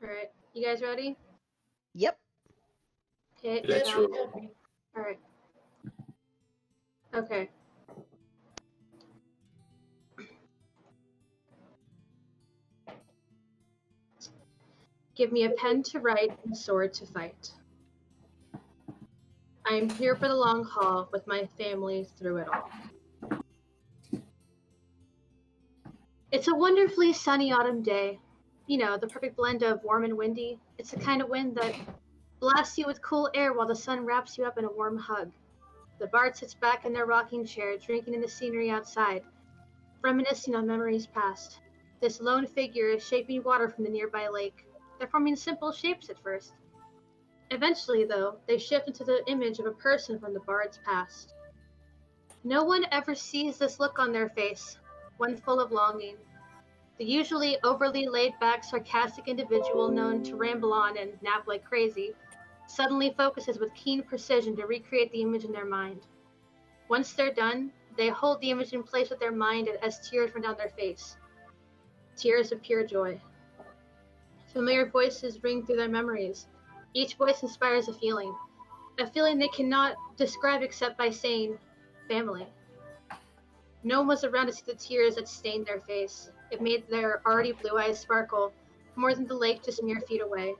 Alright. You guys ready? Yep. Okay. That's true. Alright. Okay. Give me a pen to write and a sword to fight. I am here for the long haul with my family through it all. It's a wonderfully sunny autumn day. You know, the perfect blend of warm and windy. It's the kind of wind that blasts you with cool air while the sun wraps you up in a warm hug. The bard sits back in their rocking chair, drinking in the scenery outside, reminiscing on memories past. This lone figure is shaping water from the nearby lake. They're forming simple shapes at first. Eventually, though, they shift into the image of a person from the bard's past. No one ever sees this look on their face, one full of longing. The usually overly laid-back, sarcastic individual known to ramble on and nap like crazy suddenly focuses with keen precision to recreate the image in their mind. Once they're done, they hold the image in place with their mind as tears run down their face. Tears of pure joy. Familiar voices ring through their memories. Each voice inspires a feeling they cannot describe except by saying, family. No one was around to see the tears that stained their face. It made their already blue eyes sparkle, more than the lake just mere feet away.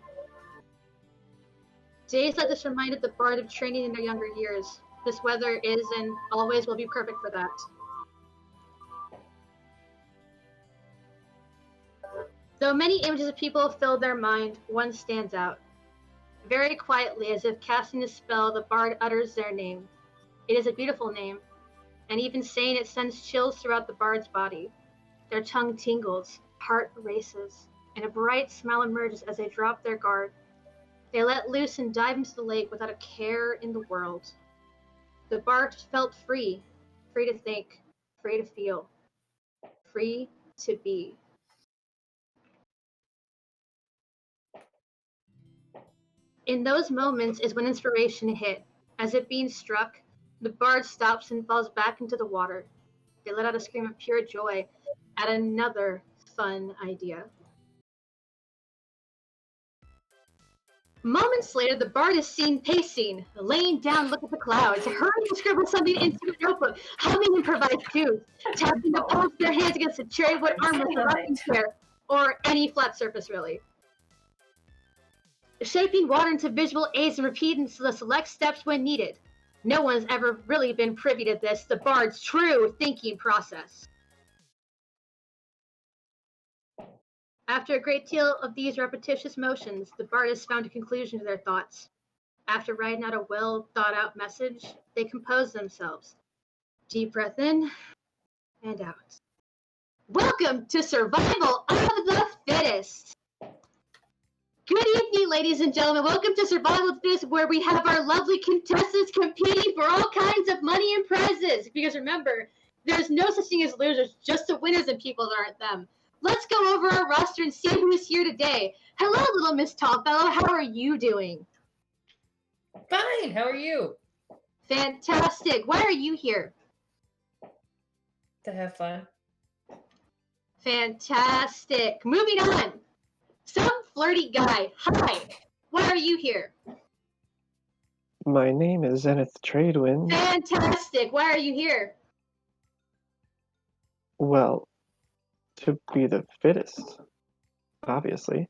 Days like this reminded the bard of training in their younger years. This weather is and always will be perfect for that. Though many images of people fill their mind, one stands out. Very quietly, as if casting a spell, the bard utters their name. It is a beautiful name, and even saying it sends chills throughout the bard's body. Their tongue tingles, heart races, and a bright smile emerges as they drop their guard. They let loose and dive into the lake without a care in the world. The bard felt free to think, free to feel, free to be. In those moments is when inspiration hit. As if being struck, the bard stops and falls back into the water. They let out a scream of pure joy at another fun idea. Moments later, the bard is seen pacing, laying down, look at the clouds, hurrying to scribble something into a notebook, humming improvised tunes, tapping the palms of their hands against the cherry wood armor of the rocking chair, or any flat surface, really. Shaping water into visual aids and repeating the select steps when needed. No one's ever really been privy to this, the bard's true thinking process. After a great deal of these repetitious motions, the bard has found a conclusion to their thoughts. After writing out a well-thought-out message, they compose themselves. Deep breath in and out. Welcome to Survival of the Fittest! Good evening, ladies and gentlemen. Welcome to Survival of the Fittest, where we have our lovely contestants competing for all kinds of money and prizes. Because remember, there's no such thing as losers, just the winners and people that aren't them. Let's go over our roster and see who's here today. Hello, little Miss Tallfellow. How are you doing? Fine. How are you? Fantastic. Why are you here? To have fun. Fantastic. Moving on. Some flirty guy. Hi. Why are you here? My name is Zenith Tradewind. Fantastic. Why are you here? Well, to be the fittest, obviously.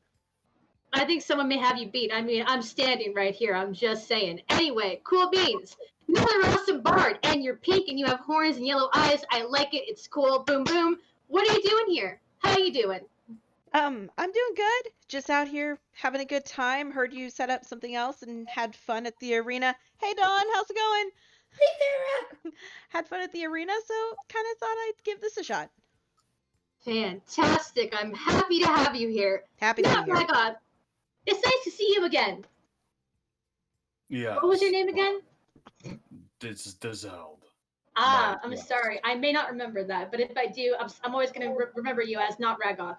I think someone may have you beat. I mean, I'm standing right here. I'm just saying. Anyway, cool beans. Another awesome bard, and you're pink and you have horns and yellow eyes. I like it. It's cool. Boom, boom. What are you doing here? How are you doing? I'm doing good. Just out here having a good time. Heard you set up something else and had fun at the arena. Hey, Dawn, how's it going? Hey, Farrah. Had fun at the arena, so kind of thought I'd give this a shot. Fantastic. I'm happy to have you here. Happy to be here. My God. It's nice to see you again. Yeah. What was your name again? This is Dizeld. Ah, Right, I'm yeah. sorry. I may not remember that, but if I do, I'm always going to remember you as not Ragoth.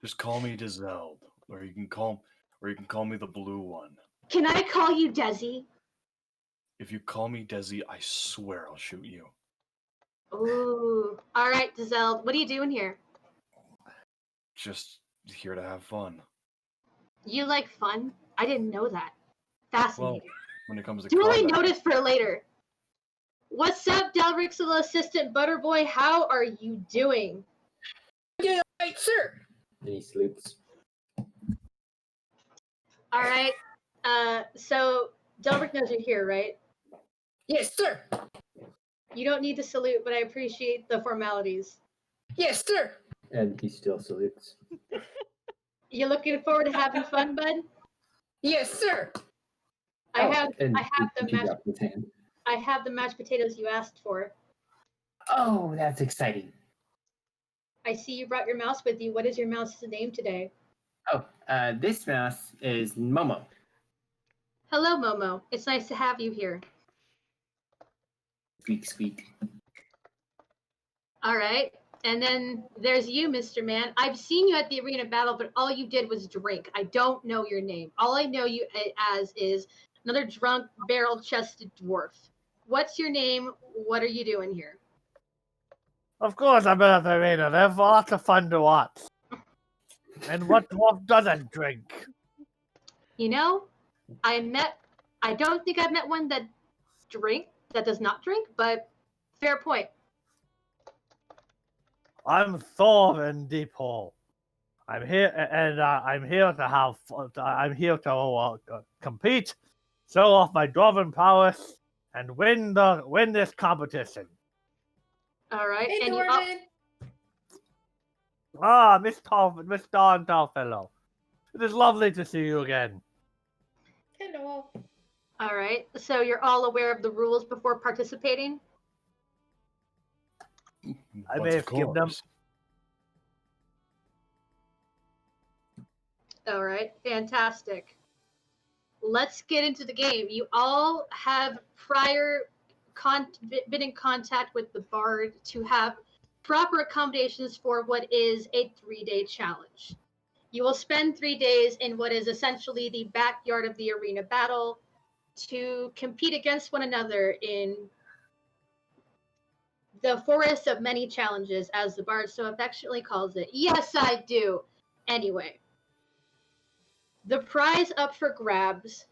Just call me Dizeld, or you can call me the blue one. Can I call you Desi? If you call me Desi, I swear I'll shoot you. Ooh. All right, Dizelle. What are you doing here? Just here to have fun. You like fun? I didn't know that. Fascinating. Well, when it comes to Duly combat, noted for later. What's up, Delric's little assistant Butterboy? How are you doing? Yeah, right, sir. And he salutes. All right. So Delric knows you're here, right? Yes, sir. You don't need to salute, but I appreciate the formalities. Yes, sir. And he still salutes. You looking forward to having fun, bud? Yes, sir. I have the hand. I have the mashed potatoes you asked for. Oh, that's exciting. I see you brought your mouse with you. What is your mouse's name today? Oh, this mouse is Momo. Hello, Momo. It's nice to have you here. Squeak, squeak. All right. And then there's you, Mr. Man. I've seen you at the arena battle, but all you did was drink. I don't know your name. All I know you as is another drunk, barrel-chested dwarf. What's your name? What are you doing here? Of course I've been at the arena. They're lots of fun to watch. And what dwarf doesn't drink? You know, I don't think I've met one that does not drink, but fair point. I'm Thor in Deep Hole. I'm here, and I'm here to have fun. I'm here to compete, show off my dwarven prowess, and win this competition. All right. Hey, And you Norman. Miss Dawn Tallfellow. It is lovely to see you again. Hello. all right. So you're all aware of the rules before participating? I But may of have given them. course. All right. Fantastic. Let's get into the game. You all have prior been in contact with the bard to have proper accommodations for what is a 3-day challenge. You will spend 3 days in what is essentially the backyard of the arena battle to compete against one another in the forest of many challenges, as the bard so affectionately calls it. Yes, I do. Anyway, the prize up for grabs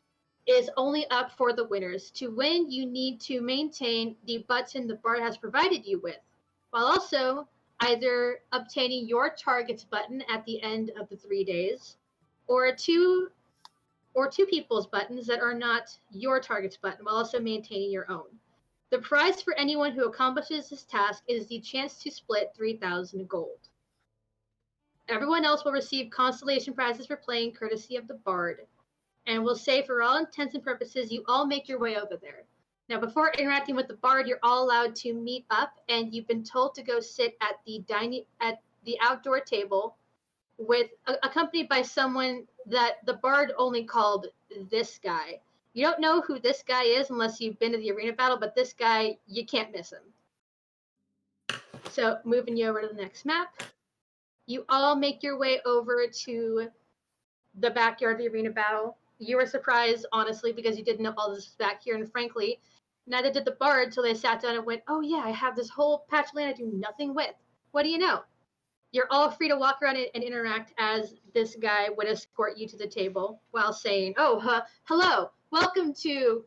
is only up for the winners. To win, you need to maintain the button the bard has provided you with, while also either obtaining your target's button at the end of the 3 days, or two people's buttons that are not your target's button, while also maintaining your own. The prize for anyone who accomplishes this task is the chance to split 3,000 gold. Everyone else will receive consolation prizes for playing courtesy of the bard. And we'll say, for all intents and purposes, you all make your way over there. Now, before interacting with the bard, you're all allowed to meet up, and you've been told to go sit at the outdoor table, accompanied by someone that the bard only called this guy. You don't know who this guy is unless you've been to the arena battle, but this guy, you can't miss him. So, moving you over to the next map, you all make your way over to the backyard of the arena battle. You were surprised, honestly, because you didn't know all this was back here, and frankly, neither did the bard till they sat down and went, oh yeah, I have this whole patch of land I do nothing with. What do you know? You're all free to walk around and interact as this guy would escort you to the table while saying, hello, welcome to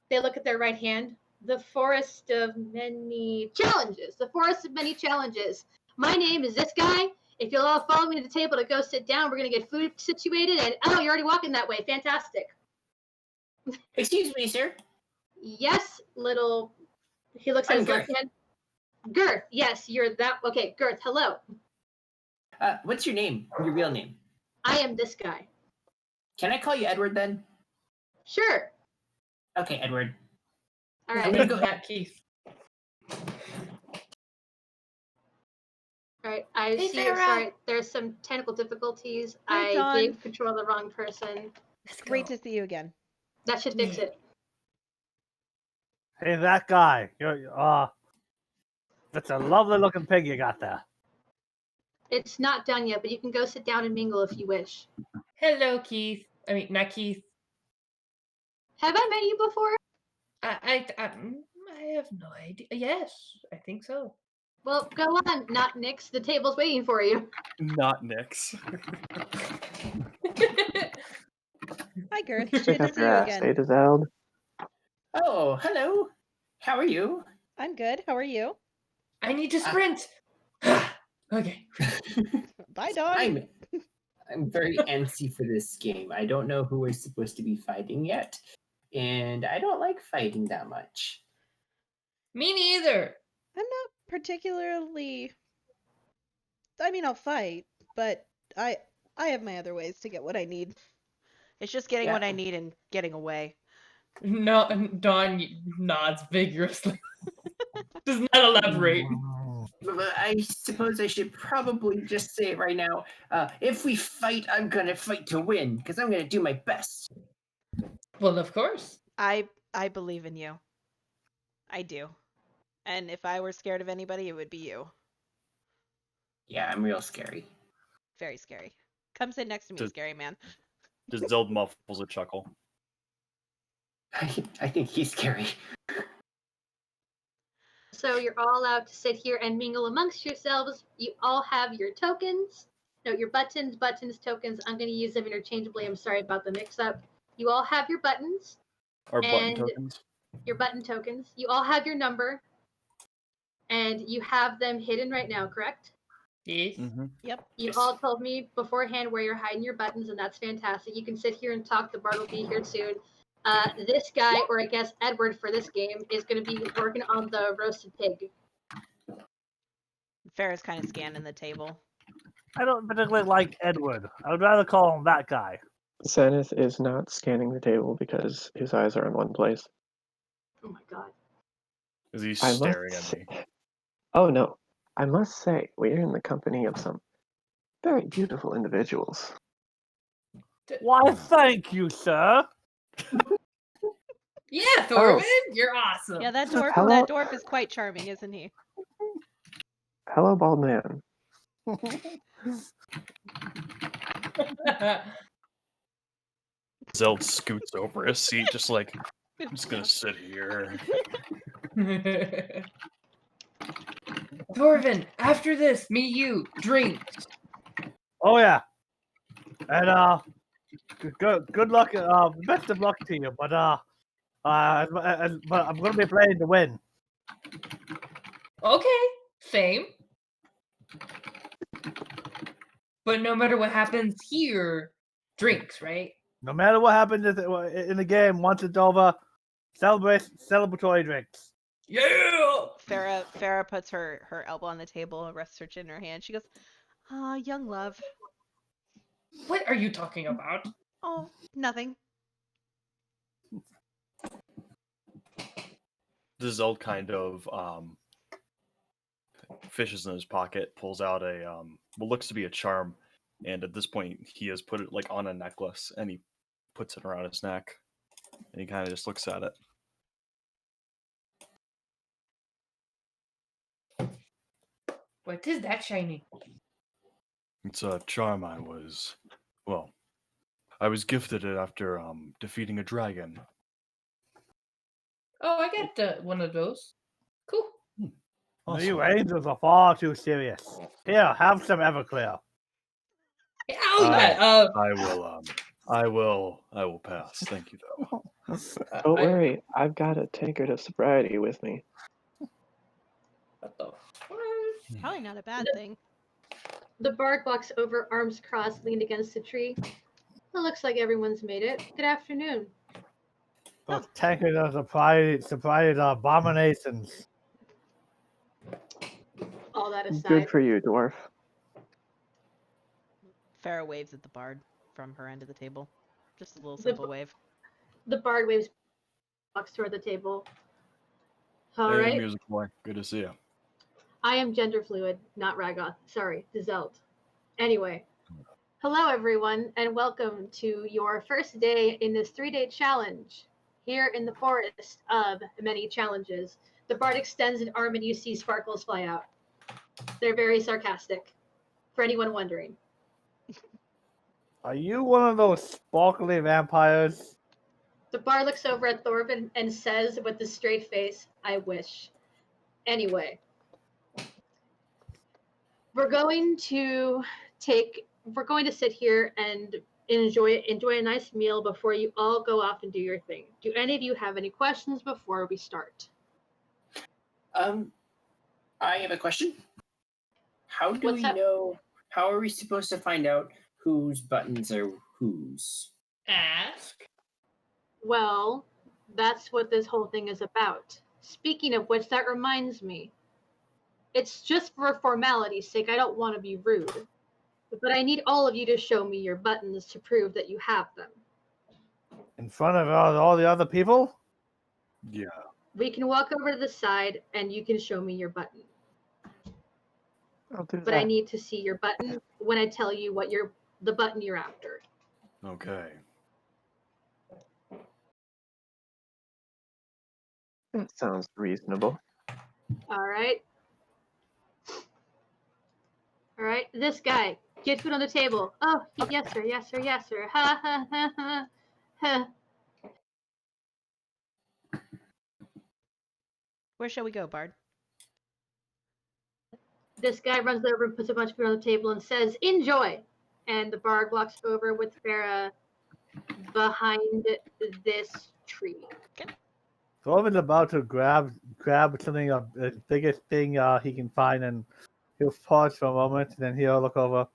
they look at their right hand, the forest of many challenges. The forest of many challenges. My name is this guy. If you'll all follow me to the table to go sit down, we're going to get food situated. And, oh, you're already walking that way. Fantastic. Excuse me, sir. Yes, he looks at his left hand. Girth, yes, you're that. Okay, Girth, hello. What's your name? Your real name? I am this guy. Can I call you Edward then? Sure. Okay, Edward. All right. I'm going to go at Keith. All right, I Hey, see. Farrah. Sorry, there's some technical difficulties. Hi, I Dawn. gave control of the wrong person. Let's go. Great to see you again. That should fix Yeah. it. Hey, that guy. That's a lovely looking pig you got there. It's not done yet, but you can go sit down and mingle if you wish. Hello, Keith. I mean, not Keith. Have I met you before? I have no idea. Yes, I think so. Well, go on, not Nix. The table's waiting for you. Not Nyx. Hi, Girth. Stick Good to up see your you ass, again. Adazeld. Oh, hello. How are you? I'm good. How are you? I need to sprint. Okay. Bye, Dawn. I'm very antsy for this game. I don't know who we're supposed to be fighting yet, and I don't like fighting that much. Me neither. I'm not particularly. I mean, I'll fight, but I have my other ways to get what I need. It's just getting what I Yeah. need and getting away. No, Dawn nods vigorously. Does not elaborate. But I suppose I should probably just say it right now. If we fight, I'm gonna fight to win because I'm gonna do my best. Well, of course. I believe in you. I do. And if I were scared of anybody, it would be you. Yeah, I'm real scary. Very scary. Come sit next to me, Does- scary man. Dazeld muffles a chuckle. I think he's scary. So you're all allowed to sit here and mingle amongst yourselves. You all have your tokens. No, your buttons, tokens. I'm going to use them interchangeably. I'm sorry about the mix-up. You all have your buttons, Our button And- tokens. your button tokens. You all have your number, and you have them hidden right now, correct? Yes. Mm-hmm. Yep. You Yes. all told me beforehand where you're hiding your buttons, and that's fantastic. You can sit here and talk. The bard will be here soon. This guy, or I guess Edward for this game, is going to be working on the roasted pig. Farrah's kind of scanning the table. I don't particularly like Edward. I would rather call him that guy. Zenith is not scanning the table because his eyes are in one place. Oh my god. Is he I staring must at me? say, oh no, I must say, we're in the company of some very beautiful individuals. Why, thank you, sir. Yeah, Oh. Thorvin, you're awesome. Yeah, that dwarf. Hello? That dwarf is quite charming, isn't he? Hello, bald man. Zeld scoots over his seat, just like, I'm just gonna sit here. Thorvin, after this, me, you, drinks. Oh yeah. And good luck. Best of luck to you. But but I'm gonna be playing to win. Okay, same. But no matter what happens here, drinks, right? No matter what happens in the game, once it's over, celebratory drinks. Yeah! Farrah puts her elbow on the table and rests her chin in her hand. She goes, "Ah, young love. What are you talking about? Oh, nothing." Zeld kind of fishes in his pocket, pulls out a what looks to be a charm, and at this point he has put it like on a necklace, and he puts it around his neck, and he kind of just looks at it. What is that shiny? It's a charm I was gifted it after defeating a dragon. Oh, I got one of those. Cool. You angels are far too serious. Here, have some Everclear. Oh yeah. I will pass. Thank you though. Don't worry, I've got a tankard of sobriety with me. What the fuck? Probably not a bad thing. The bard walks over, arms crossed, leaned against a tree. It looks like everyone's made it. Good afternoon. Those tankers are surprised abominations. All that aside. Good for you, dwarf. Farrah waves at the bard from her end of the table. Just a little simple wave. The bard waves, walks toward the table. All Hey, right. music boy. Good to see you. I am gender fluid, not Ragoth. Sorry, Dazelt. Anyway, hello everyone, and welcome to your first day in this 3-day challenge here in the forest of many challenges. The bard extends an arm and you see sparkles fly out. They're very sarcastic, for anyone wondering. Are you one of those sparkly vampires? The bard looks over at Thorvin and says with a straight face, I wish. Anyway, we're going to sit here and enjoy a nice meal before you all go off and do your thing. Do any of you have any questions before we start? I have a question. How do What's we up? know? How are we supposed to find out whose buttons are whose? Ask. Well, that's what this whole thing is about. Speaking of which, that reminds me. It's just for formality's sake. I don't want to be rude. But I need all of you to show me your buttons to prove that you have them. In front of all the other people? Yeah. We can walk over to the side and you can show me your button. I'll do But that. I need to see your button when I tell you the button you're after. Okay. That sounds reasonable. All right. All right. This guy, get food on the table. Oh, yes, sir. Yes, sir. Yes, sir. Ha ha ha ha. Ha. Where shall we go, Bard? This guy runs over and puts a bunch of food on the table and says, "Enjoy." And the bard walks over with Farrah behind this tree. Thorvin's about to grab something, the biggest thing he can find, and he'll pause for a moment, and then he'll look over.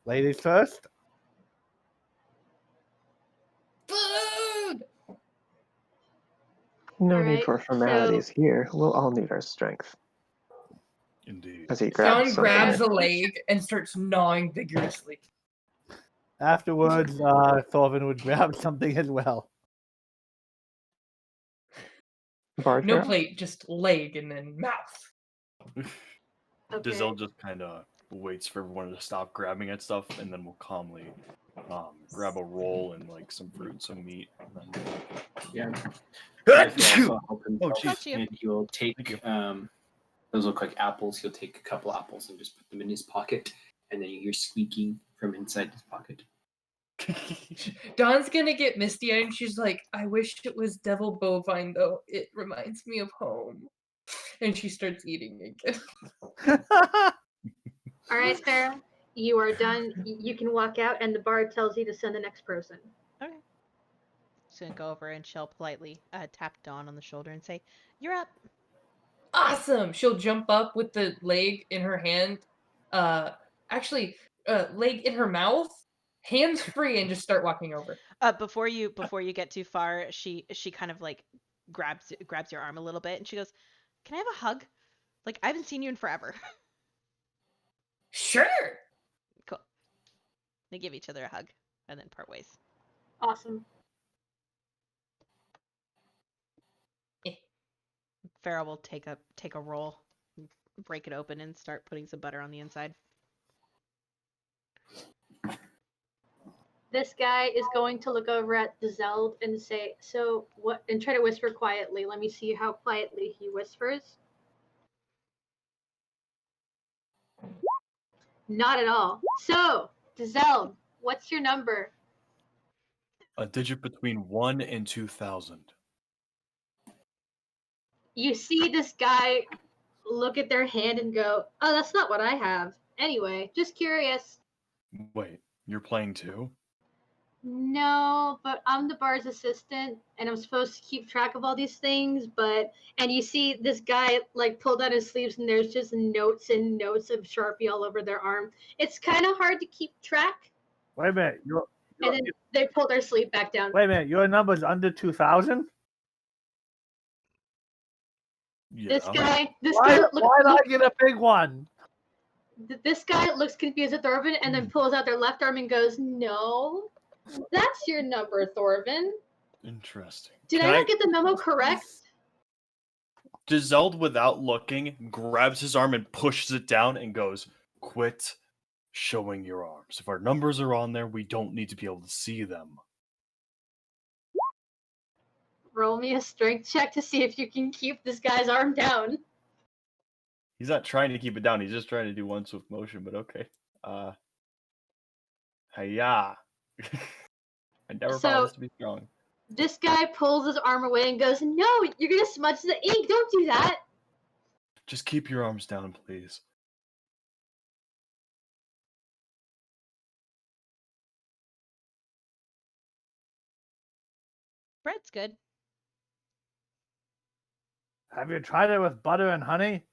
Ladies first. Food. No All need right, for formalities here. We'll all need our strength. Indeed. As he grabs Don something. grabs a leg and starts gnawing vigorously. Afterwards, Thorvin would grab something as well. Bard No Farrah? plate, just leg and then mouth. Okay. Dizel just kind of waits for everyone to stop grabbing at stuff, and then we'll calmly grab a roll and like some fruit and some meat. And then... Yeah. Ah, Rifle also help himself, jeez. Got you. and he will Thank take you. those look like apples. He'll take a couple apples and just put them in his pocket, and then you hear squeaking from inside his pocket. Dawn's gonna get misty eyed and she's like, I wish it was devil bovine though. It reminds me of home. And she starts eating again. All right, Farrah, you are done. You can walk out, and the bard tells you to send the next person. Okay. Just gonna go over and she'll politely tap Dawn on the shoulder and say, "You're up." Awesome. She'll jump up with the leg in her hand. Leg in her mouth, hands free, and just start walking over. Before you get too far, she kind of like grabs your arm a little bit and she goes, "Can I have a hug? Like, I haven't seen you in forever." Sure. Cool. They give each other a hug and then part ways. Awesome. Farrah will take a roll, break it open, and start putting some butter on the inside. This guy is going to look over at Zeld and say, "So what?" And try to whisper quietly. Let me see how quietly he whispers. Not at all. So, Zeld, what's your number? A digit between 1 and 2,000. You see this guy look at their hand and go, "Oh, that's not what I have. Anyway, just curious." Wait, you're playing too? No, but I'm the bar's assistant, and I'm supposed to keep track of all these things. And you see this guy like pull down his sleeves, and there's just notes and notes of Sharpie all over their arm. It's kind of hard to keep track. Wait a minute. And then they pull their sleeve back down. Wait a minute. Your number's under 2,000? Yeah. This guy Why did I get a big one? This guy looks confused at Thorvin, and then pulls out their left arm and goes, "No, that's your number, Thorvin. Interesting. Did I not get the memo correct?" Giselle, without looking, grabs his arm and pushes it down and goes, "Quit showing your arms. If our numbers are on there, we don't need to be able to see them." Roll me a strength check to see if you can keep this guy's arm down. He's not trying to keep it down. He's just trying to do one swift motion, but okay. Hiya. I never found this to be strong. This guy pulls his arm away and goes, "No, you're going to smudge the ink. Don't do that." Just keep your arms down, please. bread's good. Have you tried it with butter and honey?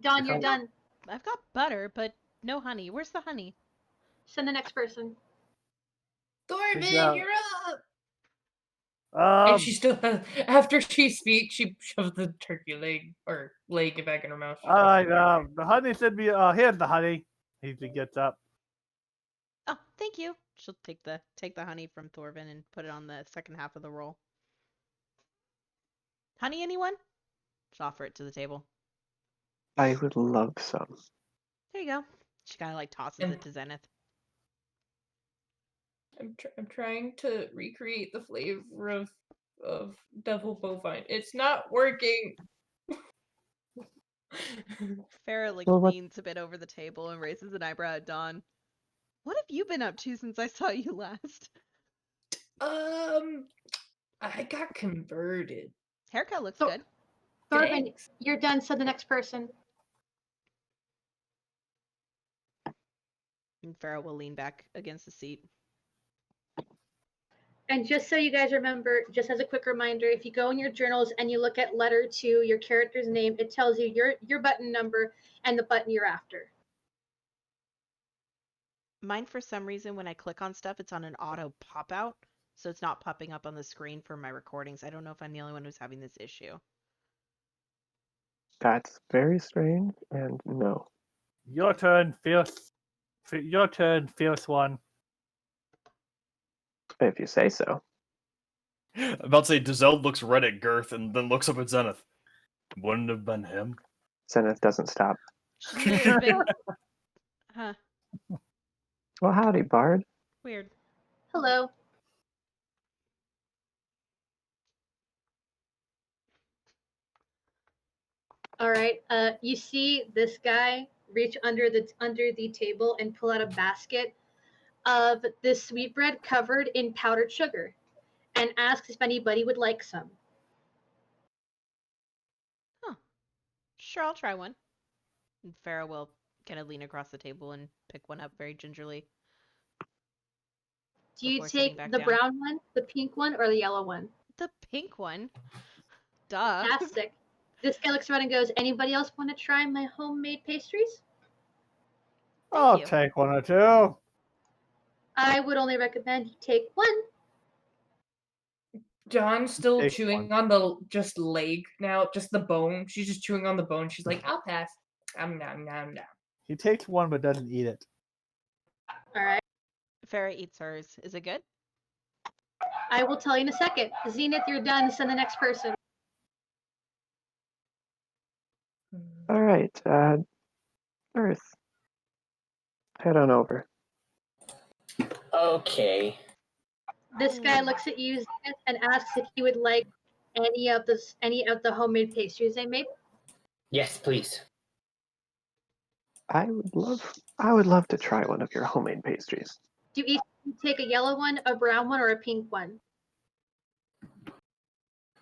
Dawn, you're Okay. done. I've got butter, but no honey. Where's the honey? Send the next person. Thorvin, Yeah. you're up. And Um, she still has, after she speaks, she shoves the turkey leg or leg back in her mouth. She all stuffs it. right. The honey should be. Here's the honey. He gets up. Oh, thank you. She'll take the honey from Thorvin and put it on the second half of the roll. Honey, anyone? She'll offer it to the table. I would love some. There you go. She kind of like tosses And- it to Zenith. I'm trying to recreate the flavor of devil bovine. It's not working. Farrah like Well, what- leans a bit over the table and raises an eyebrow at Dawn. What have you been up to since I saw you last? I got converted. Haircut looks So- good. Thorvin, Thanks. you're done. Send the next person. And Farrah will lean back against the seat. And just so you guys remember, just as a quick reminder, if you go in your journals and you look at letter 2, your character's name, it tells you your button number and the button you're after. Mine, for some reason, when I click on stuff, it's on an auto pop out. So it's not popping up on the screen for my recordings. I don't know if I'm the only one who's having this issue. That's very strange, and no. Your turn, fierce. Your turn, fierce one. If you say so. I'm about to say, Dazelle looks red at Girth and then looks up at Zenith. Wouldn't have been him. Zenith doesn't stop. She may have been. Huh. Well, howdy, Bard. Weird. Hello. All right. You see this guy reach under the table and pull out a basket of this sweetbread covered in powdered sugar, and asks if anybody would like some. Sure, I'll try one. And Farrah will kind of lean across the table and pick one up very gingerly. Do you Before sitting take back the down. brown one, the pink one, or the yellow one? The pink one. Duh. Fantastic. This guy looks around and goes, "Anybody else want to try my homemade pastries?" I'll you. take one or two. I would only recommend you take one. John's still Take chewing one. on the just leg now, just the bone. She's just chewing on the bone. She's like, I'll pass. Nom. He takes one but doesn't eat it. All right. Farrah eats hers. Is it good? I will tell you in a second. Zenith, you're done. Send the next person. All right, Earth. Head on over. Okay. This guy looks at you, Zenith, and asks if you would like any of the homemade pastries I made. Yes, please. I would love to try one of your homemade pastries. Do you each take a yellow one, a brown one, or a pink one?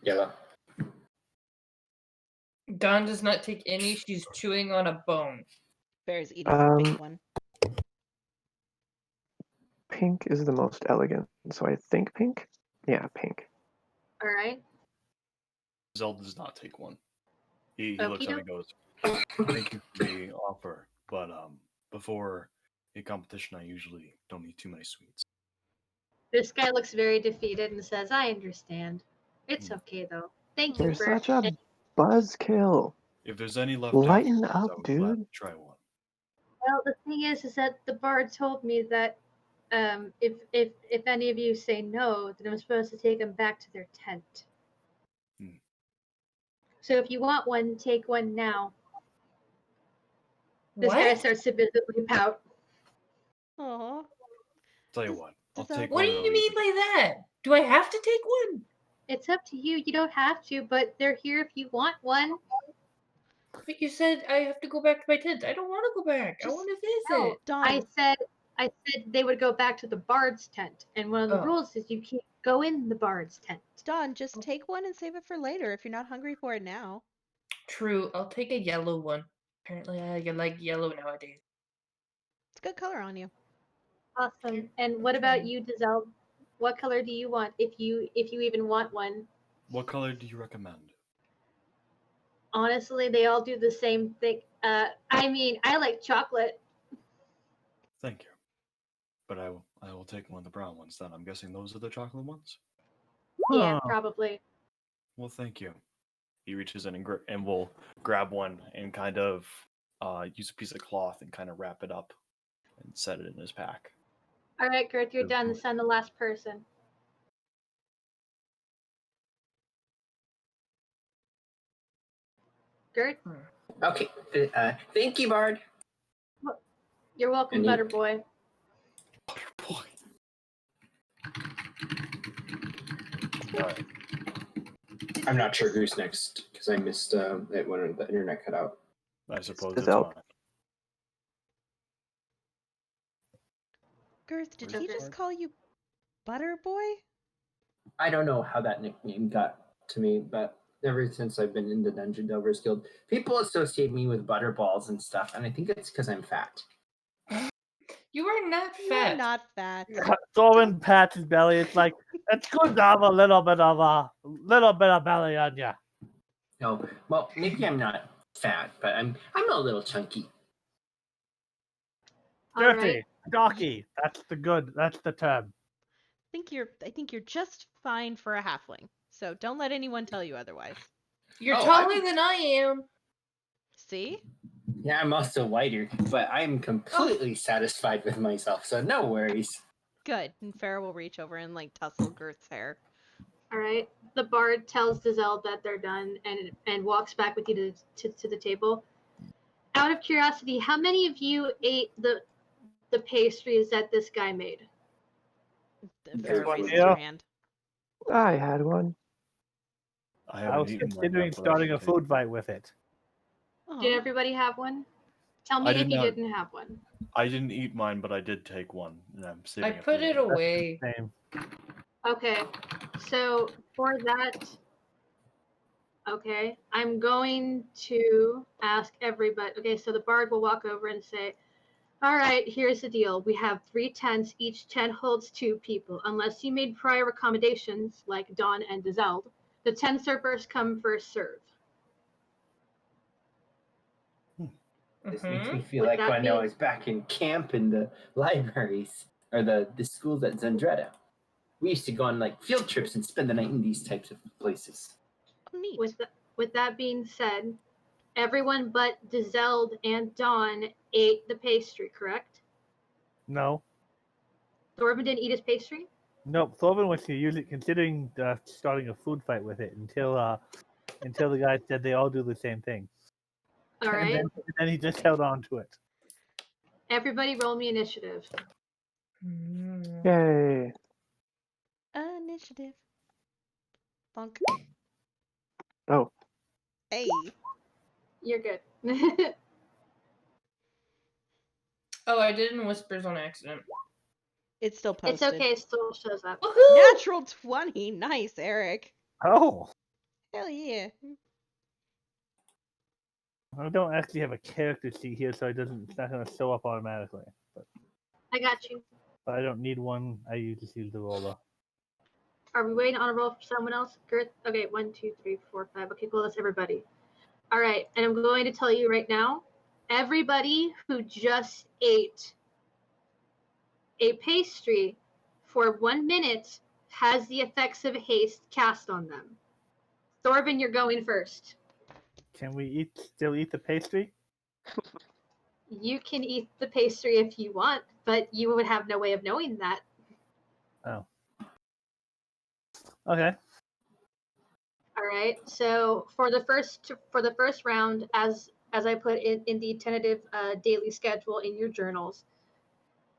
Yellow. Dawn does not take any. She's chewing on a bone. Farrah's eating the pink one. Pink is the most elegant, so I think pink. Yeah, pink. All right. Dazelle does not take one. He looks at me and goes, "Thank you for the offer, but before a competition, I usually don't eat too many sweets." This guy looks very defeated and says, "I understand. It's okay though. Thank you You're for." such a buzzkill. If there's any left, Lighten afterwards, up, I would dude. gladly try one. Well, the thing is that the bard told me that if any of you say no, then I'm supposed to take them back to their tent. Hmm. So if you want one, take one now. This guy What? starts to visibly pout. Aww. Tell you Does- what, I'll does that- take What one. do and you I'll mean eat by that? Do I have to take one? It's up to you. You don't have to, but they're here if you want one. But you said I have to go back to my tent. I don't want to go back. I Just- want to visit. Dawn. I said they would go back to the bard's tent, and one of the Oh. rules is you can't go in the bard's tent. Dawn, just take one and save it for later if you're not hungry for it now. True. I'll take a yellow one. Apparently, I like yellow nowadays. It's a good color on you. Awesome. And what about you, Dazelle? What color do you want, if you even want one? What color do you recommend? Honestly, they all do the same thing. I mean, I like chocolate. Thank you. But I will take one of the brown ones then. I'm guessing those are the chocolate ones? Yeah, Huh. probably. Well, thank you. He reaches in and will grab one and kind of use a piece of cloth and kind of wrap it up and set it in his pack. All right, Girth, you're Good done. point. Send the last person. Girth, Okay. Thank you, Bard. you're welcome, And Butter Boy. Butter boy. Alright. I'm not sure who's next because I missed it when the internet cut out. I suppose It's it's out. fine. Girth, did Where's he the just card? call you Butter Boy? I don't know how that nickname got to me, but ever since I've been in the Dungeon Delvers Guild, people associate me with butterballs and stuff, and I think it's because I'm fat. You are not You're fat. not fat. Throwing pats his belly. It's like it's good to have a little bit of belly on ya. No, well, maybe I'm not fat, but I'm a little chunky. All Dirty, right. stocky. That's the term. I think you're just fine for a halfling. So don't let anyone tell you otherwise. You're Oh, taller I'm- than I am. See? Yeah, I'm also lighter, but I'm completely satisfied with myself, so no worries. Good. And Farrah will reach over and like tussle Girth's hair. All right. The bard tells Dizelle that they're done and walks back with you to the table. Out of curiosity, how many of you ate the pastries that this guy made? Farrah one raises here. her hand. I had one. I I haven't was eaten mine considering yet, but I starting can a take food it. fight with it. Did Aw. everybody have one? Tell me I if did you not. didn't have one. I didn't eat mine, but I did take one, and I'm saving I it put for it later. away. Same. Okay. So for that, okay, I'm going to ask everybody. Okay, so the bard will walk over and say, all right, here's the deal. We have 3 tents. Each tent holds 2 people. Unless you made prior accommodations, like Dawn and Dizelle, the tents are first come, first serve. This makes Mhm. me feel With like that when I being- was back in camp in the libraries or the schools at Zendretta. We used to go on like field trips and spend the night in these types of places. Oh, neat. With that being said, everyone but Dizelle and Dawn ate the pastry, correct? No. Thorvin didn't eat his pastry? Nope. Thorvin was considering starting a food fight with it until the guy said they all do the same thing. All right. And then he just held on to it. Everybody roll me initiative. Mm. Yay. Initiative. Funk. Oh, Hey. You're good. Oh, I did in whispers on accident. It's still posted. It's okay, it still shows up. Woohoo! Natural 20. Nice, Eric. Oh. Hell yeah. I don't actually have a character sheet here, so it's not going to show up automatically. I got you. But I don't need one. I just use the roller. Are we waiting on a roll for someone else? Girth? Okay, 1, 2, 3, 4, 5. Okay, cool, that's everybody. All right, and I'm going to tell you right now, everybody who just ate a pastry for 1 minute has the effects of haste cast on them. Thorvin, you're going first. Can we still eat the pastry? You can eat the pastry if you want, but you would have no way of knowing that. Oh. Okay. All right. So for the first round, as I put in the tentative daily schedule in your journals,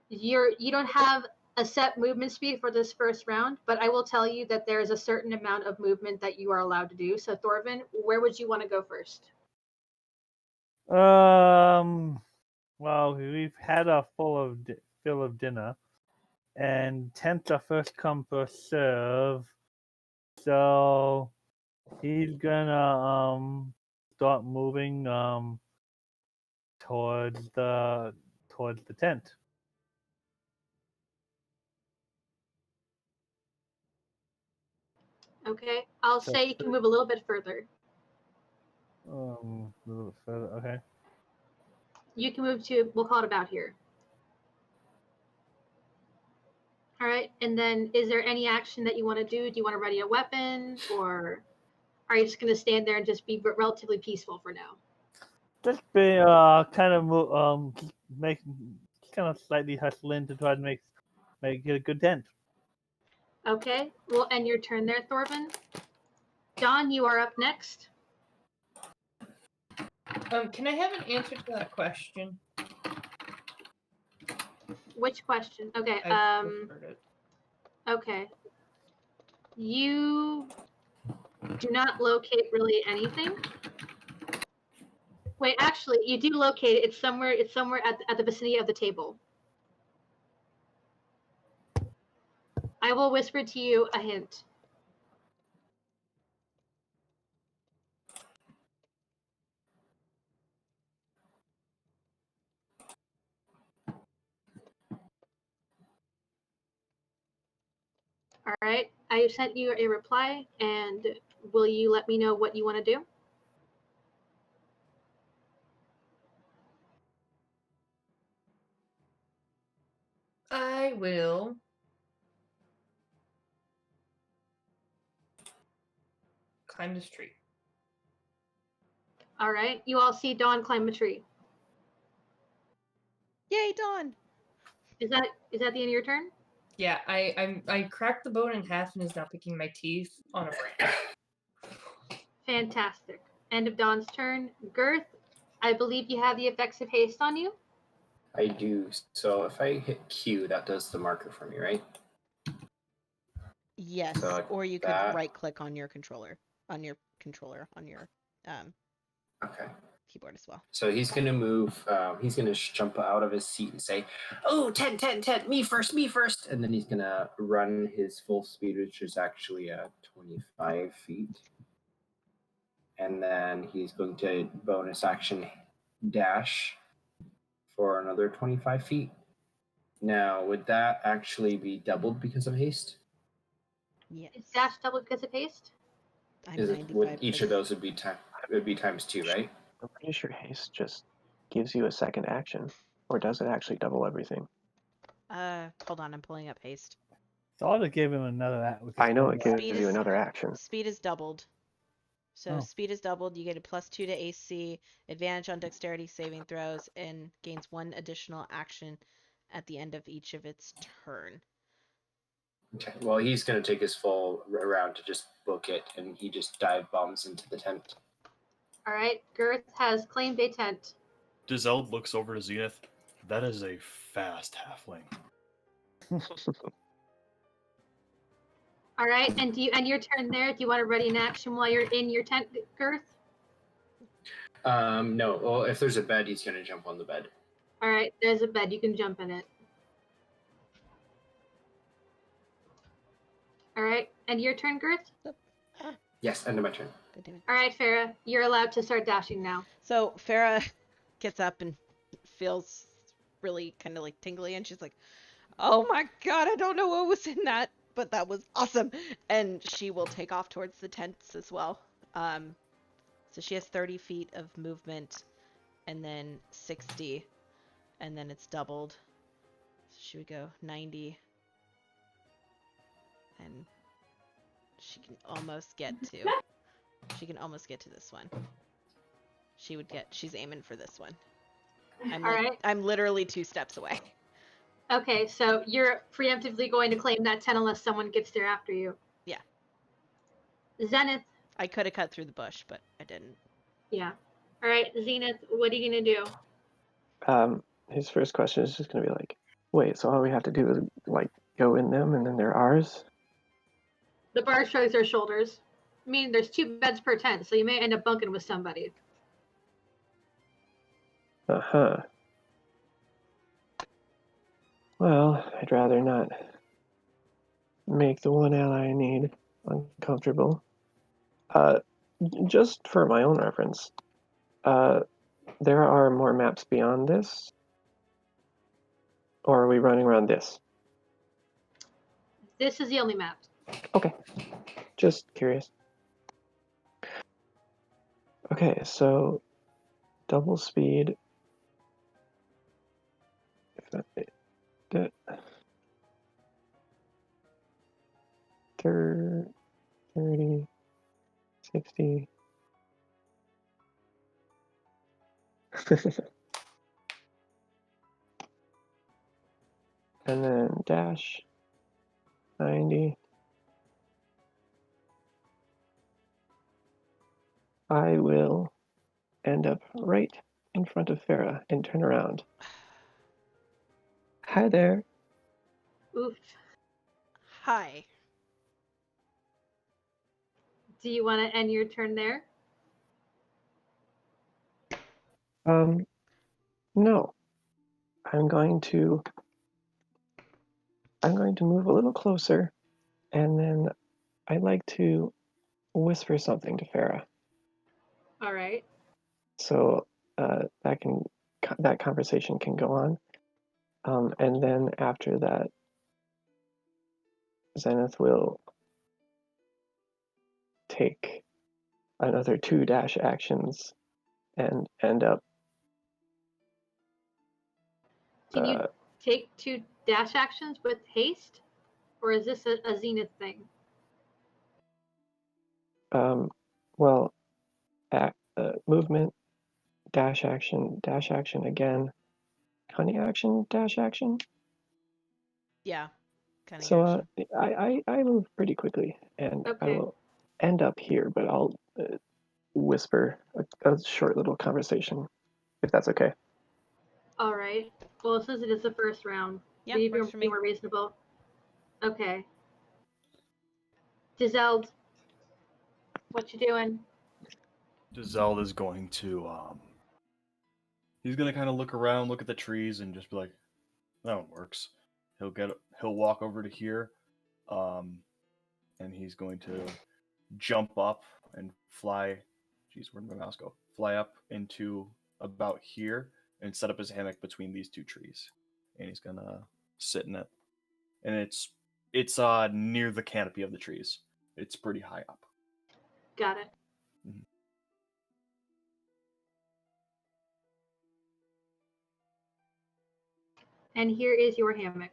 you don't have a set movement speed for this first round, but I will tell you that there is a certain amount of movement that you are allowed to do. So Thorvin, where would you want to go first? Well, we've had a fill of dinner, and tents are first come first serve. So he's gonna start moving towards the tent. Okay, I'll So say you can move a little bit further. A little bit further. Okay. You can move to, we'll call it about here. All right, and then is there any action that you want to do? Do you want to ready a weapon, or are you just going to stand there and just be relatively peaceful for now? Just be kind of make kind of slightly hustling to try to make get a good dent. Okay, we'll end your turn there, Thorvin. Dawn, you are up next. Can I have an answer to that question? Which question? Okay, I've heard it. okay. You do not locate really anything. Wait, actually, you do locate it. It's somewhere at the vicinity of the table. I will whisper to you a hint. All right, I sent you a reply, and will you let me know what you want to do? I will climb this tree. All right, you all see Dawn climb a tree. Yay, Dawn! Is that the end of your turn? Yeah, I cracked the bone in half and is now picking my teeth on a branch. Fantastic. End of Dawn's turn. Girth, I believe you have the effects of haste on you. I do. So if I hit Q, that does the marker for me, right? Yes, So or you could that- right-click on your controller, on your Okay. keyboard as well. So he's gonna move. He's gonna jump out of his seat and say, "Oh, 10, 10, 10, me first, me first!" And then he's gonna run his full speed, which is actually 25 feet. And then he's going to bonus action dash for another 25 feet. Now, would that actually be doubled because of haste? Yes. Is dash double because of haste? I'm Is it, would 95%. each of those would be times 2, right? I'm pretty sure haste just gives you a second action, or does it actually double everything? Hold on, I'm pulling up haste. Thought it gave him another act. I know it gives Speed you is- another action. Speed is doubled. So Oh. speed is doubled. You get a +2 to AC, advantage on dexterity saving throws, and gains 1 additional action at the end of each of its turn. Okay. Well, he's going to take his full round to just book it, and he just dive bombs into the tent. All right, Girth has claimed a tent. Dizelle looks over to Zenith. That is a fast halfling. All right, and do you end your turn there? Do you want to ready an action while you're in your tent, Girth? No. Well, if there's a bed, he's going to jump on the bed. All right, there's a bed. You can jump in it. All right, and your turn, Girth? Yes, end of my turn. God damn it. All right, Farrah, you're allowed to start dashing now. So Farrah gets up and feels really kind of like tingly, and she's like, "Oh my god, I don't know what was in that, but that was awesome!" And she will take off towards the tents as well. So she has 30 feet of movement, and then 60, and then it's doubled. So she would go 90, and she can almost get to. She can almost get to this one. She's aiming for this one. All right. I'm literally 2 steps away. Okay, so you're preemptively going to claim that tent unless someone gets there after you. Yeah. Zenith. I could have cut through the bush, but I didn't. Yeah. All right, Zenith, what are you going to do? His first question is just gonna be like, wait, so all we have to do is like go in them and then they're ours? The bar shrugs their shoulders. I mean, there's 2 beds per tent, so you may end up bunking with somebody. Uh-huh. Well, I'd rather not make the one ally I need uncomfortable. Just for my own reference, there are more maps beyond this? Or are we running around this? This is the only map. Okay, just curious. Okay, so double speed. If that, 30, 60. And then dash 90. I will end up right in front of Farrah and turn around. Hi there. Oof. Hi. Do you want to end your turn there? No. I'm going to move a little closer, and then I'd like to whisper something to Farrah. All right. So that conversation can go on. And then after that, Zenith will take another 2 dash actions and end up. Can you take 2 dash actions with haste? Or is this a Zenith thing? Well, movement, dash action again, honey action, dash action. Yeah. Kind of. So I move pretty quickly, and I Okay. will end up here, but I'll whisper a short little conversation, if that's okay. All right. Well, since it is the first round, Yeah, be works for me. more reasonable. Okay. Giselle, what you doing? Zelda's going to he's gonna kind of look around, look at the trees, and just be like, "That one works." He'll walk over to here, and he's going to jump up and fly. Jeez, where did my mouse go? Fly up into about here and set up his hammock between these 2 trees, and he's gonna sit in it. And it's near the canopy of the trees. It's pretty high up. Got it. Mhm. And here is your hammock.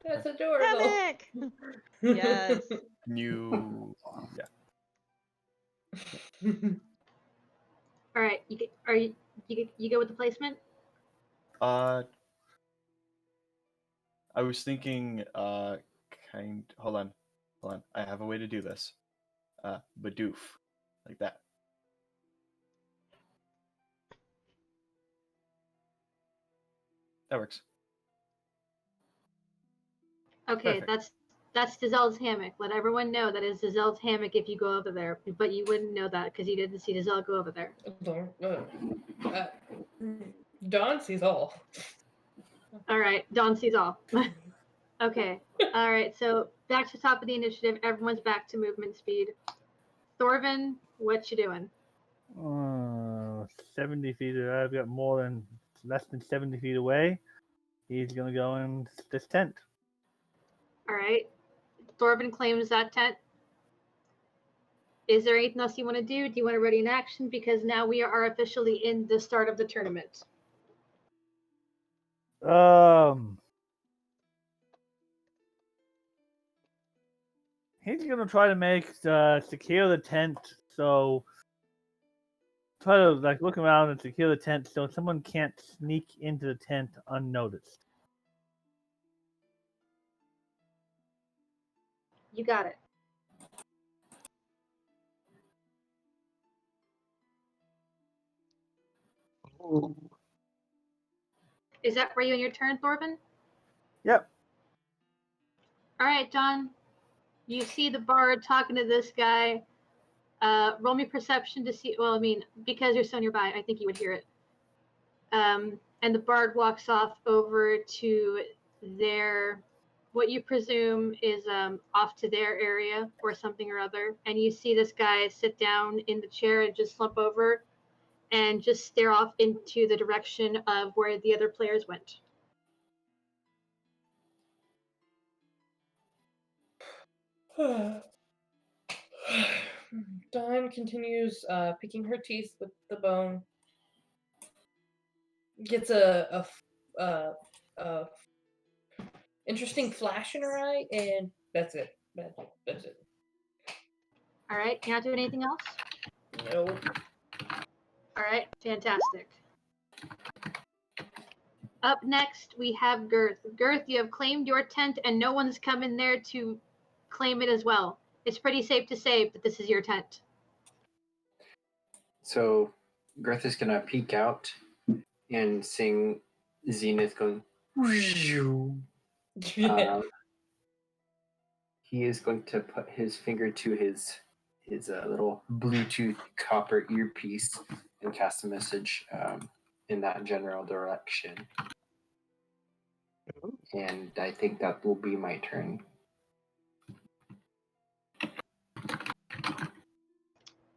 That's adorable. Hammock! Yes. New, yeah. All right. You go with the placement? I was thinking, hold on. I have a way to do this. Bidoof, like that. That works. Okay, Perfect. that's Giselle's hammock. Let everyone know that is Giselle's hammock if you go over there. But you wouldn't know that because you didn't see Giselle go over there. Dawn sees all. All right, Dawn sees all. Okay. All right. So back to the top of the initiative. Everyone's back to movement speed. Thorvin, what you doing? 70 feet. I've got less than 70 feet away. He's gonna go in this tent. All right. Thorvin claims that tent. Is there anything else you want to do? Do you want to ready an action? Because now we are officially in the start of the tournament. He's gonna try to make secure the tent, so try to look around and secure the tent so someone can't sneak into the tent unnoticed. You got it. Ooh. Is that where you in your turn, Thorvin? Yep. All right, John. You see the bard talking to this guy. Roll me perception to see. Well, I mean, because you're so nearby, I think you would hear it. And the bard walks off over to what you presume is off to their area or something or other. And you see this guy sit down in the chair and just slump over and just stare off into the direction of where the other players went. Dawn continues picking her teeth with the bone. Gets a interesting flash in her eye, and that's it. That's it. All right, you're not doing anything else? No. All right, fantastic. Up next, we have Girth. Girth, you have claimed your tent, and no one's come in there to claim it as well. It's pretty safe to say that this is your tent. So Girth is gonna peek out and sing Zenith going. He is going to put his finger to his little Bluetooth copper earpiece and cast a message in that general direction. And I think that will be my turn.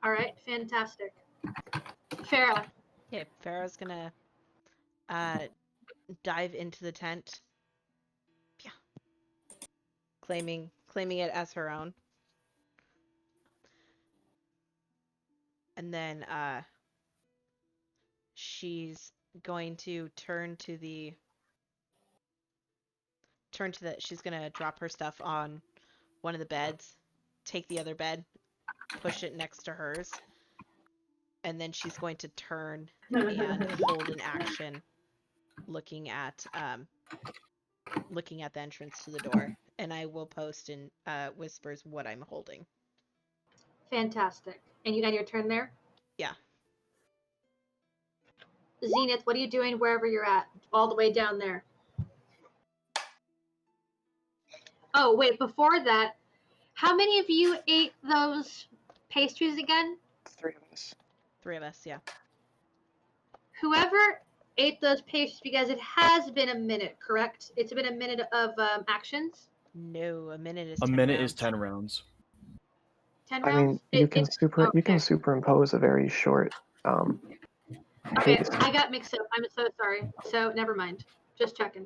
All right, fantastic. Farrah. Okay, Farrah's gonna dive into the tent. Yeah. Claiming it as her own. And then she's going to she's gonna drop her stuff on one of the beds, take the other bed, push it next to hers, and then she's going to turn and hold an action looking at the entrance to the door, and I will post in whispers what I'm holding. Fantastic. And you got your turn there? Yeah. Zenith, what are you doing wherever you're at? All the way down there. Oh, wait, before that, how many of you ate those pastries again? 3 of us. 3 of us, yeah. Whoever ate those pastries, because it has been a minute, correct? It's been a minute of actions? No, a minute is A 10 minute rounds. is 10 rounds. 10 I rounds? mean, you can okay. superimpose a very short Okay, haste. I got mixed up. I'm so sorry. So never mind. Just checking.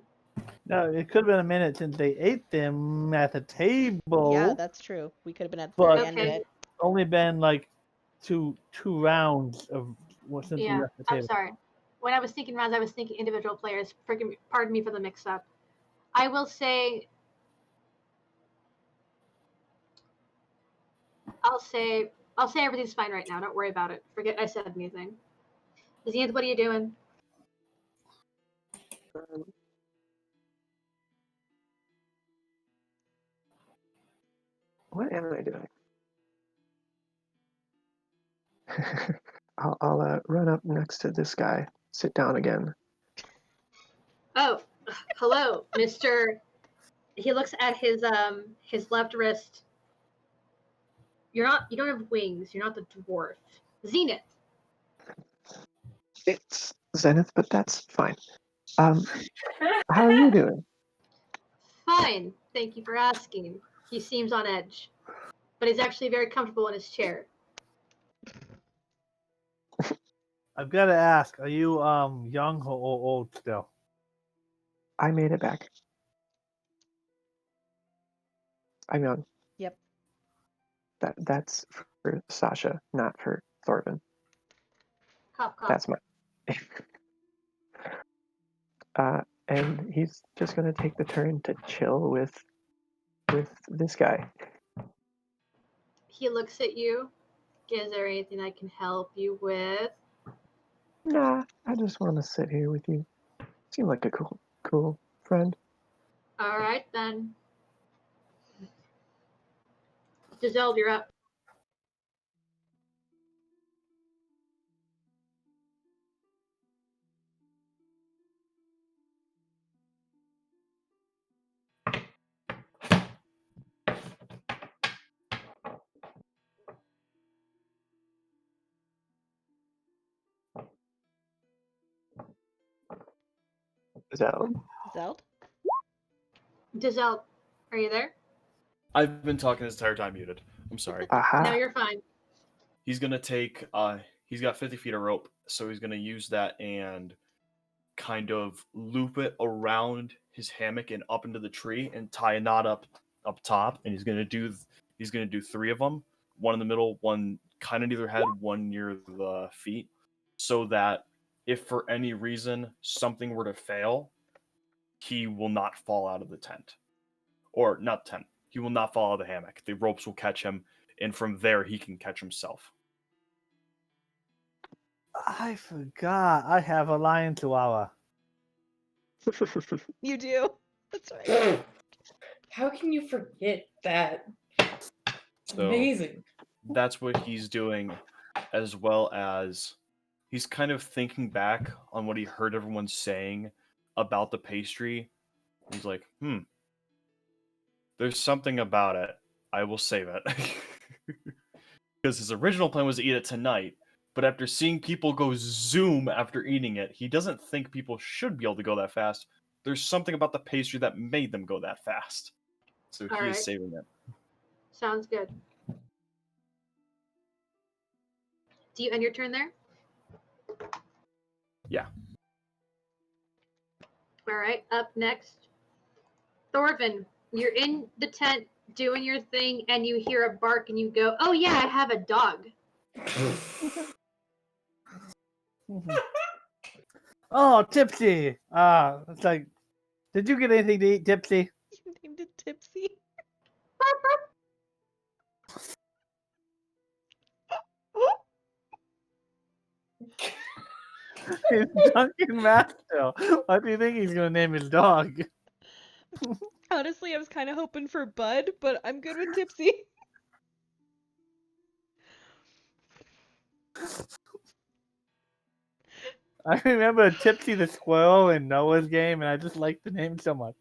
No, it could have been a minute since they ate them at the table. Yeah, that's true. We could have been at the But very end of Okay. it. only been like two rounds of since we Yeah, left the table. I'm sorry. When I was thinking rounds, I was thinking individual players. Pardon me for the mix-up. I will say, I'll say everything's fine right now. Don't worry about it. Forget I said anything. Zenith, what are you doing? What am I doing? I'll run up next to this guy, sit down again. Oh, hello, Mr. He looks at his left wrist. You don't have wings. You're not the dwarf. Zenith. It's Zenith, but that's fine. How are you doing? Fine. Thank you for asking. He seems on edge, but he's actually very comfortable in his chair. I've got to ask: are you young or old still? I made it back. I'm young. Yep. That's for Sasha, not for Thorvin. Cough, cough. That's my. And he's just gonna take the turn to chill with this guy. He looks at you. Is there anything I can help you with? Nah, I just want to sit here with you. Seem like a cool friend. All right, then. Giselle, you're up. Zell. Zeld? Giselle, are you there? I've been talking this entire time muted. I'm sorry. Aha. No, you're fine. He's gonna take he's got 50 feet of rope, so he's gonna use that and kind of loop it around his hammock and up into the tree and tie a knot up top, and he's gonna do He's going to do 3 of them, one in the middle, one kind of near the head, one near the feet, so that if for any reason something were to fail, he will not fall out of the tent. Or not tent. He will not fall out of the hammock. The ropes will catch him, and from there he can catch himself. I forgot. I have a lion chihuahua. You do. That's right. How can you forget that? So Amazing. that's what he's doing, as well as he's kind of thinking back on what he heard everyone saying about the pastry. He's like, there's something about it. I will save it. Because his original plan was to eat it tonight, but after seeing people go zoom after eating it, he doesn't think people should be able to go that fast. There's something about the pastry that made them go that fast. So he Alright. is saving it. Sounds good. Do you end your turn there? Yeah. Alright, up next. Thorvin, you're in the tent doing your thing and you hear a bark and you go, oh yeah, I have a dog. Oh, Tipsy. It's like, did you get anything to eat, Tipsy? You named it Tipsy. It's Duncan Masto. What do you think he's gonna name his dog? Honestly, I was kind of hoping for Bud, but I'm good with Tipsy. I remember Tipsy the squirrel in Noah's game, and I just liked the name so much.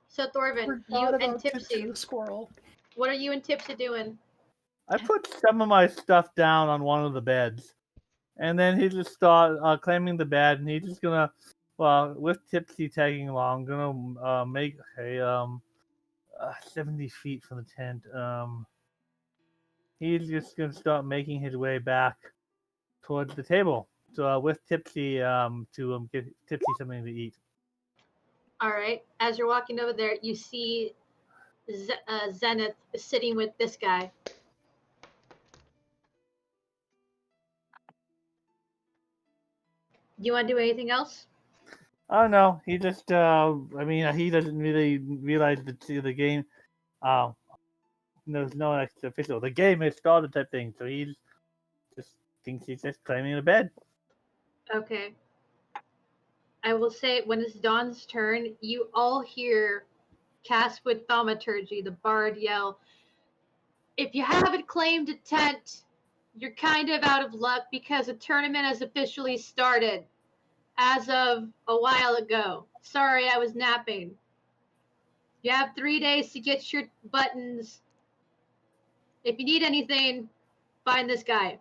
So Thorvin, you and Tipsy, the squirrel. what are you and Tipsy doing? I put some of my stuff down on one of the beds, and then he just started claiming the bed, and he's just gonna, with Tipsy tagging along, gonna make a 70 feet from the tent. He's just gonna start making his way back towards the table. So with Tipsy, to give Tipsy something to eat. Alright, as you're walking over there, you see Zenith sitting with this guy. Do you want to do anything else? Oh no, he just he doesn't really realize the game. There's no next official. The game has started type thing, so he just thinks he's just claiming the bed. Okay. I will say, when it's Dawn's turn, you all hear Castwood Thaumaturgy, the bard, yell, if you haven't claimed a tent, you're kind of out of luck because the tournament has officially started as of a while ago. Sorry, I was napping. You have 3 days to get your buttons. If you need anything, find this guy.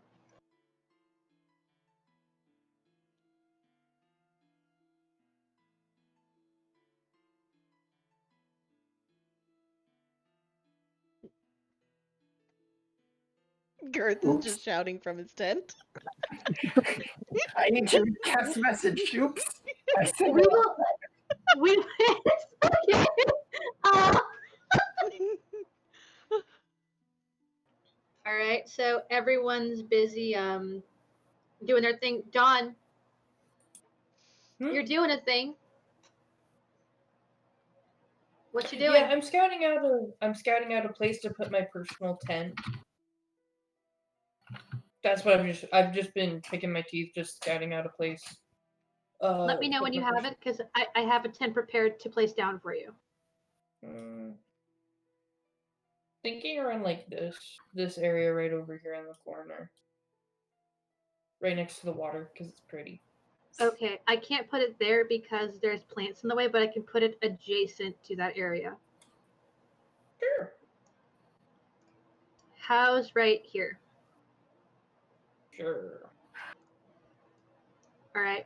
Girth is just shouting from his tent. I need to cast message. Oops. I said We will. We. Okay. All right. So everyone's busy doing their thing. Dawn, you're doing a thing. What you doing? Yeah, I'm scouting out a place to put my personal tent. That's what I've just been picking my teeth, just scouting out a place. Let me know when you have it, because I have a tent prepared to place down for you. Thinking around like this area right over here in the corner, right next to the water, because it's pretty. Okay, I can't put it there because there's plants in the way, but I can put it adjacent to that area. Sure. How's right here? Sure. All right.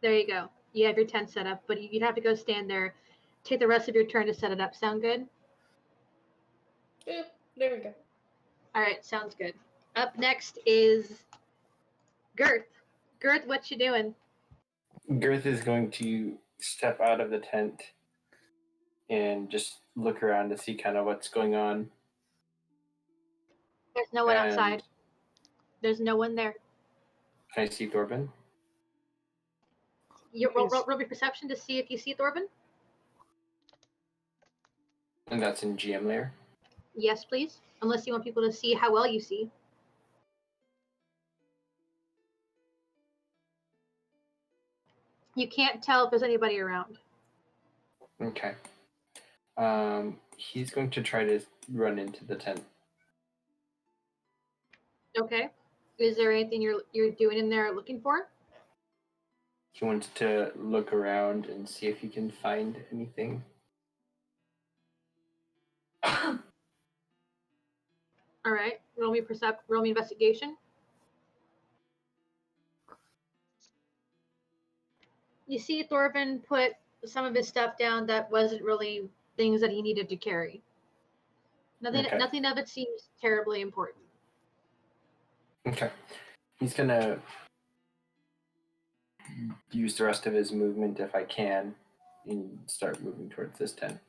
There you go. You have your tent set up, but you'd have to go stand there. Take the rest of your turn to set it up. Sound good? Yep, there we go. All right, sounds good. Up next is Girth. Girth, what you doing? Girth is going to step out of the tent and just look around to see kind of what's going on. There's no one And outside. There's no one there. can I see Thorben? You roll your perception to see if you see Thorben. And that's in GM layer. Yes, please. Unless you want people to see how well you see. You can't tell if there's anybody around. Okay. He's going to try to run into the tent. Okay. Is there anything you're doing in there looking for? He wants to look around and see if he can find anything. All right. Roll me investigation. You see Thorben put some of his stuff down that wasn't really things that he needed to carry. Nothing of it seems terribly important. Okay. He's gonna use the rest of his movement if I can and start moving towards this tent.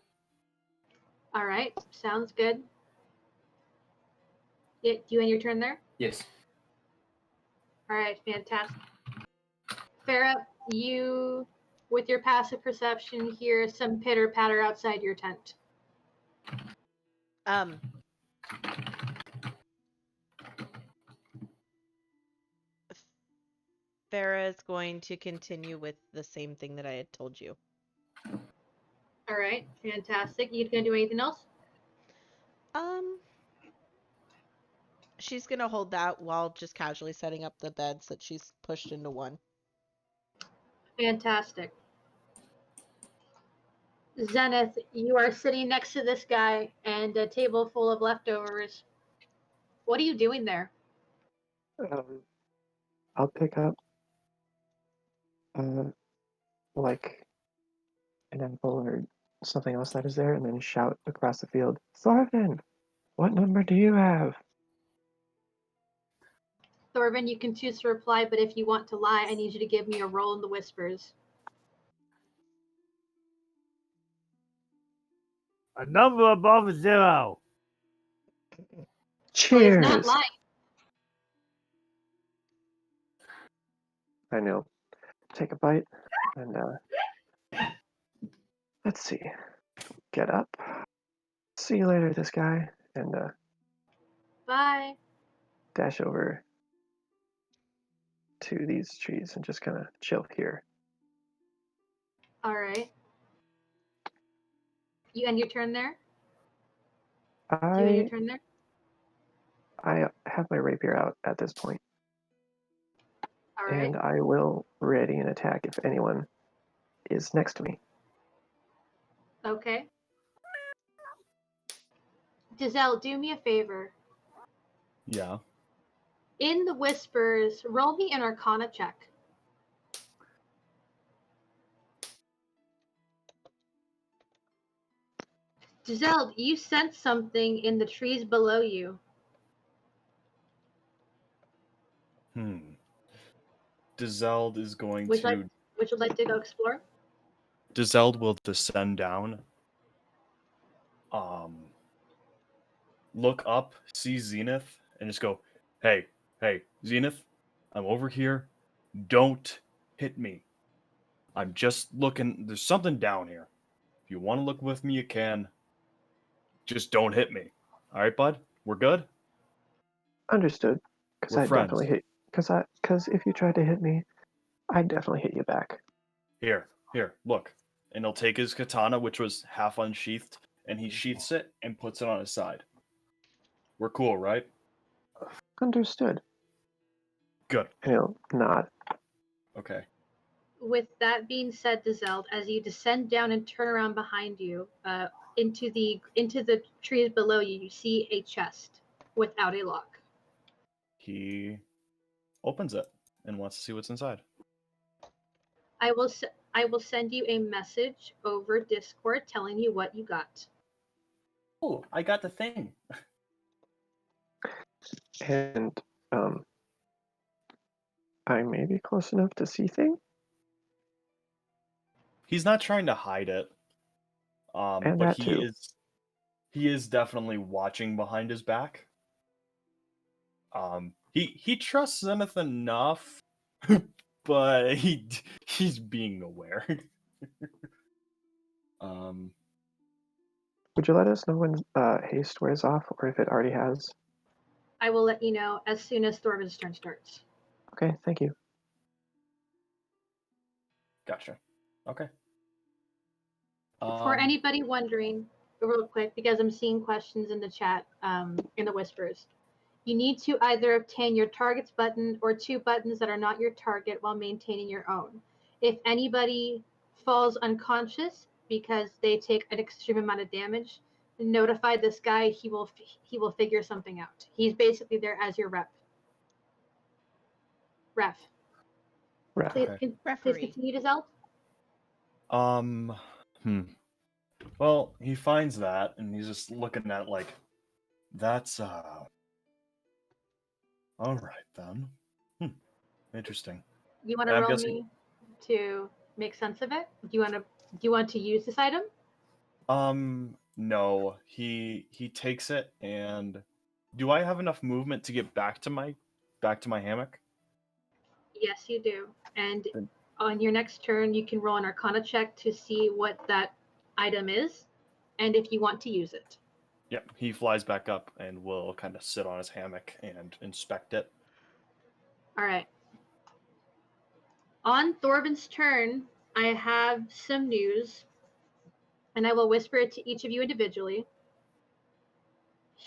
All right. Sounds good. Yeah, do you end your turn there? Yes. All right. Fantastic. Farrah, you, with your passive perception, hear some pitter patter outside your tent. Farrah is going to continue with the same thing that I had told you. All right, fantastic. You gonna do anything else? She's gonna hold that while just casually setting up the beds that she's pushed into one. Fantastic. Zenith, you are sitting next to this guy and a table full of leftovers. What are you doing there? I'll pick up like an apple or something else that is there, and then shout across the field, "Thorben, what number do you have?" Thorben, you can choose to reply, but if you want to lie, I need you to give me a roll in the whispers. A number above 0. Well, Cheers. it's not lying. I know. Take a bite and let's see. Get up. See you later, this guy, and Bye. dash over to these trees and just kind of chill here. All right. You end your turn there? Do you end your turn there? I have my rapier out at this point, All right. and I will ready an attack if anyone is next to me. Okay. Giselle, do me a favor. Yeah. In the whispers, roll me an Arcana check. Giselle, you sense something in the trees below you. Dezeld is going Would to. you like to go explore? Dezeld will descend down. Look up, see Zenith, and just go, "Hey, Zenith, I'm over here. Don't hit me. I'm just looking. There's something down here. If you want to look with me, you can. Just don't hit me. All right, bud? We're good? Understood. Because We're I friends. definitely hit. Because if you tried to hit me, I'd definitely hit you back. Here, look." And he'll take his katana, which was half unsheathed, and he sheaths it and puts it on his side. We're cool, right? Understood. Good. And he'll nod. Okay. With that being said, Dezeld, as you descend down and turn around behind you, into the trees below you, you see a chest without a lock. He opens it and wants to see what's inside. I will send you a message over Discord telling you what you got. Oh, I got the thing. And I may be close enough to see things. He's not trying to hide it. And But that too. he is definitely watching behind his back. He trusts Zenith enough, but he's being aware. Would you let us know when haste wears off, or if it already has? I will let you know as soon as Thorvin's turn starts. Okay, thank you. Gotcha. Okay. For anybody wondering, real quick, because I'm seeing questions in the chat, in the whispers, you need to either obtain your target's button or 2 buttons that are not your target while maintaining your own. If anybody falls unconscious because they take an extreme amount of damage, notify this guy. He will figure something out. He's basically there as your ref. Please, Okay. please Referee. continue to Zell. Well, he finds that, and he's just looking at like, that's all right then. Interesting. You want to I'm roll guessing. me to make sense of it? Do you want to use this item? No. He takes it, and do I have enough movement to get back to my hammock? Yes, you do. And Then- on your next turn, you can roll an Arcana check to see what that item is, and if you want to use it. Yep. He flies back up and will kind of sit on his hammock and inspect it. All right. On Thorvin's turn, I have some news, and I will whisper it to each of you individually.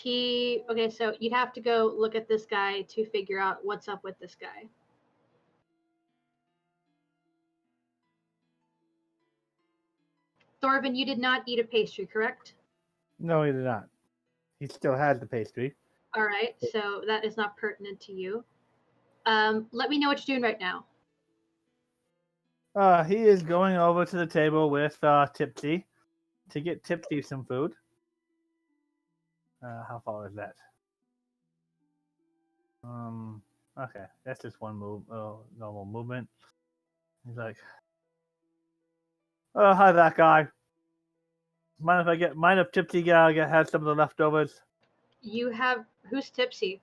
Okay, so you'd have to go look at this guy to figure out what's up with this guy. Thorvin, you did not eat a pastry, correct? No, he did not. He still had the pastry. All right, so that is not pertinent to you. Let me know what you're doing right now. He is going over to the table with Tipsy to get Tipsy some food. How far is that? Okay, that's just one move, normal movement. He's like, "Oh, hi, that guy. Mind if Tipsy has some of the leftovers?" Who's Tipsy?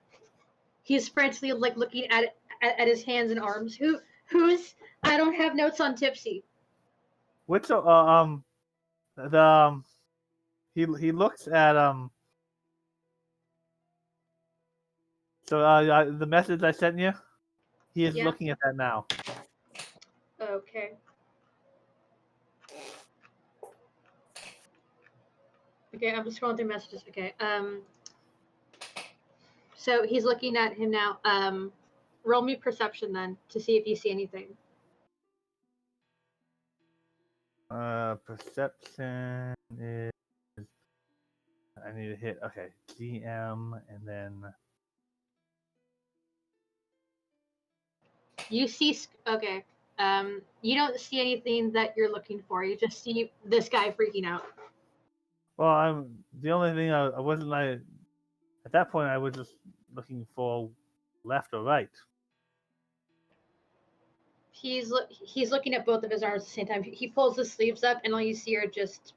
He's frantically like looking at his hands and arms. Who's? I don't have notes on Tipsy. Which he looks at So the message I sent you, he is looking at that now. Okay. Okay, I'm just scrolling through messages. Okay. So he's looking at him now. Roll me perception then to see if you see anything. Perception is. I need to hit. Okay, GM and then. You see. Okay. You don't see anything that you're looking for. You just see this guy freaking out. Well, I'm the only thing I wasn't like. At that point, I was just looking for left or right. He's looking at both of his arms at the same time. He pulls his sleeves up, and all you see are just.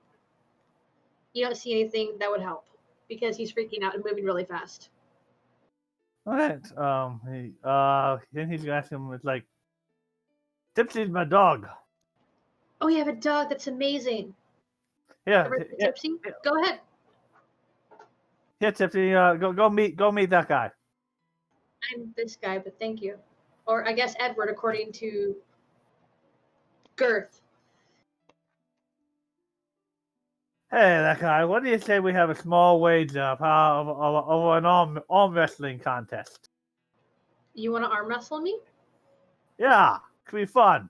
You don't see anything that would help because he's freaking out and moving really fast. All right. Then he's asking him. It's like, Tipsy's my dog. Oh, you have a dog. That's amazing. Yeah. Tipsy, go ahead. Yeah, Tipsy. Go meet that guy. I'm this guy, but thank you. Or I guess Edward, according to Girth. Hey, that guy. What do you say we have a small wage over an arm wrestling contest? You want to arm wrestle me? Yeah, could be fun.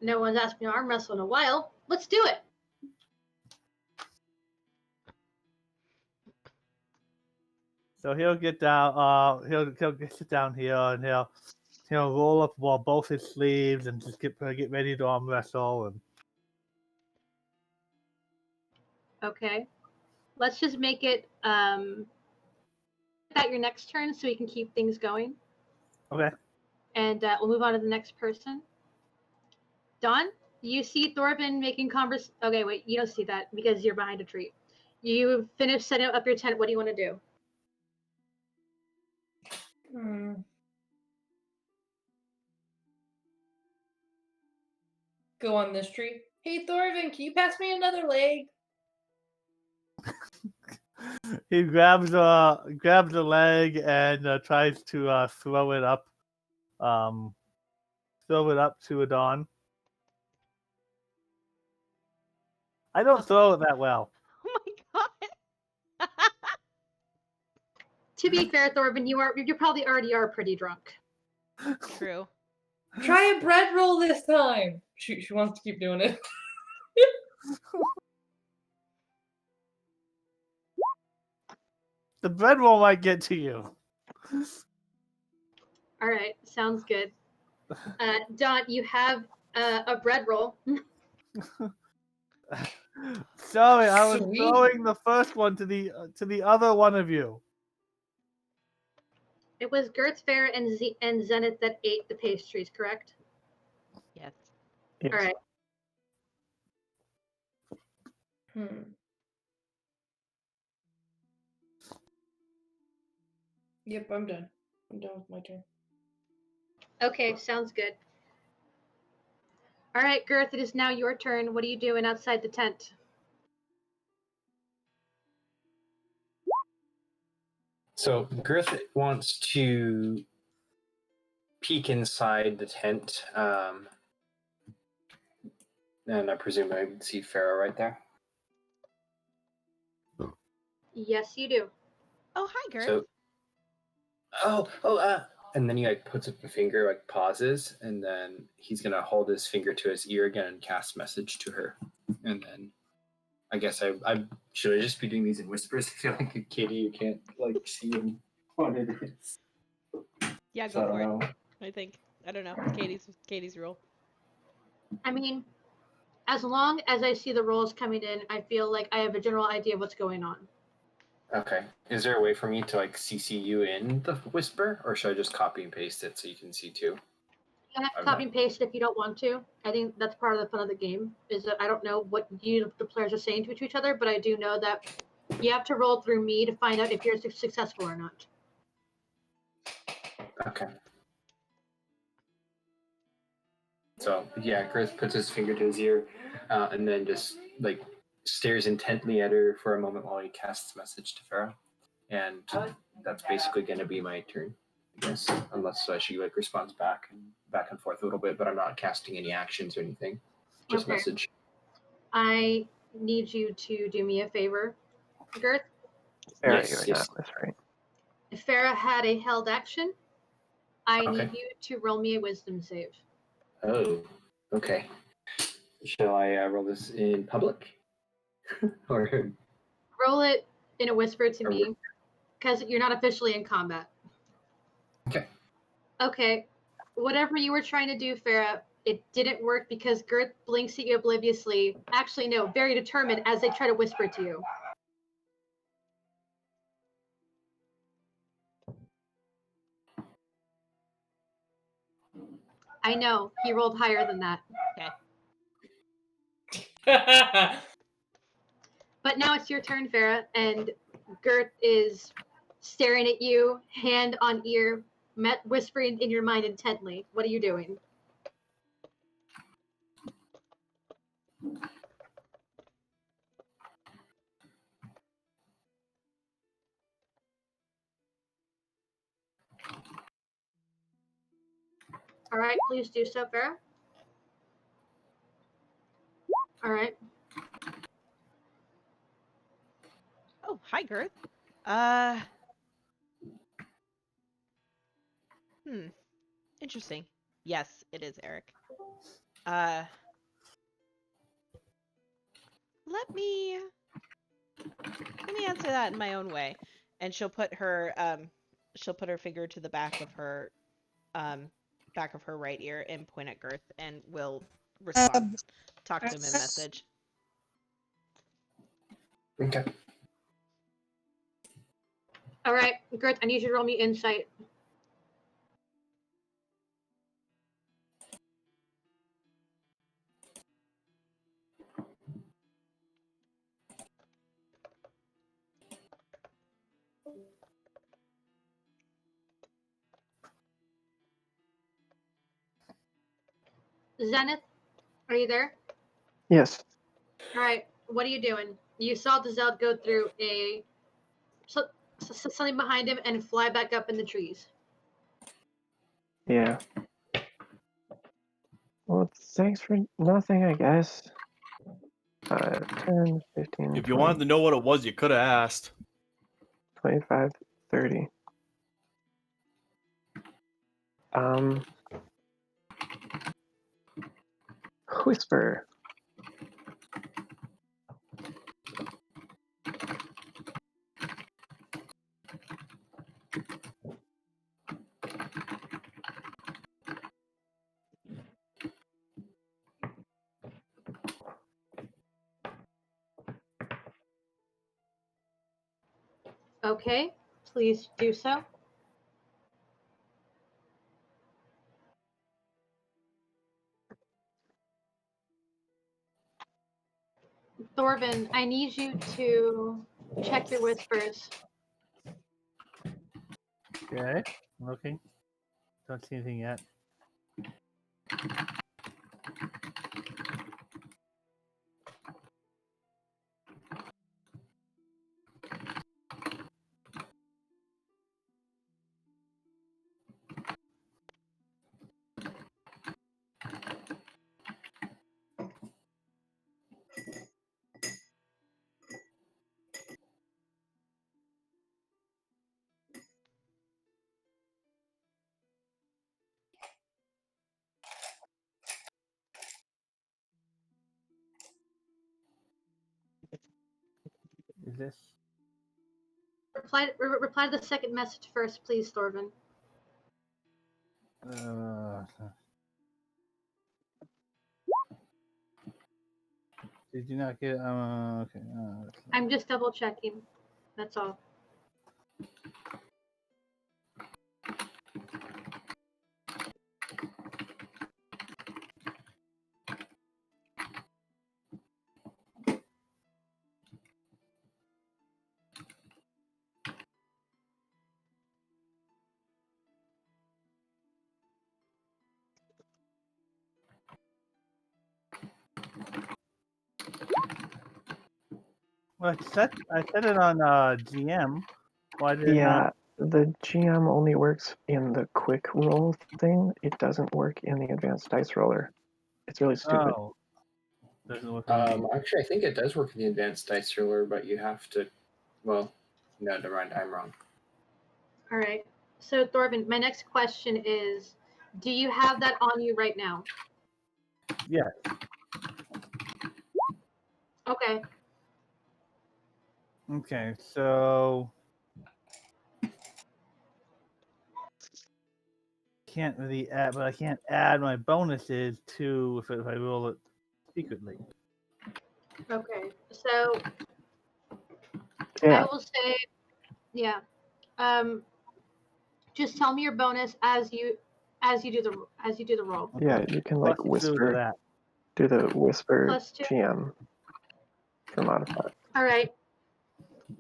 No one's asked me to arm wrestle in a while. Let's do it. So he'll get down. He'll sit down here and he'll roll up both his sleeves and just get ready to arm wrestle. And Okay. Let's just make it at your next turn so we can keep things going. okay. And we'll move on to the next person. Dawn, You see Thorvin making converse. Okay, wait, you don't see that because you're behind a tree. You finish setting up your tent. What do you want to do? Hmm. Go on this tree. Hey Thorvin, can you pass me another leg? He grabs a leg and tries to throw it up to Adon. I don't throw it that well. Oh my god. To be fair, Thorvin, you probably already are pretty drunk. True. Try a bread roll this time. She wants to keep doing it. The bread roll might get to you. All right, sounds good. Don, you have a bread roll. Sorry, I was Sweet. throwing the first one to the other one of you. It was Gertz, Farrah, and Zenith that ate the pastries, correct? Yes. Yes. All right. Yep, I'm done. I'm done with my turn. Okay, sounds good. All right, Girth, it is now your turn. What are you doing outside the tent? So Griffith wants to peek inside the tent, and I presume I would see Farrah right there. Yes, you do. Oh, hi, Gert. So, and then he like puts up a finger, like pauses, and then he's gonna hold his finger to his ear again and cast message to her, and then I guess I should I just be doing these in whispers? I feel like a kitty, you can't like see what it is. Yeah, So go I for don't it. know. I think. I don't know. Katie's rule. I mean, as long as I see the rolls coming in, I feel like I have a general idea of what's going on. Okay. Is there a way for me to like CC you in the whisper, or should I just copy and paste it so you can see too? You have to I'm copy not- and paste it if you don't want to. I think that's part of the fun of the game, is that I don't know what you, the players, are saying to each other, but I do know that you have to roll through me to find out if you're successful or not. Okay. So yeah, Chris puts his finger to his ear, and then just like stares intently at her for a moment while he casts message to Farrah, and that's basically going to be my turn, I guess, unless she like responds back and forth a little bit. But I'm not casting any actions or anything, just Okay. message. I need you to do me a favor, Girth. Farrah, Yes, you're yes. not whispering. If Farrah had a held action, I Okay. need you to roll me a wisdom save. Oh, okay. Shall I roll this in public, or Roll it in a whisper to Or- me, because you're not officially in combat. okay? Okay. Whatever you were trying to do, Farrah, it didn't work because Girth blinks at you obliviously. Actually, no, very determined as they try to whisper to you. I know, he rolled higher than that. Okay. But now it's your turn, Farrah, and Girth is staring at you, hand on ear, whispering in your mind intently. What are you doing? All right, please do so, Farrah. All right. Oh, hi, Gert. Interesting. Yes, it is Eric. Let me answer that in my own way. And she'll put her finger to the back of her right ear and point at Girth, and will respond. Talk to him in message. Okay. All right, Girth, I need you to roll me insight. Zenith, are you there? Yes. All right. What are you doing? You saw the Zeld go through something behind him and fly back up in the trees. Yeah. Well, thanks for nothing, I guess. 5, 10, 15, If you 20, wanted to know what it was, you could have asked. 25, 30. Whisper. Okay, please do so. Thorvin, I need you to check your whispers. Okay, looking. Don't see anything yet. Is this? Reply to the second message first, please, Thorvin. Did you not get? Okay. I'm just double checking. That's all. Well, I set it on GM. Why did it not? Yeah, the GM only works in the quick roll thing. It doesn't work in the advanced dice roller. It's really stupid. Oh, doesn't look. Like Actually, I think it does work in the advanced dice roller, but you have to. Well, no, never mind. I'm wrong. All right. So, Thorvin, my next question is, do you have that on you right now? Yes. Okay. Okay, so can't really add, but I can't add my bonuses to if I roll it secretly. Okay. So, Yeah, I will say, yeah. Just tell me your bonus as you do the roll. yeah, you can like Plus 2 to whisper, that. do the whisper +2. GM for modifier. All right.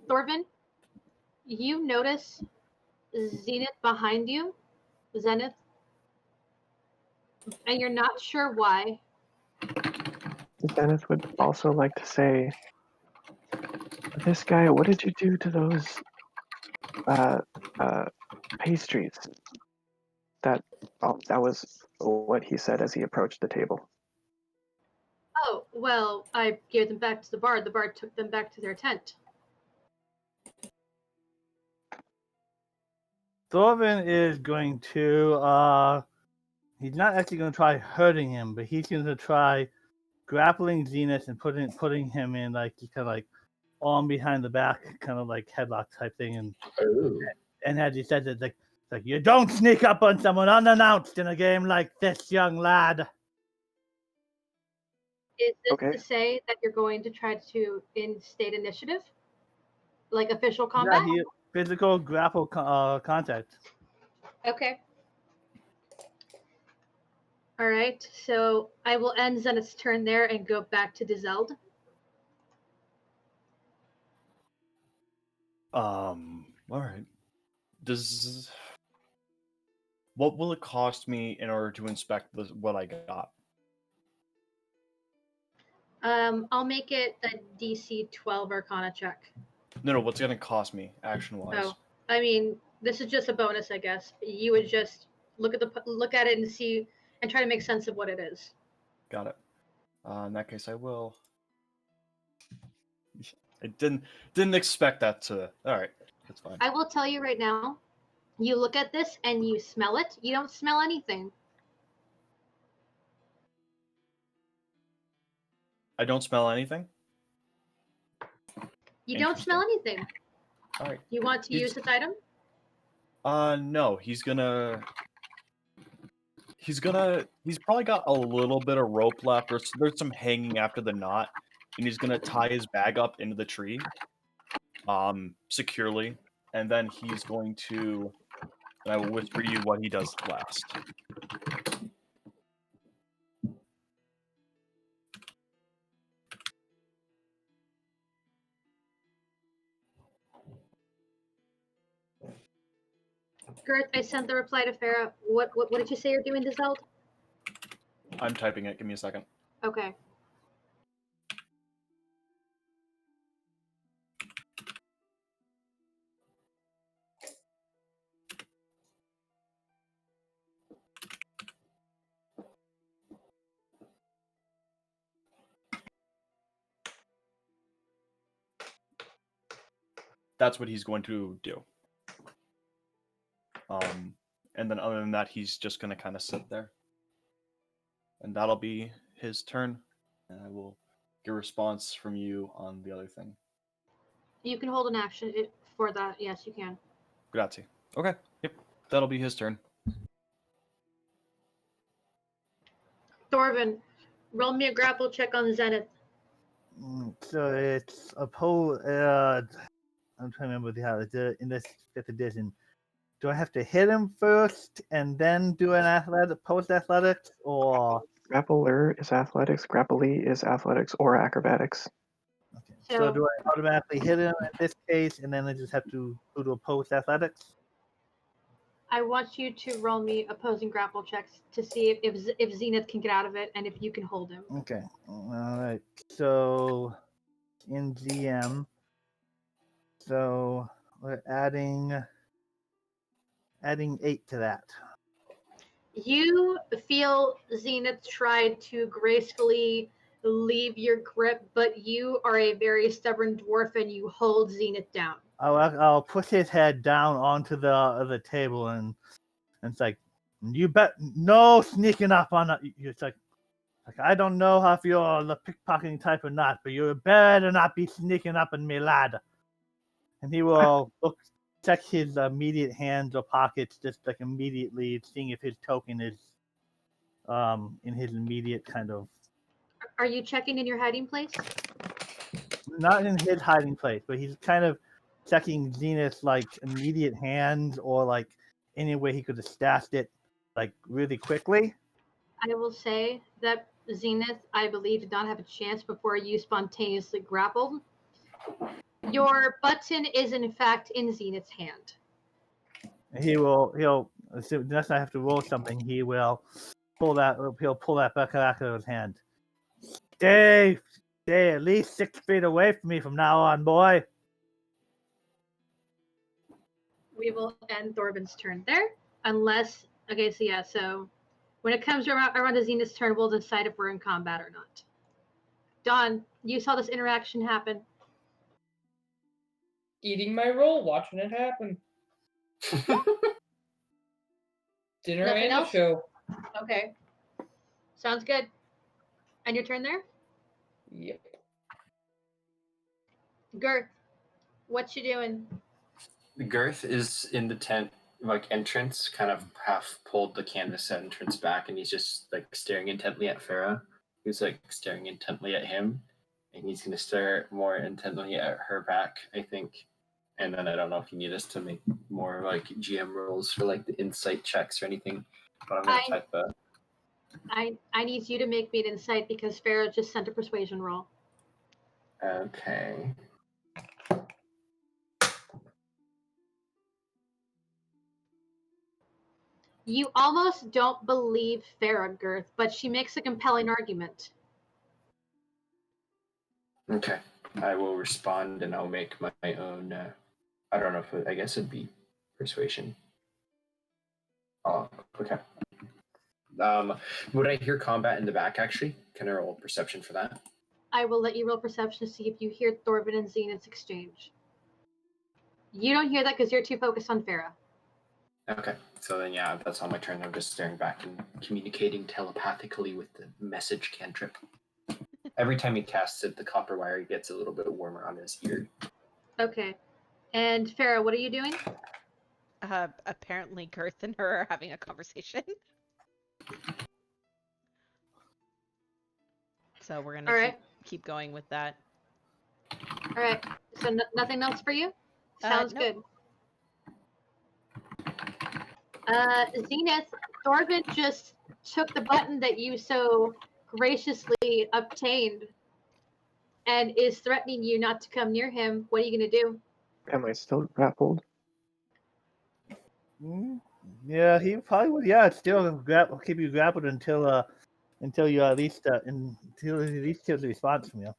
Thorvin, you notice Zenith behind you, Zenith, and you're not sure why. Zenith would also like to say, this guy, what did you do to those pastries? That was what he said as he approached the table. Oh, well, I gave them back to the bard. The bard took them back to their tent. Thorvin is going to he's not actually going to try hurting him, but he's going to try grappling Zenith and putting him in like just kind of like arm behind the back, kind of like headlock type thing, and as he says it, like you don't sneak up on someone unannounced in a game like this, young lad. Is this Okay. to say that you're going to try to instate initiative? Like official combat? Yeah, physical grapple contact. Okay. All right. So I will end Zenith's turn there and go back to Dizeld. All right. What will it cost me in order to inspect what I got? I'll make it a DC 12 Arcana check. No, what's it gonna cost me action-wise? Oh, I mean, this is just a bonus, I guess. You would just look at it and see and try to make sense of what it is. Got it. In that case, I will. I didn't expect that to. All right, that's fine. I will tell you right now. You look at this and you smell it. You don't smell anything. I don't smell anything. You don't smell anything. All right. You want to use this item? No. He's probably got a little bit of rope left, or there's some hanging after the knot, and he's gonna tie his bag up into the tree, securely, and then he's going to. And I will whisper you what he does last. Gert, I sent the reply to Farrah. What did you say you're doing to Zeld? I'm typing it. Give me a second. Okay. That's what he's going to do. And then other than that, he's just going to kind of sit there. And that'll be his turn. And I will get a response from you on the other thing. You can hold an action for that. Yes, you can. Grazie. Okay. Yep. That'll be his turn. Thorvin, roll me a grapple check on Zenith. So it's I'm trying to remember how to do it in this 5th edition. Do I have to hit him first and then do an post athletics, or Grappler is athletics, grapplee is athletics or acrobatics. okay. So do I automatically hit him in this case, and then I just have to do a post athletics? I want you to roll me opposing grapple checks to see if Zenith can get out of it and if you can hold him. Okay. All right. So in GM, so we're adding 8 to that. You feel Zenith tried to gracefully leave your grip, but you are a very stubborn dwarf and you hold Zenith down. I'll push his head down onto the table, and it's like, you bet no sneaking up on it. It's like I don't know if you're the pickpocketing type or not, but you better not be sneaking up on me, lad. And he will check his immediate hands or pockets, just like immediately seeing if his token is in his immediate kind of. Are you checking in your hiding place? Not in his hiding place, but he's kind of checking Zenith's like immediate hands, or like any way he could have stashed it like really quickly. I will say that Zenith, I believe, did not have a chance before you spontaneously grappled. Your button is in fact in Zenith's hand. He'll unless I have to roll something, he'll pull that back out of his hand. Stay at least 6 feet away from me from now on, boy. We will end Thorvin's turn there, unless so when it comes around to Zenith's turn, we'll decide if we're in combat or not. Dawn, you saw this interaction happen. Eating my roll, watching it happen. Dinner Nothing and else? a show. Okay. Sounds good. And your turn there? Yep. Girth, what you doing? Girth is in the tent, like entrance, kind of half pulled the canvas entrance back, and he's just like staring intently at Farrah, who's like staring intently at him, and he's gonna stare more intently at her back, I think. And then I don't know if you need us to make more like GM rolls for like the insight checks or anything, but I'm gonna type that. I need you to make me an insight because Farrah just sent a persuasion roll. Okay. You almost don't believe Farrah, Girth, but she makes a compelling argument. Okay. I will respond and I'll make my own. I don't know if I guess it'd be persuasion. Oh, okay. Would I hear combat in the back actually? Can I roll perception for that? I will let you roll perception to see if you hear Thorvin and Zenith's exchange. You don't hear that because you're too focused on Farrah. Okay. So then, yeah, that's on my turn. I'm just staring back and communicating telepathically with the message cantrip. Every time he casts it, the copper wire gets a little bit warmer on his ear. Okay. And Farrah, what are you doing? Apparently Girth and her are having a conversation. So we're gonna All right. keep going with that. All right. So nothing else for you? Sounds nope. good. Zenith, Thorvin just took the button that you so graciously obtained and is threatening you not to come near him. What are you going to do? Am I still grappled? Yeah, he probably would. Yeah, still keep you grappled until you at least until he at least hears a response from you.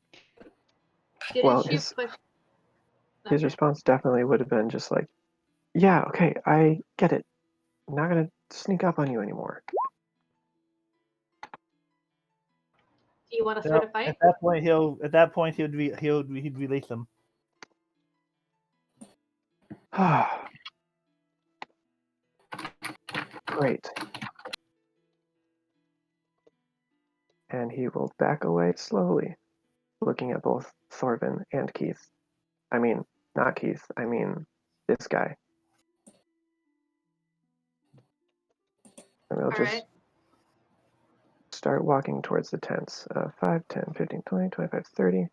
Didn't Well, you his push? his response definitely would have been just like, "Yeah, okay, I get it. I'm not gonna sneak up on you anymore." Do you want to So start a fight? at that point he'd release them. Great. And he will back away slowly, looking at both Thorvin and Keith. I mean, not Keith. I mean, this guy. And we'll All just right. start walking towards the tents. 5, 10, 15, 20, 25, 30.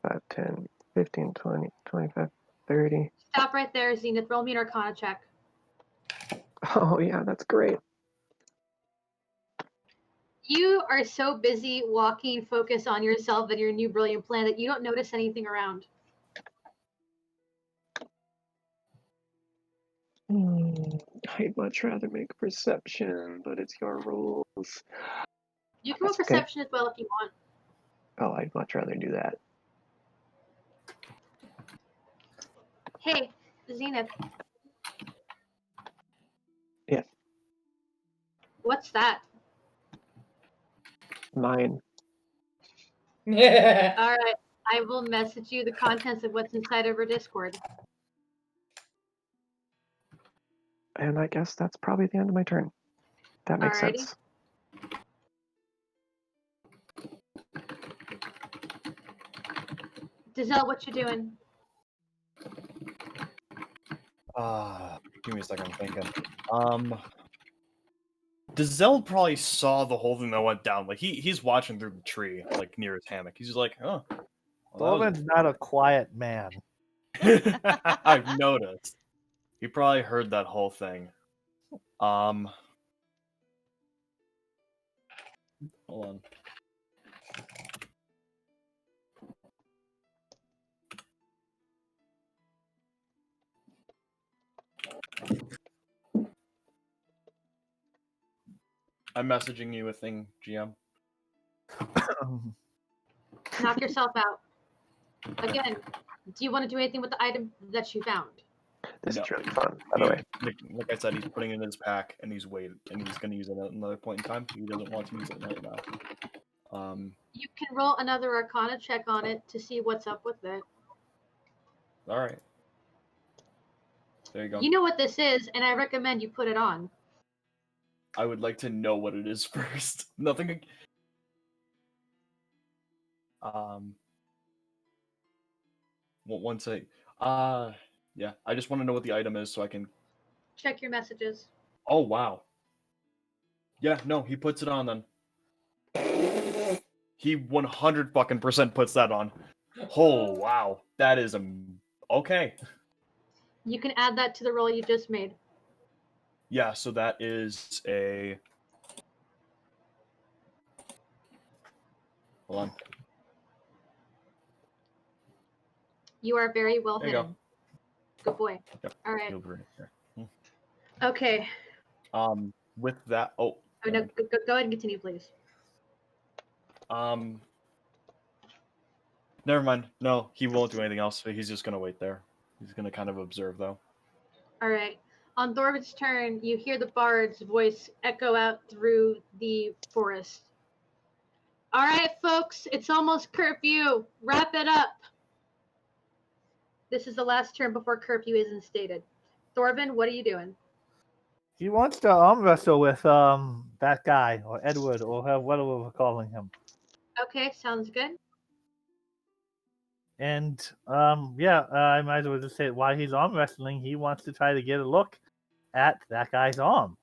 5, 10, 15, 20, 25, 30. Stop right there, Zenith. Roll me an Arcana check. Oh, yeah, that's great. You are so busy walking, focused on yourself and your new brilliant plan that you don't notice anything around. I'd much rather make perception, but it's your rules. You can roll That's okay. perception as well if you want. Oh, I'd much rather do that. Hey, Zenith. Yes. What's that? Mine. All right. I will message you the contents of what's inside of our Discord. And I guess that's probably the end of my turn. That makes Alrighty. sense. Giselle, what you doing? Give me a second, I'm thinking. Dazelle probably saw the whole thing that went down. Like he's watching through the tree, like near his hammock. He's just like, oh. Well, Thorvin's not a quiet man. I've noticed. He probably heard that whole thing. Hold on. I'm messaging you a thing, GM. Knock yourself out. Again, do you want to do anything with the item that you found? This No. is really fun, by the way. Like I said, he's putting it in his pack and he's waiting, and he's going to use it at another point in time. He doesn't want to use it right now. You can roll another Arcana check on it to see what's up with it. All right. There you go. You know what this is, and I recommend you put it on. I would like to know what it is first. Nothing. One sec. Yeah. I just want to know what the item is so I can. Check your messages. Oh wow. Yeah. No, he puts it on then. He 100% puts that on. Oh wow, that is okay. You can add that to the roll you just made. Yeah. So that is a. Hold on. You are very well There you hidden. Good boy. Yep. All right. Here. Okay. With that, Oh no, go ahead and continue, please. Never mind. No, he won't do anything else. He's just gonna wait there. He's gonna kind of observe though. All right. On Thorvin's turn, you hear the bard's voice echo out through the forest. All right, folks, it's almost curfew. Wrap it up. This is the last turn before curfew is instated. Thorvin, what are you doing? He wants to arm wrestle with that guy or Edward or whatever we're calling him. Okay, sounds good. And I might as well just say while he's arm wrestling, he wants to try to get a look at that guy's arm.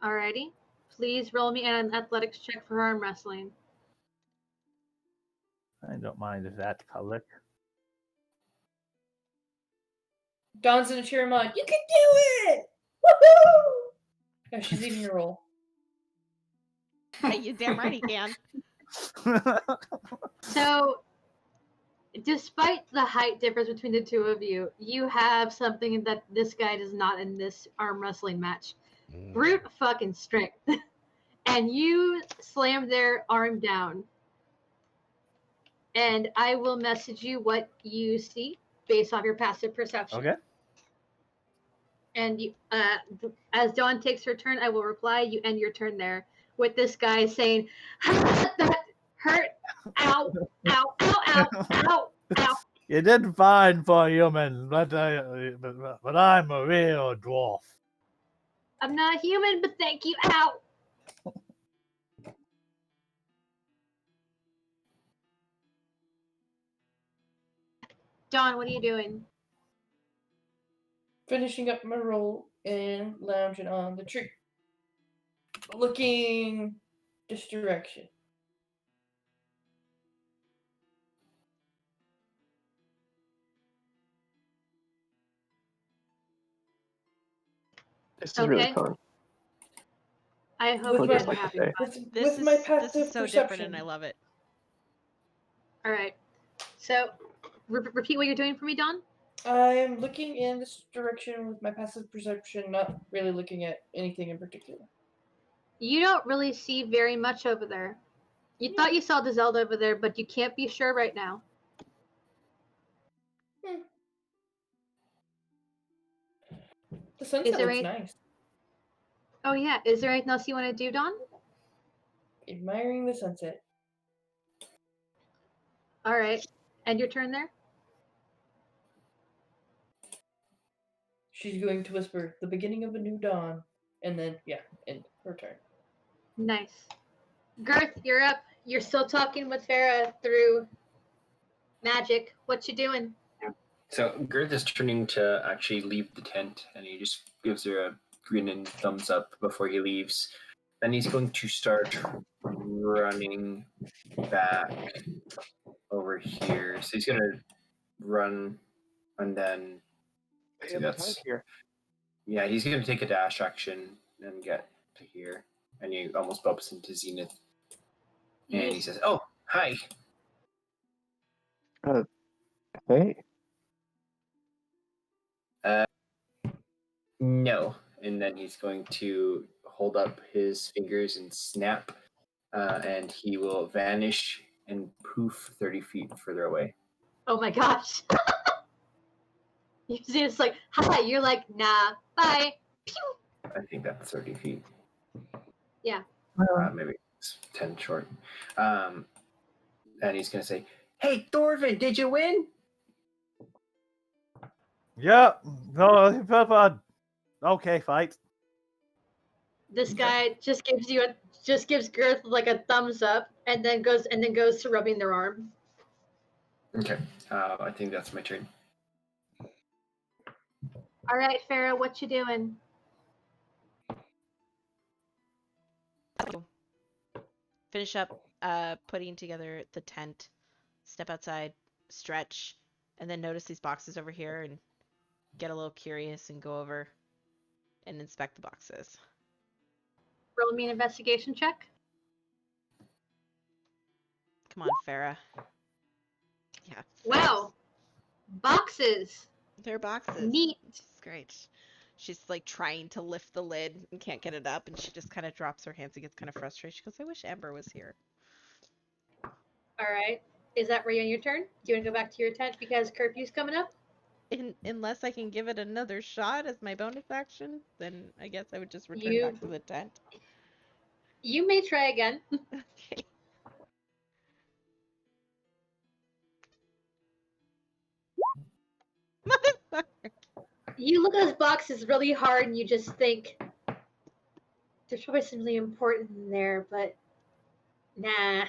Alrighty. Please roll me an athletics check for arm wrestling. I don't mind if that's public. Dawn's gonna cheer him on. You can do it! Woohoo! Oh, she's eating your roll. Hey, you damn right he can. So, despite the height difference between the two of you, you have something that this guy does not in this arm wrestling match. Brute fucking strength. And you slam their arm down. And I will message you what you see based off your passive perception. Okay. And you, as Dawn takes her turn, I will reply. You end your turn there with this guy saying, "That hurt! Ow! Ow! Ow! Ow! Ow! Ow!" You did fine for a human, but I'm a real dwarf. I'm not human, but thank you. Ow! Dawn, what are you doing? Finishing up my roll and lounging on the tree. Looking this direction. This is really Okay. fun. I hope Would you you guys are like having to say? fun. This with my is passive so perception. different, and I love it. All right. So, repeat what you're doing for me, Dawn. I am looking in this direction with my passive perception, not really looking at anything in particular. You don't really see very much over there. You thought you saw the Zelda over there, but you can't be sure right now. The sunset Is there looks any- nice. Oh yeah. Is there anything else you want to do, Dawn? Admiring the sunset. All right. End your turn there. She's going to whisper, "The beginning of a new dawn," and then end her turn. Nice. Girth, you're up. You're still talking with Farrah through magic. What you doing? So Girth is turning to actually leave the tent, and he just gives her a grin and thumbs up before he leaves. Then he's going to start running back over here. So he's gonna run, and then Hey, see, I'm that's here. yeah. He's gonna take a dash action and get to here, and he almost bumps into Zenith, and he says, "Oh, hi." Hey, No. And then he's going to hold up his fingers and snap, and he will vanish and poof 30 feet further away. Oh my gosh. You see, it's like, hi. You're like, nah. Bye. Pew. I think that's 30 feet. Yeah. Maybe it's 10 short. And he's going to say, "Hey, Thorvin, did you win?" Yeah. No, okay, fight. This Okay. guy just gives Girth like a thumbs up, and then goes to rubbing their arm. Okay. I think that's my turn. All right, Farrah, what you doing? Finish up putting together the tent, step outside, stretch, and then notice these boxes over here and get a little curious and go over and inspect the boxes. Roll me an investigation check. Come on, Farrah. Yeah. Wow. Boxes. They're boxes. Neat. It's great. She's like trying to lift the lid and can't get it up, and she just kind of drops her hands and gets kind of frustrated. She goes, "I wish Amber was here." All right. is that where you end your turn? Do you want to go back to your tent because curfew's coming up? Unless I can give it another shot as my bonus action, then I guess I would just return You- back to the tent. You may try again. Okay. Motherfucker. You look at those boxes really hard and you just think there's probably something important in there, but nah.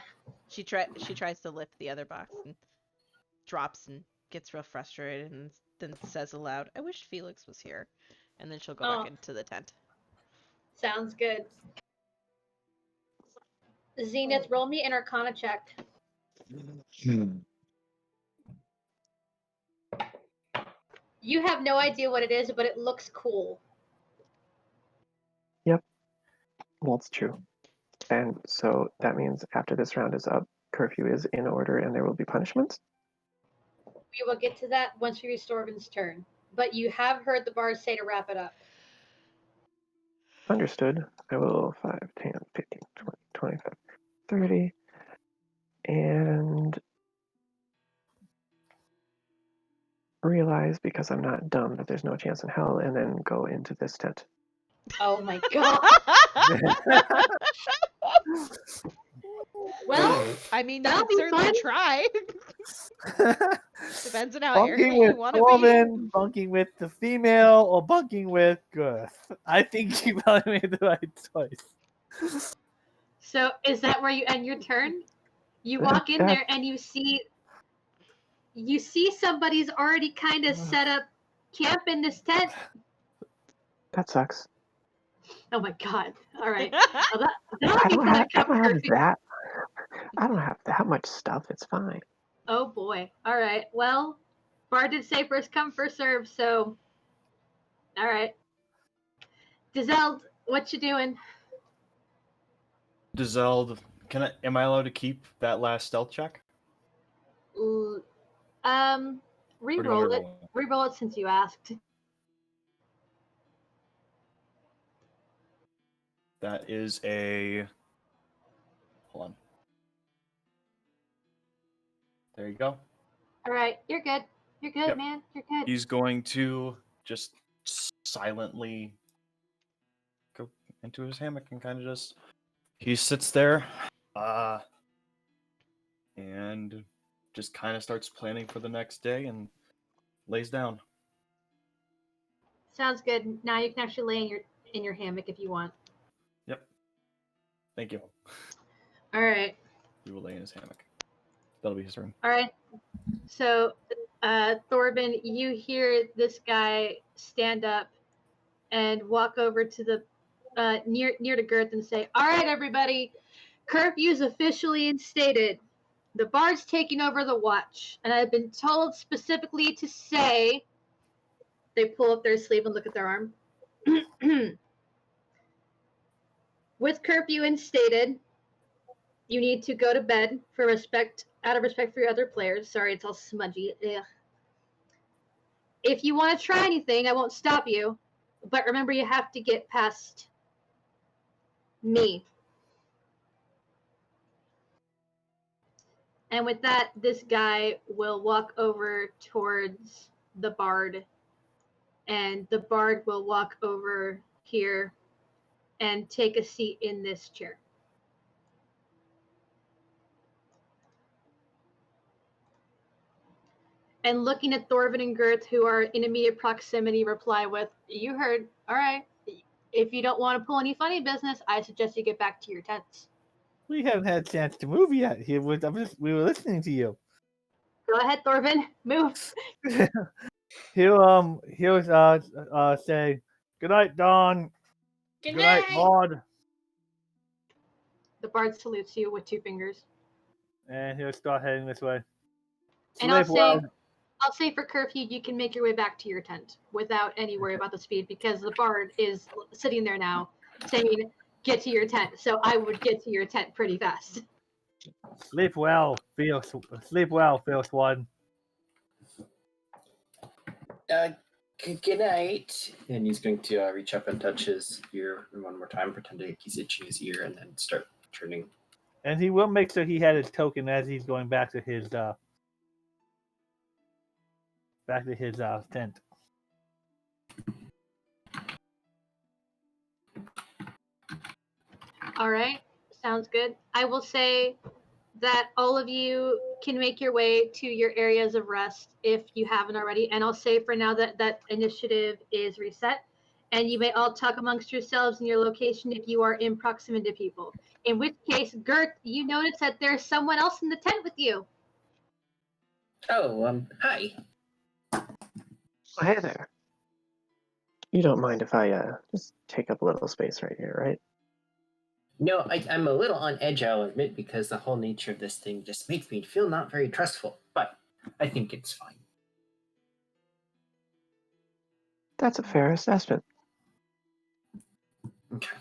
She tries to lift the other box and drops and gets real frustrated and then says aloud, "I wish Felix was here." And then she'll go Oh. back into the tent. Sounds good. Zenith, roll me an Arcana check. You have no idea what it is, but it looks cool. That's true. And so that means after this round is up, curfew is in order and there will be punishments. We will get to that once we restore Vin's turn. But you have heard the bard say to wrap it up. Understood. I will 5, 10, 15, 20, 25, 30. And realize, because I'm not dumb, that there's no chance in hell, and then go into this tent. Oh my god. Well, I mean, you that'll could be certainly fun. try. Depends on how bunking arrogant with you want to be. Corbin, bunking with the female, or bunking with Girth. I think you probably made the right choice. So is that where you end your turn? You walk in Yeah. there and you see somebody's already kind of set up camp in this tent. That sucks. Oh my god. All right. Well, I that'll be don't fun have, to cover. that. I don't have that much stuff. It's fine. Oh boy. All right. Well, Bard did say first come, first serve, so all right. Dizelde, what you doing? Dizelde, am I allowed to keep that last stealth check? Re-roll Or do you want me to it. roll? Re-roll it since you asked. That is a... Hold on. There you go. All right. You're good. You're good, Yep. man. You're good. He's going to just silently go into his hammock and kind of just... He sits there and just kind of starts planning for the next day and lays down. Sounds good. Now you can actually lay in your hammock if you want. Yep. Thank you. All right. He will lay in his hammock. That'll be his turn. All right. So, Thorben, you hear this guy stand up and walk over to the near to Girth and say, "All right, everybody, curfew's officially instated. The bard's taking over the watch, and I've been told specifically to say." They pull up their sleeve and look at their arm. With curfew instated, you need to go to bed out of respect for your other players. Sorry, it's all smudgy. Ugh. If you want to try anything, I won't stop you. But remember, you have to get past me. And with that, this guy will walk over towards the bard. And the bard will walk over here and take a seat in this chair. And looking at Thorvin and Girth, who are in immediate proximity, reply with, "You heard. All right. If you don't want to pull any funny business, I suggest you get back to your tents." We haven't had a chance to move yet. We were listening to you. Go ahead, Thorvin. Move. He'll say, "Good night, Dawn. Good Good night, Maud." The bard salutes you with 2 fingers. And he'll start heading this way. And I'll say for curfew, you can make your way back to your tent without any worry about the speed, because the bard is sitting there now saying, "Get to your tent." So I would get to your tent pretty fast. Sleep well, Fierce One. Good night. And he's going to reach up and touch his ear one more time, pretending like he's itching his ear, and then start turning And he will make sure he had his token as he's going back to his tent. All right, sounds good. I will say that all of you can make your way to your areas of rest if you haven't already. And I'll say for now that that initiative is reset. And you may all talk amongst yourselves in your location if you are in proximity to people. In which case, Gert, you notice that there's someone else in the tent with you. Oh, hi. Oh, hey there. You don't mind if I just take up a little space right here, right? No, I'm a little on edge, I'll admit, because the whole nature of this thing just makes me feel not very trustful. But I think it's fine. That's a fair assessment. Okay.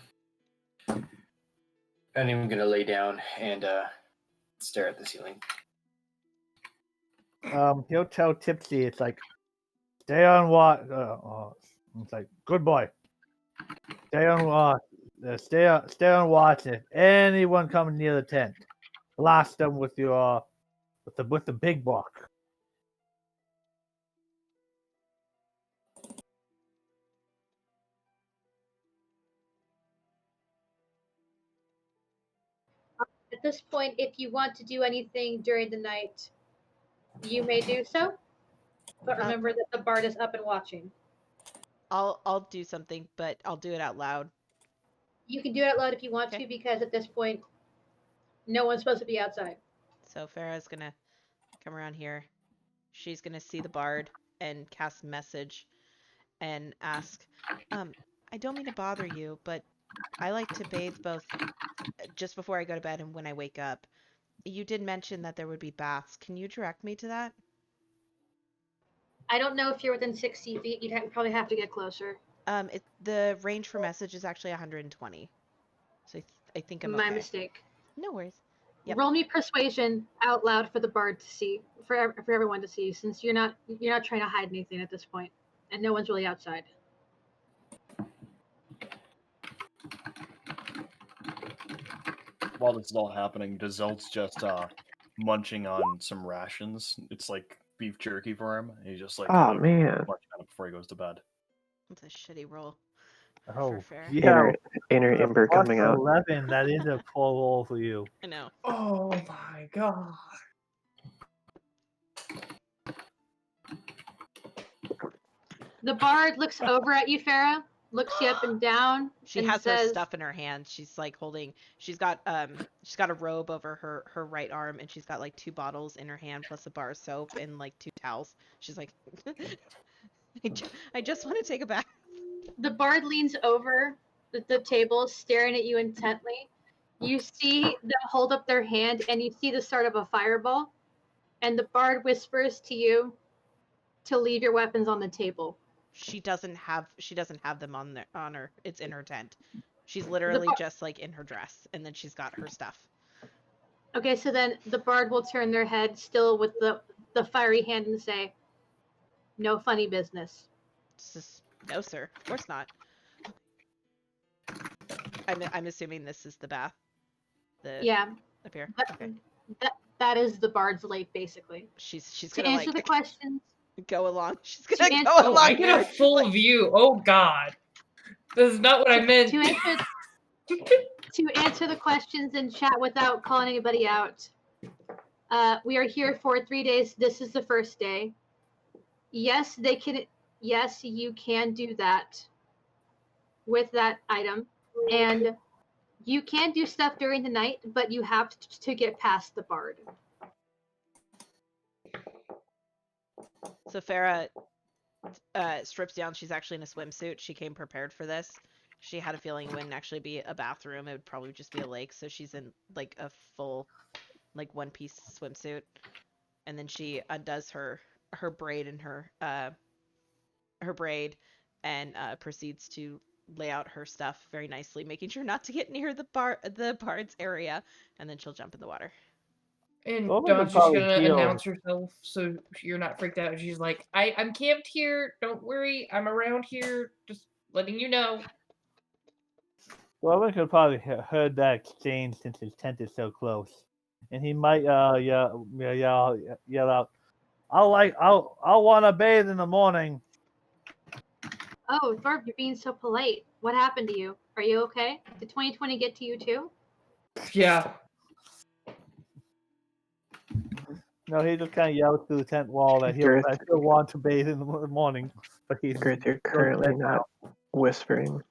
And I'm gonna lay down and stare at the ceiling. He'll tell Tipsy, it's like, stay on watch. It's like, good boy. Stay on watch. Stay on watch. If anyone comes near the tent, blast them with your with the big block. At this point, if you want to do anything during the night, you may do so. But remember that the bard is up and watching. I'll do something, but I'll do it out loud. You can do it out loud if you want Okay. to, because at this point, no one's supposed to be outside. So Farrah's gonna come around here. She's gonna see the bard and cast message and ask, I don't mean to bother you, but I like to bathe both just before I go to bed and when I wake up. You did mention that there would be baths. Can you direct me to that? I don't know if you're within 60 feet. You'd probably have to get closer. The range for message is actually 120. So I think I'm My okay. mistake. No worries. Yep. Roll me persuasion out loud for the bard to see, for everyone to see, since you're not trying to hide anything at this point, and no one's really outside. While this is all happening, Dazel's just munching on some rations. It's like beef jerky for him. He's just like Oh man. munching on it before he goes to bed. It's a shitty roll. Oh, For Farrah. yeah. Inner with a Ember plus coming out. 11, that is a poor roll for you. I know. Oh my god. The bard looks over at you, Farrah, looks you up and down. She and has says, her stuff in her hand. She's like holding. She's got a robe over her right arm, and she's got like 2 bottles in her hand, plus a bar of soap and like 2 towels. She's like, I just want to take a bath. The bard leans over the table, staring at you intently. You see them hold up their hand, and you see the start of a fireball. And the bard whispers to you to leave your weapons on the table. She doesn't have them on her. It's in her tent. She's literally just like in her dress, and then she's got her stuff. Okay, so then the bard will turn their head, still with the fiery hand, and say, "No funny business." No, sir. Of course not. I'm assuming this is the bath. Yeah. Up here. Okay. That is the bard's lake, basically. She's to gonna answer the questions. Go along. She's gonna go Oh, along. I get a full view. Oh god. This is not what I meant. To answer the questions and chat without calling anybody out. We are here for 3 days. This is the first day. Yes, you can do that with that item. And you can do stuff during the night, but you have to get past the bard. So Farrah strips down. She's actually in a swimsuit. She came prepared for this. She had a feeling it wouldn't actually be a bathroom. It would probably just be a lake. So she's in like a full, like, one-piece swimsuit. And then she undoes her braid and her braid and proceeds to lay out her stuff very nicely, making sure not to get near the bard's area. And then she'll jump in the water. And Well, Dawn's just probably gonna feel- announce herself so you're not freaked out. She's like, I'm camped here. Don't worry. I'm around here. Just letting you know. Thorvin could probably heard that exchange since his tent is so close, and he might yell out, "I'll want to bathe in the morning." Oh, Thorp, you're being so polite. What happened to you? Are you okay? Did 2020 get to you too? Yeah. No, he just kind of yells through the tent wall that Girth, I still want to bathe in the morning, but he's Girth, you're goes to currently bed now. not whispering.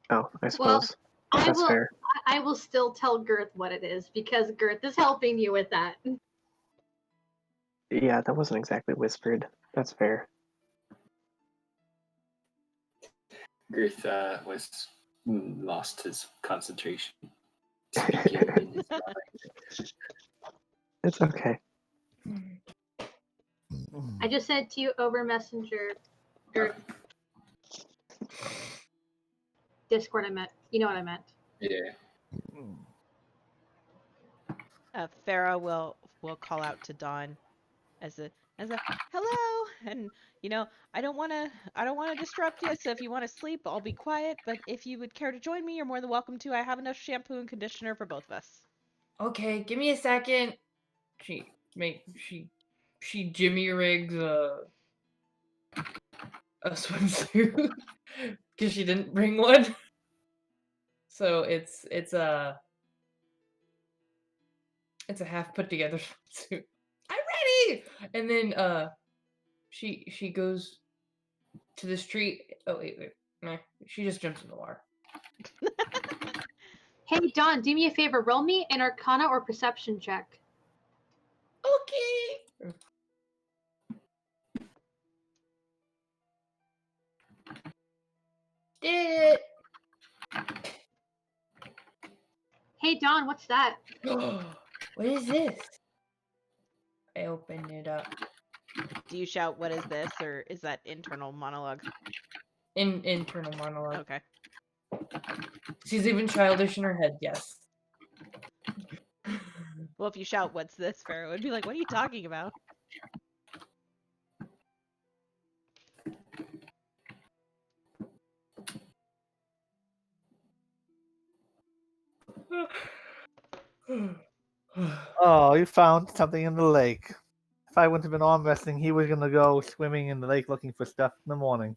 Oh, I Well, suppose I that's will. fair. I will still tell Girth what it is because Girth is helping you with that. Yeah, that wasn't exactly whispered. That's fair. Girth was lost his concentration. Speaking in his mind. It's okay. I just said to you over Messenger, or Discord. I meant. You know what I meant. Yeah. Farrah will call out to Dawn as a hello, and I don't want to disrupt you. So if you want to sleep, I'll be quiet. But if you would care to join me, you're more than welcome to. I have enough shampoo and conditioner for both of us. Okay, give me a second. She Jimmy rigs a swimsuit because she didn't bring one. So it's a half put together swimsuit. I'm ready. And then she goes to the street. Oh wait. Nah, she just jumps in the water. Hey Dawn, do me a favor. Roll me an Arcana or Perception check. Okay. Did it. Hey Dawn, what's that? What is this? I opened it up. Do you shout, "What is this?" or is that internal monologue? Internal monologue. Okay. She's even childish in her head, yes. Well, if you shout, "What's this?" Farrah would be like, "What are you talking about?" Oh, you found something in the lake. If I wouldn't have been arm wrestling, he was gonna go swimming in the lake looking for stuff in the morning.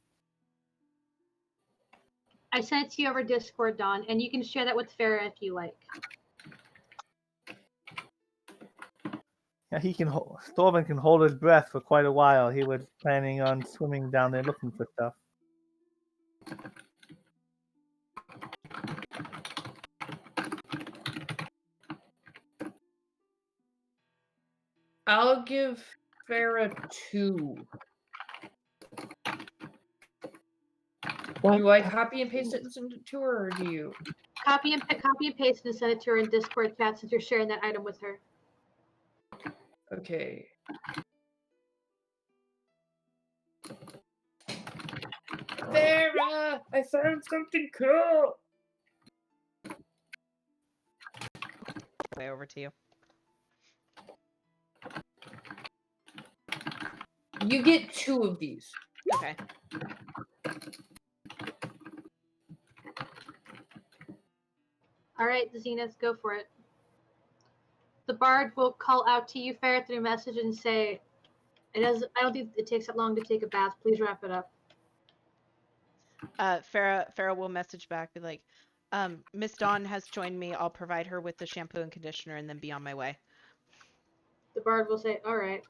I sent it to you over Discord, Dawn, and you can share that with Farrah if you like. Yeah, Thorvin can hold his breath for quite a while. He was planning on swimming down there looking for stuff. I'll give Farrah 2. What? Do I copy and paste it and send it to her, or do you? Copy and paste and send it to her in Discord chat since you're sharing that item with her. Okay. Farrah, I found something cool. Way over to you. You get 2 of these. Okay. All right, Zenith, go for it. The bard will call out to you, Farrah, through message and say, I don't think it takes that long to take a bath. Please wrap it up. Farrah will message back, be like, Miss Dawn has joined me. I'll provide her with the shampoo and conditioner and then be on my way. The bard will say, all right.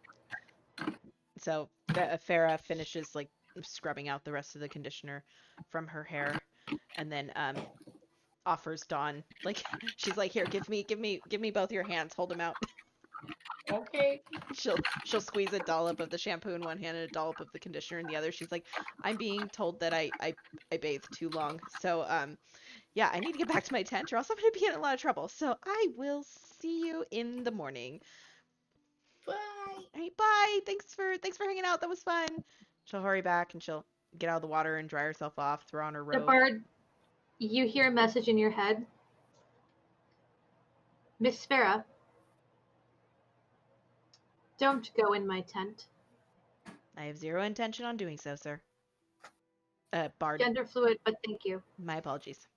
So Farrah finishes like scrubbing out the rest of the conditioner from her hair, and then offers Dawn, like, she's like, here, give me both your hands, hold them out. Okay. She'll squeeze a dollop of the shampoo in one hand and a dollop of the conditioner in the other. She's like, I'm being told that I bathed too long, so yeah, I need to get back to my tent or else I'm gonna be in a lot of trouble. So I will see you in the morning. Bye. All right, bye. Thanks for hanging out. That was fun. She'll hurry back and she'll get out of the water and dry herself off, throw on her The robe. bard, you hear a message in your head. Miss Farrah, don't go in my tent. I have zero intention on doing so, sir. Bard. Gender fluid, but thank you. My apologies.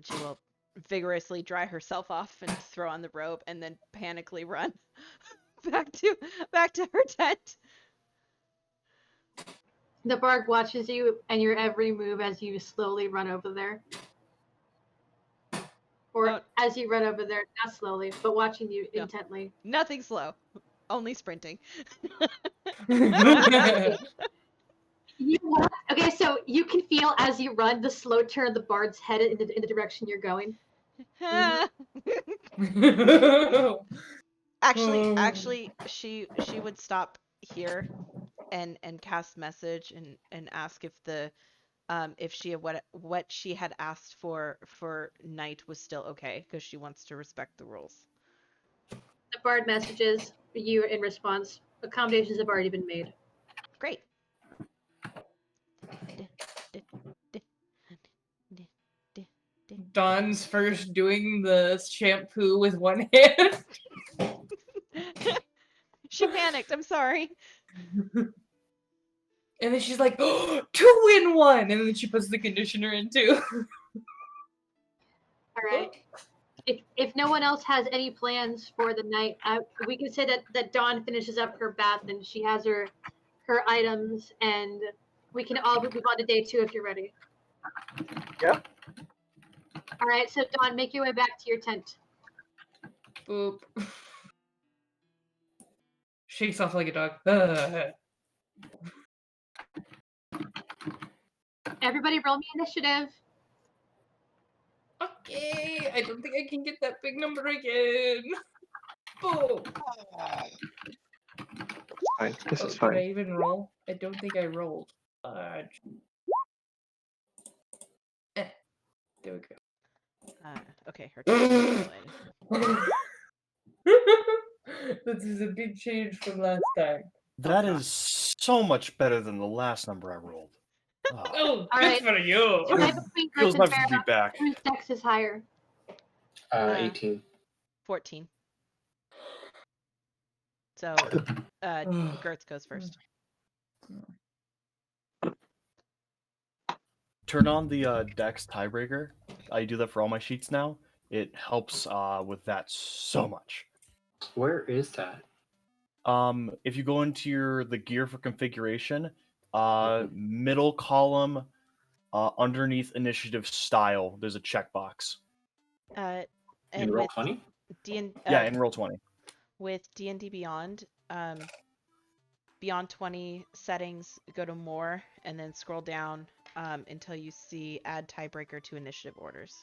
She will vigorously dry herself off and throw on the robe, and then panically run back to her tent. The Bard watches you and your every move as you slowly run over there. Or as you run over there, not slowly, but watching you No. intently. Nothing slow, only sprinting. You walk, okay, so you can feel as you run the slow turn the Bard's head in the direction you're going. Actually, she would stop here and cast message and ask if the if she had what she had asked for night was still okay, because she wants to respect the rules. The Bard messages you in response. Accommodations have already been made. Great. Dawn's first doing the shampoo with one hand. She panicked. I'm sorry. And then she's like, oh, 2 in 1! And then she puts the conditioner in too. Alright. If no one else has any plans for the night, we can say that Dawn finishes up her bath and she has her items, and we can all move on to day 2 if you're ready. Yep. Alright, so Dawn, make your way back to your tent. Boop. Shakes off like a dog. Everybody roll me initiative. Okay, I don't think I can get that big number again. Boom. Fine. This is Did fine. I even roll? I don't think I rolled. There we go. Okay, her turn. This is a big change from last time. That is so much better than the last number I rolled. Oh, Oh, All good right. for you. Right between feels Chris nice and to be Farrah, back. whose dex is higher? 18. 14. So, Gertz goes first. Turn on the Dex tiebreaker. I do that for all my sheets now. It helps with that so much. Where is that? If you go into the gear for configuration, middle column, underneath initiative style, there's a checkbox. And In roll 20? Yeah, in roll 20. With D&D Beyond, Beyond 20 settings, go to more, and then scroll down until you see add tiebreaker to initiative orders.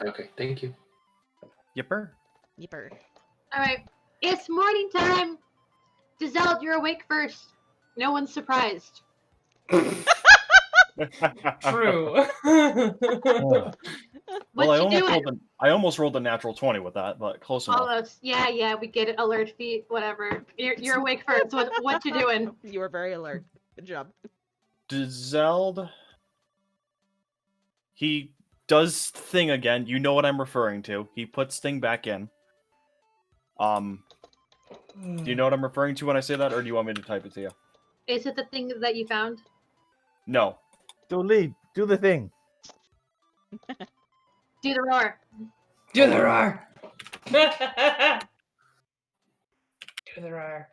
Okay, thank you. Yipper. Yipper. Alright. It's morning time! Giselle, you're awake first. No one's surprised. True. What Well, you doing? I almost rolled a natural 20 with that, but close enough. Almost. Yeah, we get it. Alert feet, whatever. You're awake first. What you doing? You were very alert. Good job. Zeld, he does thing again. You know what I'm referring to. He puts thing back in. Do you know what I'm referring to when I say that, or do you want me to type it to you? Is it the thing that you found? No. Do the thing. Do the roar. Do the roar. Do the roar.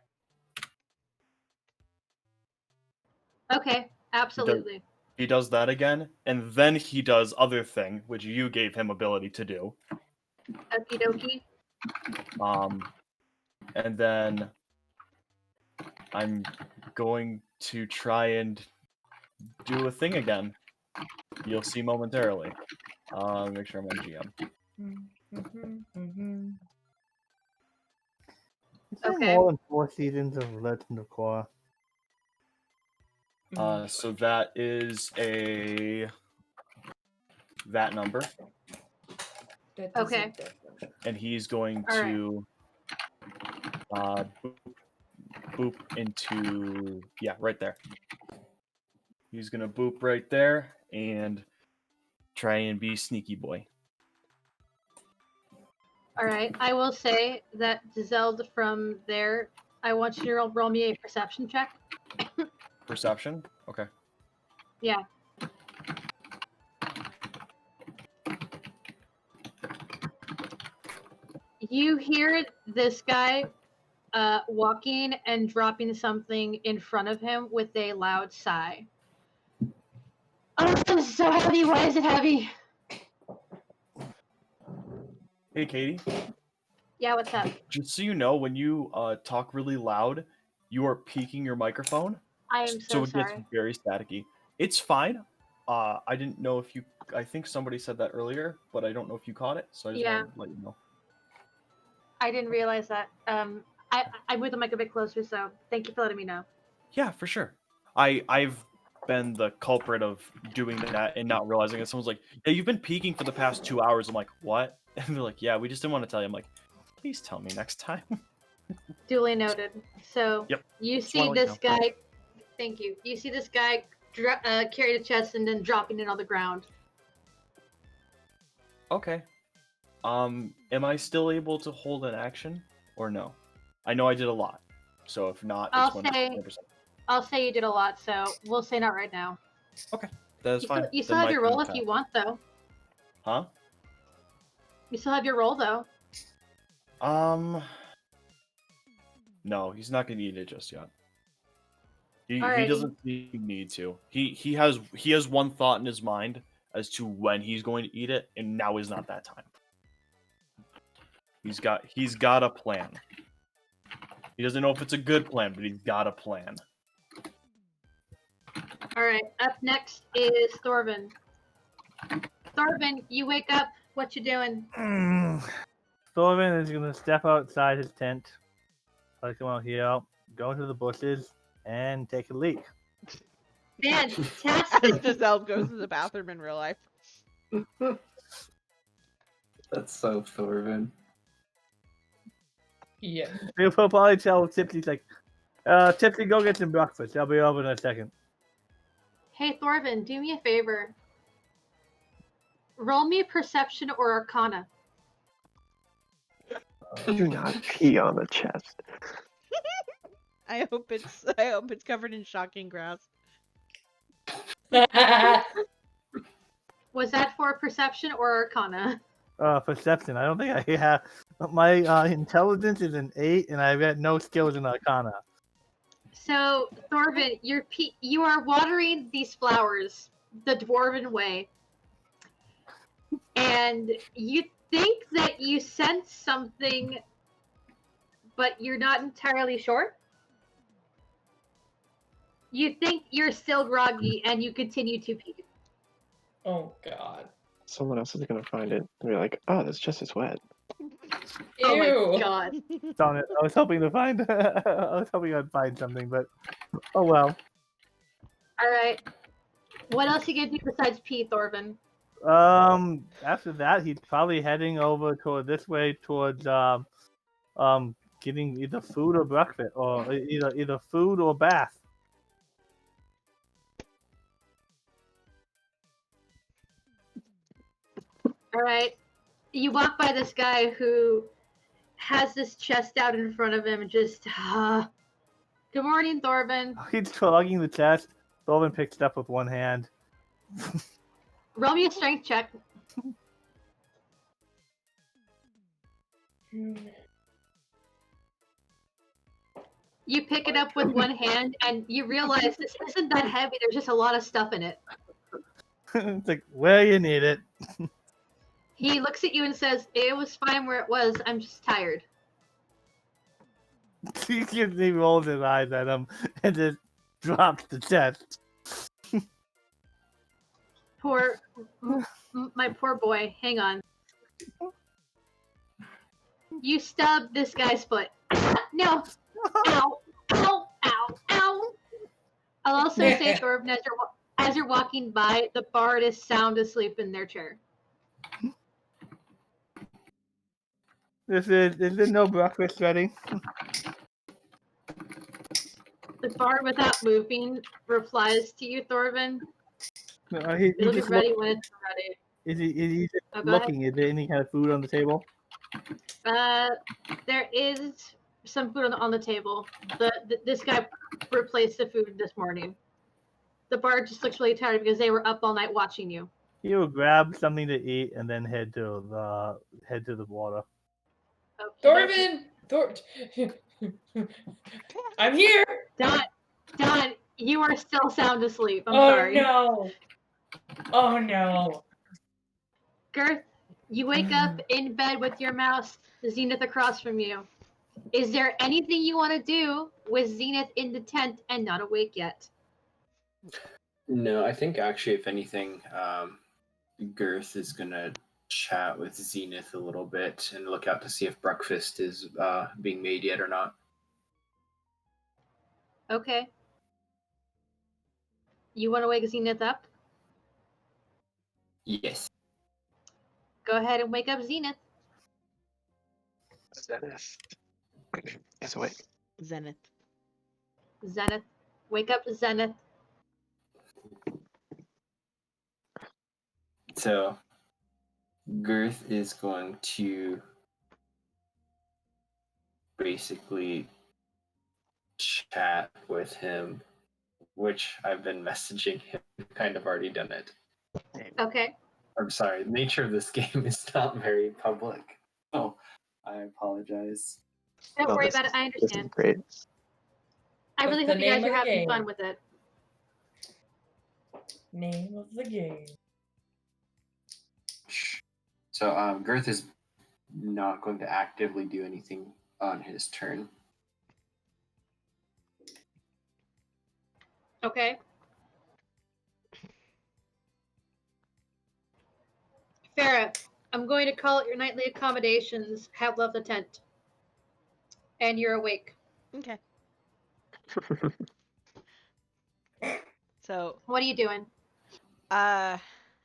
Okay, absolutely. He does that again, and then he does other thing, which you gave him ability to do. Okie dokie. And then I'm going to try and do a thing again. You'll see momentarily. Make sure I'm on GM. Is there Okay. more than 4 seasons of Legend of Korra? So that is that number, Okay. and he's going All to boop into right there. He's gonna boop right there and try and be sneaky boy. All right. I will say that Giselle from there I want you to roll me a perception check. Perception? Okay. Yeah. You hear this guy walking and dropping something in front of him with a loud sigh. Oh, this is so heavy. Why is it heavy? Hey, Katie. Yeah, what's up? Just so you know, when you talk really loud, you are peaking your microphone, I am so so it gets sorry. very staticky. It's fine. I didn't know if you. I think somebody said that earlier, but I don't know if you caught it, so I just Yeah. wanted to let you know. I didn't realize that. I moved the mic a bit closer, so thank you for letting me know. Yeah, for sure. I've been the culprit of doing that and not realizing it. Someone's like, "Yeah, you've been peaking for the past 2 hours." I'm like, "What?" And they're like, "Yeah, we just didn't want to tell you." I'm like, "Please tell me next time." Duly noted. So Yep. you Just wanna see let you this guy. Thank you. You see this guy carry the chest and then dropping it on the ground. Okay. Am I still able to hold an action or no? I know I did a lot, so if not, I'll it's 100%. say you did a lot, so we'll say not right now. Okay, that's fine. You still Then have my your turn roll to if pass. you want, though. Huh? You still have your roll, though. No, he's not gonna eat it just yet. He Alrighty. doesn't need to. He has one thought in his mind as to when he's going to eat it, and now is not that time. He's got a plan. He doesn't know if it's a good plan, but he's got a plan. All right. Up next is Thorvin. Thorvin, you wake up. What you doing? Thorvin is gonna step outside his tent, like come out here, go into the bushes, and take a leak. As Fantastic. Giselle goes to the bathroom in real life. That's so Thorvin. Yeah. He'll probably tell Tipsy's like, Tipsy, go get some breakfast. I'll be over in a second. Hey, Thorvin, do me a favor. Roll me a perception or arcana. Do not pee on the chest. I hope it's covered in shocking grass. Was that for perception or arcana? Perception. I don't think I have. My intelligence is an 8, and I've got no skills in arcana. So, Thorvin, you are watering these flowers the dwarven way. And you think that you sense something, but you're not entirely sure. You think you're still groggy, and you continue to pee. Oh God. Someone else is gonna find it and be like, "Oh, this chest is wet." Ew. Oh my god. Darn it! I was hoping to find. I was hoping I'd find something, but oh well. Alright. What else you gonna do besides pee, Thorvin? After that, he's probably heading over toward this way towards getting either food or breakfast, or either food or bath. Alright. You walk by this guy who has this chest out in front of him and just, good morning, Thorvin. He's slugging the chest. Thorvin picks it up with one hand. Roll me a strength check. You pick it up with one hand and you realize this isn't that heavy, there's just a lot of stuff in it. It's like, where you need it. He looks at you and says, it was fine where it was, I'm just tired. He rolls his eyes at him and just drops the chest. My poor boy, hang on. You stub this guy's foot. No! Ow! Ow! Ow! Ow! I'll also say, Thorvin, as you're walking by, the bard is sound asleep in their chair. Is there no breakfast ready? The bard, without moving, replies to you, Thorvin. He It'll be just ready when it's ready. Is he just Oh, go ahead. looking? Is there any kind of food on the table? There is some food on the table. This guy replaced the food this morning. The bard just looks really tired because they were up all night watching you. He will grab something to eat and then head to the water. Thorvin! I'm here! Don, you are still sound asleep. I'm Oh sorry. no! Oh no! Girth, you wake up in bed with your mouse, Zenith across from you. Is there anything you want to do with Zenith in the tent and not awake yet? No, I think actually, if anything, Girth is gonna chat with Zenith a little bit and look out to see if breakfast is being made yet or not. Okay. You want to wake Zenith up? Yes. Go ahead and wake up Zenith. Zenith is awake. Zenith. Zenith. Wake up Zenith. So, Girth is going to basically chat with him, which I've been messaging him. Kind of already done it. Okay. I'm sorry. The nature of this game is not very public. Oh, I apologize. Don't Well, worry this about it. I This is understand. great. I really What's hope the you guys name are of the having game? fun with it. Name of the game. So, Girth is not going to actively do anything on his turn. Okay. Farrah, I'm going to call it your nightly accommodations have left the tent. And you're awake. Okay. So, What are you doing?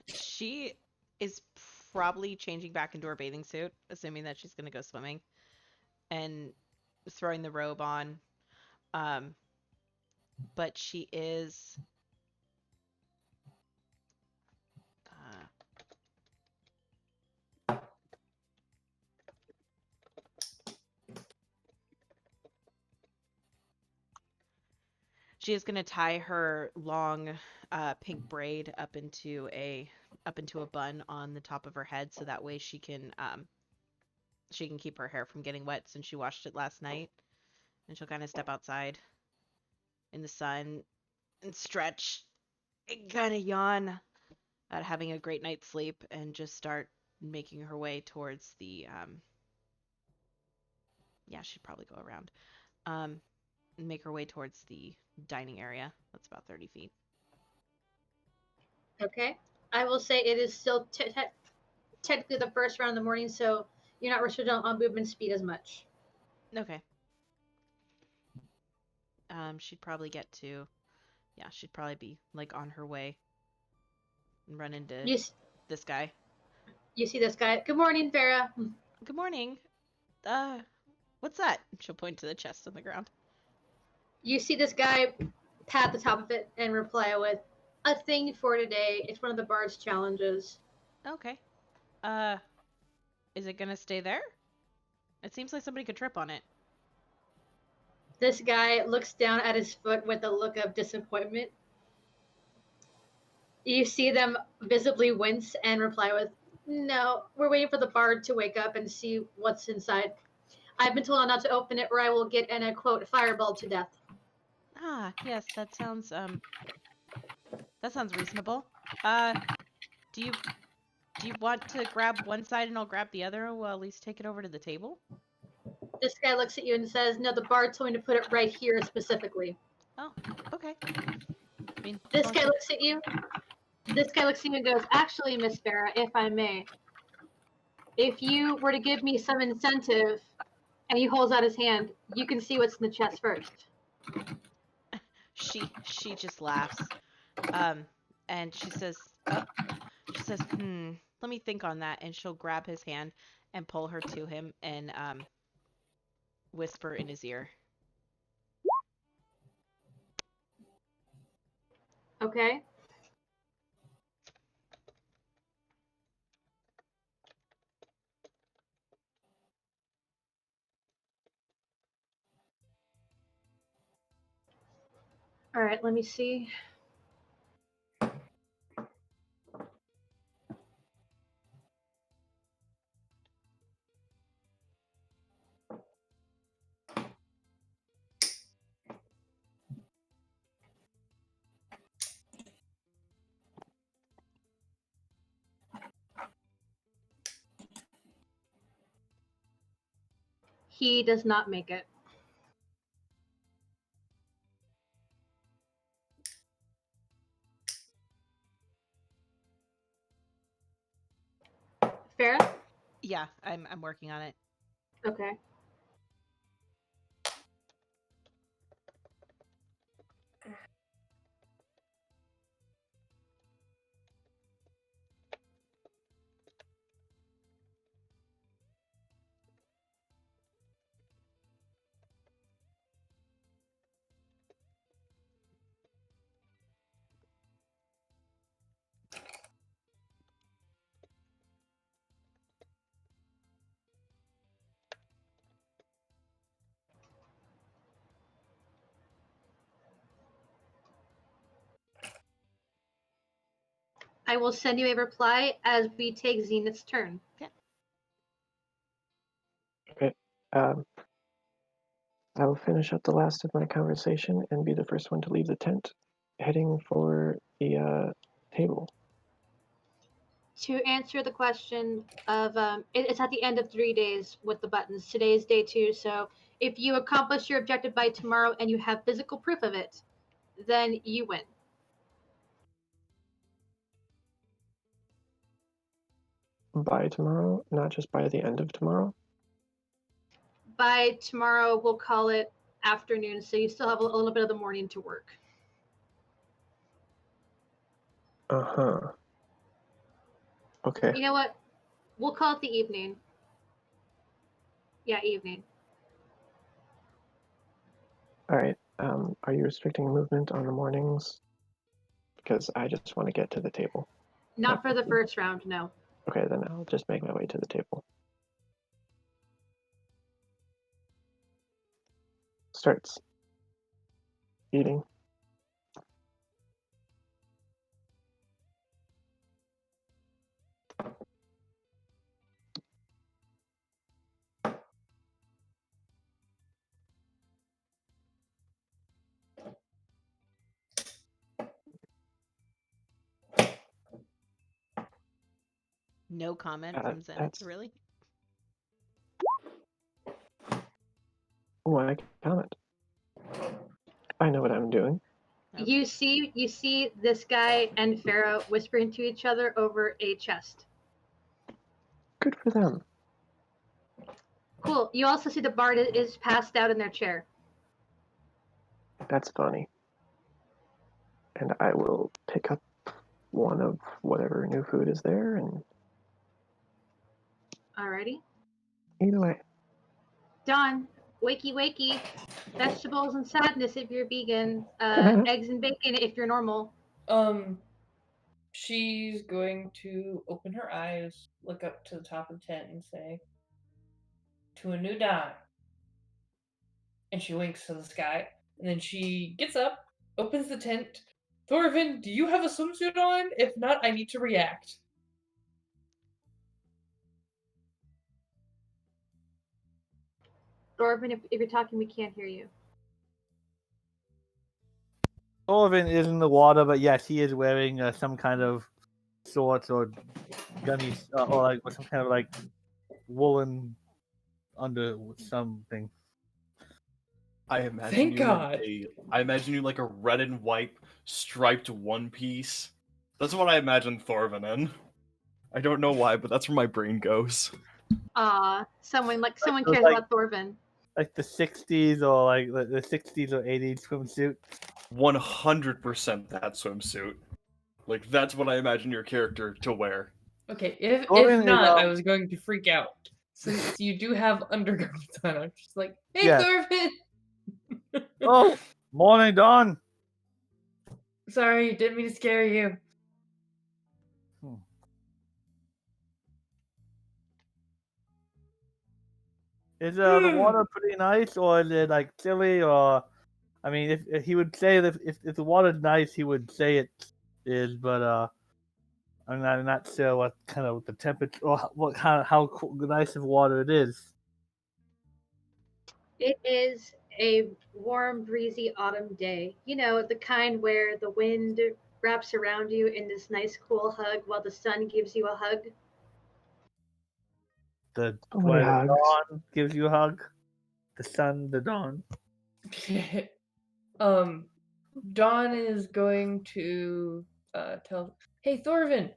she is probably changing back into her bathing suit, assuming that she's gonna go swimming, and throwing the robe on. But she is. She is gonna tie her long, pink braid up into a bun on the top of her head, so that way she can keep her hair from getting wet since she washed it last night. And she'll kind of step outside in the sun and stretch and kind of yawn at having a great night's sleep, and just start making her way towards the yeah, she'd probably go around. Make her way towards the dining area. That's about 30 feet. Okay. I will say it is still technically the first round of the morning, so you're not restricted on movement speed as much. Okay. She'd probably get to, yeah, she'd probably be like on her way and run into this guy. You see this guy. Good morning, Farrah. Good morning. What's that? She'll point to the chest on the ground. You see this guy pat the top of it and reply with, a thing for today. It's one of the bard's challenges. Okay. Is it gonna stay there? It seems like somebody could trip on it. This guy looks down at his foot with a look of disappointment. You see them visibly wince and reply with, no, we're waiting for the bard to wake up and see what's inside. I've been told not to open it or I will get in a, quote, fireball to death. Ah, yes, that sounds reasonable. Do you want to grab one side and I'll grab the other, and we'll at least take it over to the table? This guy looks at you and says, no, the bard told me to put it right here specifically. Oh, okay. I mean, This guy looks at you. This guy looks at you and goes, actually, Miss Farrah, if I may, if you were to give me some incentive, and he holds out his hand, you can see what's in the chest first. She just laughs. And she says, let me think on that. And she'll grab his hand and pull her to him and whisper in his ear. Okay. All right, let me see. He does not make it. Farrah? Yeah, I'm working on it. Okay. I will send you a reply as we take Zenith's turn. Okay. I will finish up the last of my conversation and be the first one to leave the tent, heading for the table. To answer the question of, it's at the end of 3 days with the buttons. Today is day 2, so if you accomplish your objective by tomorrow and you have physical proof of it, then you win. By tomorrow, not just by the end of tomorrow. By tomorrow, we'll call it afternoon, so you still have a little bit of the morning to work. Uh-huh. Okay. You know what? We'll call it the evening. Yeah, evening. All right. Are you restricting movement on the mornings? Because I just want to get to the table. Not for the first round, no. Okay, then I'll just make my way to the table. Starts eating. No comment from Zenith, That's really? why I comment. I know what I'm doing. Okay. You see this guy and Farrah whispering to each other over a chest. Good for them. Cool. You also see the bard is passed out in their chair. That's funny. And I will pick up one of whatever new food is there and Alrighty. eat away. Dawn, wakey wakey. Vegetables and sadness if you're vegan. Eggs and bacon if you're normal. She's going to open her eyes, look up to the top of the tent, and say, "To a new dawn." And she winks to the sky. And then she gets up, opens the tent. "Thorvin, do you have a swimsuit on? If not, I need to react." Thorvin, if you're talking, we can't hear you. Sullivan is in the water, but yes, he is wearing some kind of shorts or gunny, or like some kind of like woolen under something. I imagine Thank you God. I imagine you like a red and white striped one piece. That's what I imagine Thorvin in. I don't know why, but that's where my brain goes. Someone those, cares like- about Thorvin. Like the 60s or like the 60s or 80s swimsuit. 100% that swimsuit. Like that's what I imagine your character to wear. Okay, if Thorvin is, not, I was going to freak out. Since you do have undergarments on, I'm just like, "Hey, Yes. Thorvin!" Oh, morning, Dawn. Sorry, didn't mean to scare you. Is the water pretty nice, or is it like chilly, or I mean, if he would say that if the water's nice, he would say it is, but I'm not sure what kind of the temperature or how nice of water it is. It is a warm, breezy autumn day. You know, the kind where the wind wraps around you in this nice, cool hug while the sun gives you a hug. The So many hugs. dawn gives you a hug. The sun, the dawn. Dawn is going to tell, hey Thorvin,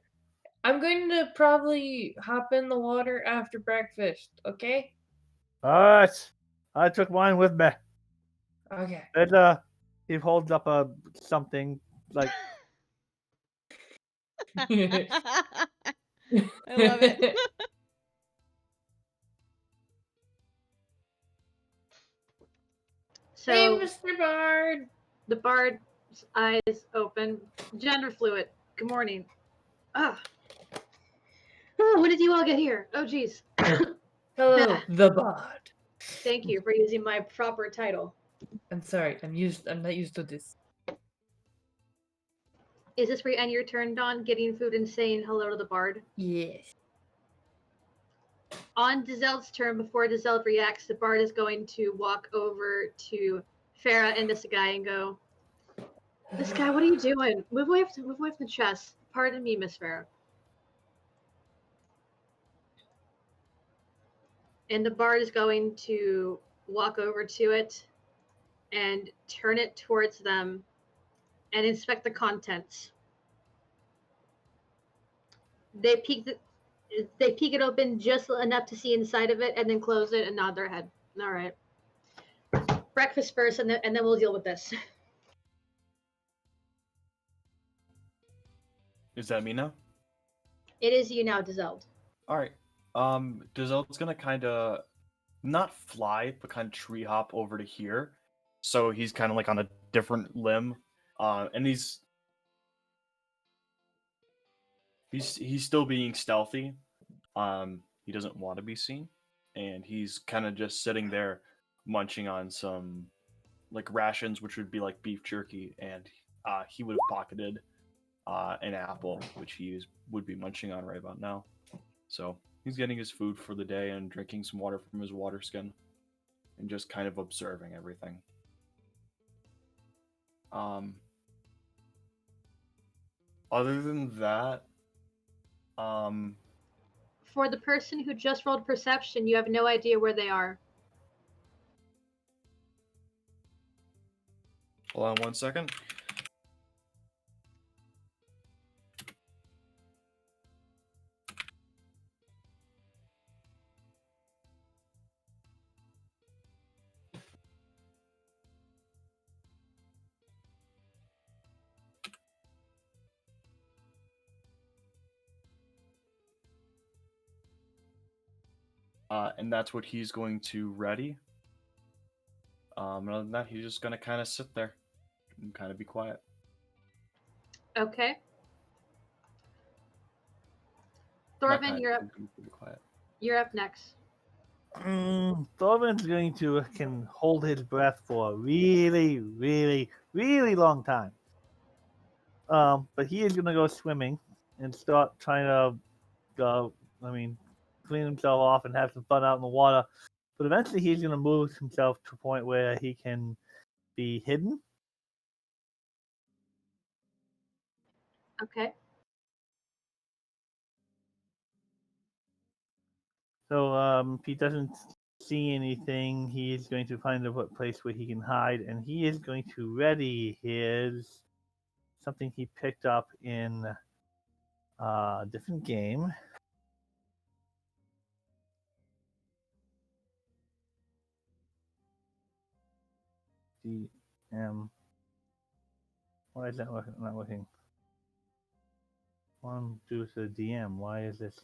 I'm going to probably hop in the water after breakfast, okay? Alright. I took mine with me. Okay. And he holds up something like I love it. Hey, So Mr. Bard. the bard's eyes open. Gender fluid. Good morning. Ah. Oh, when did you all get here? Oh, geez. Hello, the Bard. Thank you for using my proper title. I'm sorry, I'm not used to this. Is this where you end your turn, Dawn, getting food and saying hello to the bard? Yes. On Dizel's turn, before Dizel reacts, the bard is going to walk over to Farrah and this guy and go, "This guy, what are you doing? Move away from the chest. Pardon me, Miss Farrah." And the bard is going to walk over to it and turn it towards them and inspect the contents. They peek it open just enough to see inside of it and then close it and nod their head. All right. Breakfast first, and then we'll deal with this. Is that me now? It is you now, Dizeld. All right. Dizel's gonna kind of not fly, but kind of tree hop over to here. So he's kind of like on a different limb, and he's still being stealthy. He doesn't want to be seen, and he's kind of just sitting there, munching on some like rations, which would be like beef jerky, and he would have pocketed an apple, which would be munching on right about now. So he's getting his food for the day and drinking some water from his water skin, and just kind of observing everything. Other than that, For the person who just rolled perception, you have no idea where they are. hold on one second. And that's what he's going to ready. Other than that, he's just going to kind of sit there and kind of be quiet. Okay. Not Thorvin, kind you're up. of, he's gonna be quiet. You're up next. Thorvin's going to can hold his breath for a really, really, really long time. But he is going to go swimming and start trying to, clean himself off and have some fun out in the water. But eventually he's going to move himself to a point where he can be hidden. Okay. So if he doesn't see anything, he is going to find a place where he can hide, and he is going to ready his something he picked up in a different game. DM. Why is that not working? One do the DM. Why is this?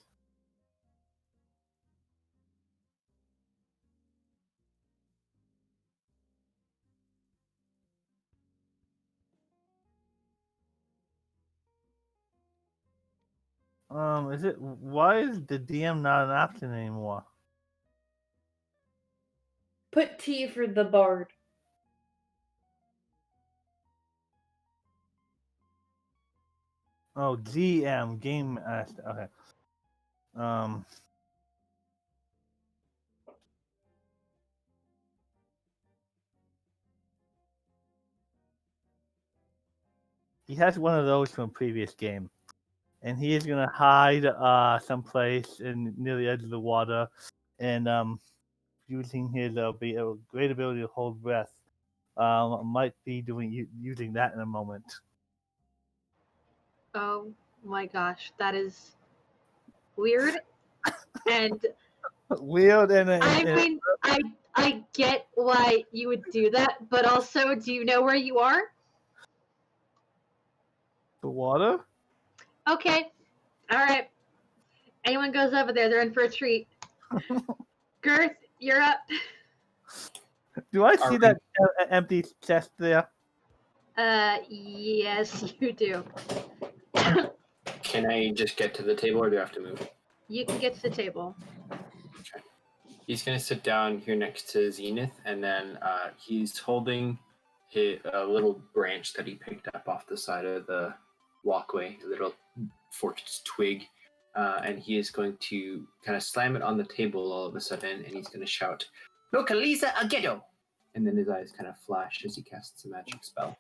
Is it? Why is the DM not an option anymore? Put T for the Bard. Oh, GM game master. Okay. He has one of those from a previous game, and he is gonna hide someplace near the edge of the water, and using his great ability to hold breath. Might be using that in a moment. Oh my gosh, that is weird. And Weird I mean, I get why you would do that, but also, do you know where you are? the water. Okay, all right. Anyone goes over there, they're in for a treat. Girth, you're up. Do I Are see we- that empty chest there? Yes, you do. Can I just get to the table, or do I have to move? You can get to the table. He's gonna sit down here next to Zenith, and then he's holding a little branch that he picked up off the side of the walkway, a little forked twig, and he is going to kind of slam it on the table all of a sudden, and he's going to shout, "Localiza a ghetto!" And then his eyes kind of flash as he casts a magic spell.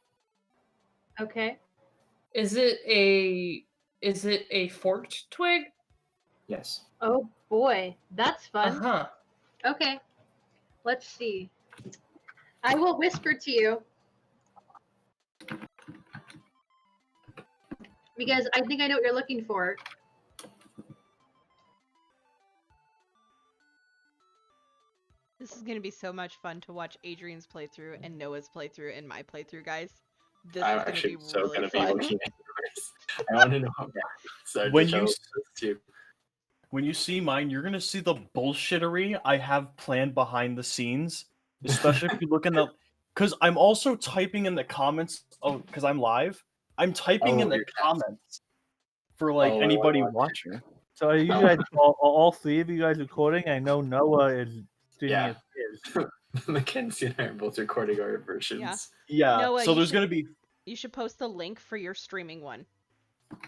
Okay. Is it a forked twig? Yes. Oh boy, that's fun. Uh-huh. Okay, let's see. I will whisper to you because I think I know what you're looking for. This is gonna be so much fun to watch Adrian's playthrough and Noah's playthrough and my playthrough, guys. This I'm is gonna actually be so really going to be fun. looking at yours. I want to know how bad. So When just you show s- this too. When you see mine, you're gonna see the bullshittery I have planned behind the scenes. Especially if you look in the, because I'm also typing in the comments. Oh, because I'm live. I'm typing in the you're cast. comments for like Oh, I anybody wanna watch watching. So are you Oh. guys all three of you guys recording? I know Noah is streaming Yeah. his. Mackenzie and I are both recording our versions. Yeah. Noah, so you there's should- gonna be. You should post the link for your streaming one.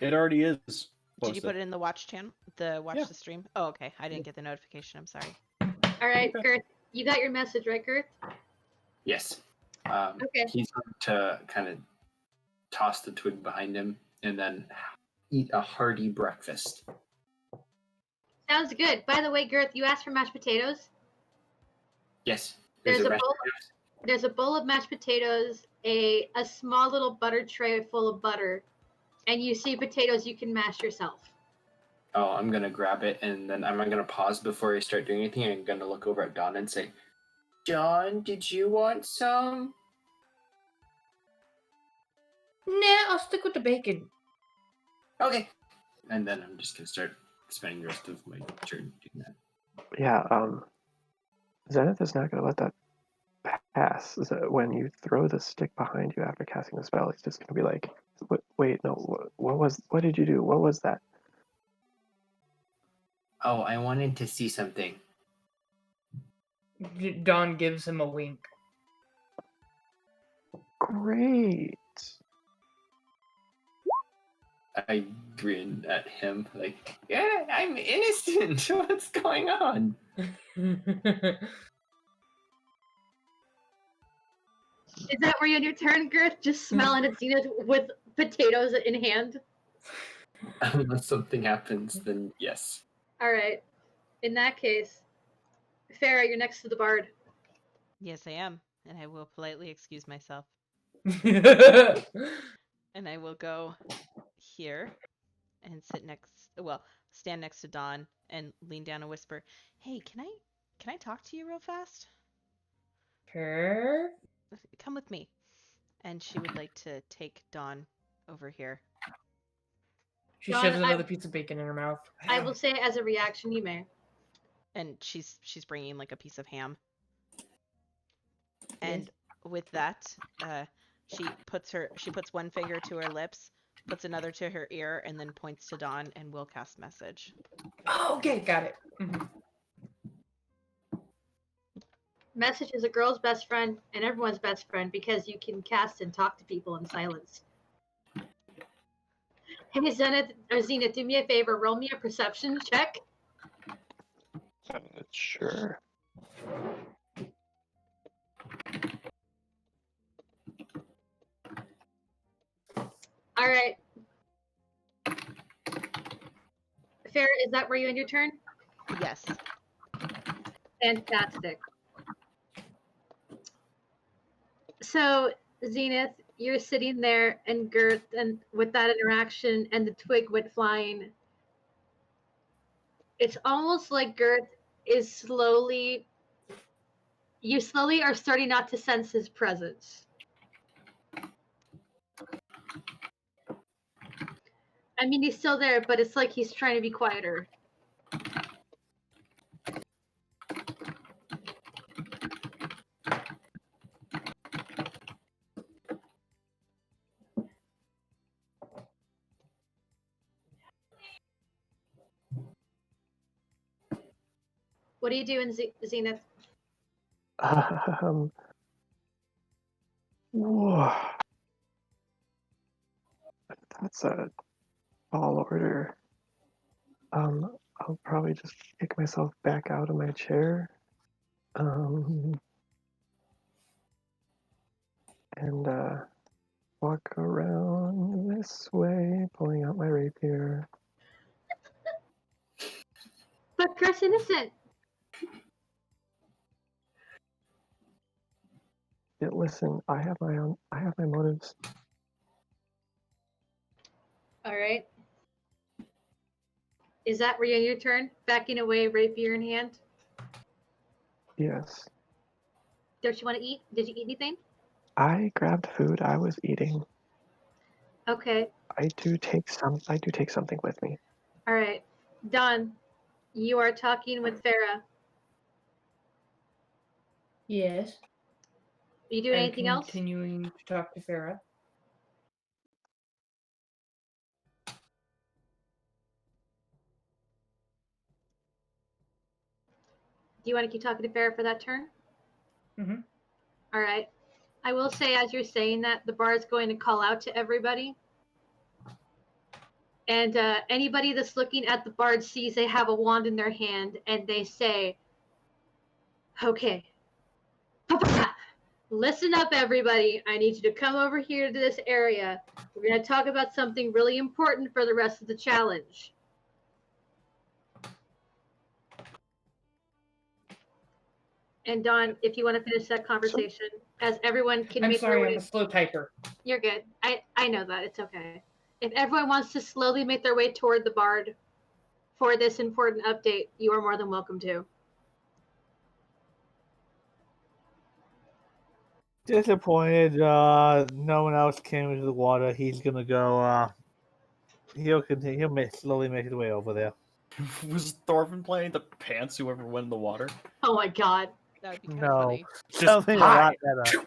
It already is. Did you posted. put it in the watch channel? The watch Yeah. the stream? Oh, okay. I didn't get the notification. I'm sorry. All right, Girth, you got your message, right, Girth? Yes. Okay. He's going to kind of toss the twig behind him and then eat a hearty breakfast. Sounds good. By the way, Girth, you asked for mashed potatoes. Yes. There's a mashed bowl. potatoes. There's a bowl of mashed potatoes, a small little butter tray full of butter, and you see potatoes you can mash yourself. Oh, I'm going to grab it, and then I'm going to pause before I start doing anything. I'm going to look over at Dawn and say, "Dawn, did you want some?" Nah, I'll stick with the bacon. Okay. And then I'm just going to start spending the rest of my turn doing that. Yeah, Zenith is not going to let that pass. So when you throw the stick behind you after casting the spell, he's just going to be like, "Wait, no, what did you do? What was that?" Oh, I wanted to see something. Dawn gives him a wink. Great. I grin at him like, "Yeah, I'm innocent. What's going on?" Is that where you had your turn, Girth? Just smiling at Zenith with potatoes in hand? Unless something happens, then yes. All right. In that case, Farrah, you're next to the bard. Yes, I am. And I will politely excuse myself. And I will go here and stand next to Dawn and lean down and whisper, "Hey, can I talk to you real fast? Her? Come with me." And she would like to take Dawn over here. She Dawn, shoves another piece of bacon in her mouth. I will say as a reaction, you may. And she's bringing like a piece of ham. And with that, she puts one finger to her lips, puts another to her ear, and then points to Dawn and will cast message. Oh, okay, got it. Mhm. Message is a girl's best friend and everyone's best friend because you can cast and talk to people in silence. Hey, Zenith, do me a favor. Roll me a perception check. Sure. All right. Farrah, is that where you end your turn? Yes. Fantastic. So, Zenith, you're sitting there, and Girth, and with that interaction, and the twig went flying. It's almost like Girth is slowly. You slowly are starting not to sense his presence. I mean, he's still there, but it's like he's trying to be quieter. What are you doing, Zenith? Whoa. That's a tall order. I'll probably just kick myself back out of my chair. And walk around this way, pulling out my rapier. But Girth's innocent. Yeah, listen, I have my motives. All right. Is that where you end your turn? Backing away, rapier in hand? Yes. Don't you want to eat? Did you eat anything? I grabbed food. I was eating. Okay. I do take something with me. All right. Don, you are talking with Farrah. Yes. Are you doing I'm anything else? continuing to talk to Farrah. Do you want to keep talking to Farrah for that turn? Mhm. All right. I will say, as you're saying that, the bar is going to call out to everybody. And anybody that's looking at the bard sees they have a wand in their hand, and they say, okay, listen up, everybody. I need you to come over here to this area. We're going to talk about something really important for the rest of the challenge. And Don, if you want to finish that conversation, as everyone can I'm make sorry, their I'm way. a slow typer. You're good. I know that. It's okay. If everyone wants to slowly make their way toward the bard for this important update, you are more than welcome to. Disappointed. No one else came into the water. He's gonna go. He'll continue. Slowly make his way over there. Was Thorfinn playing the pants whoever went in the water? Oh my god. That would be kind of No, funny. something a hi. lot better.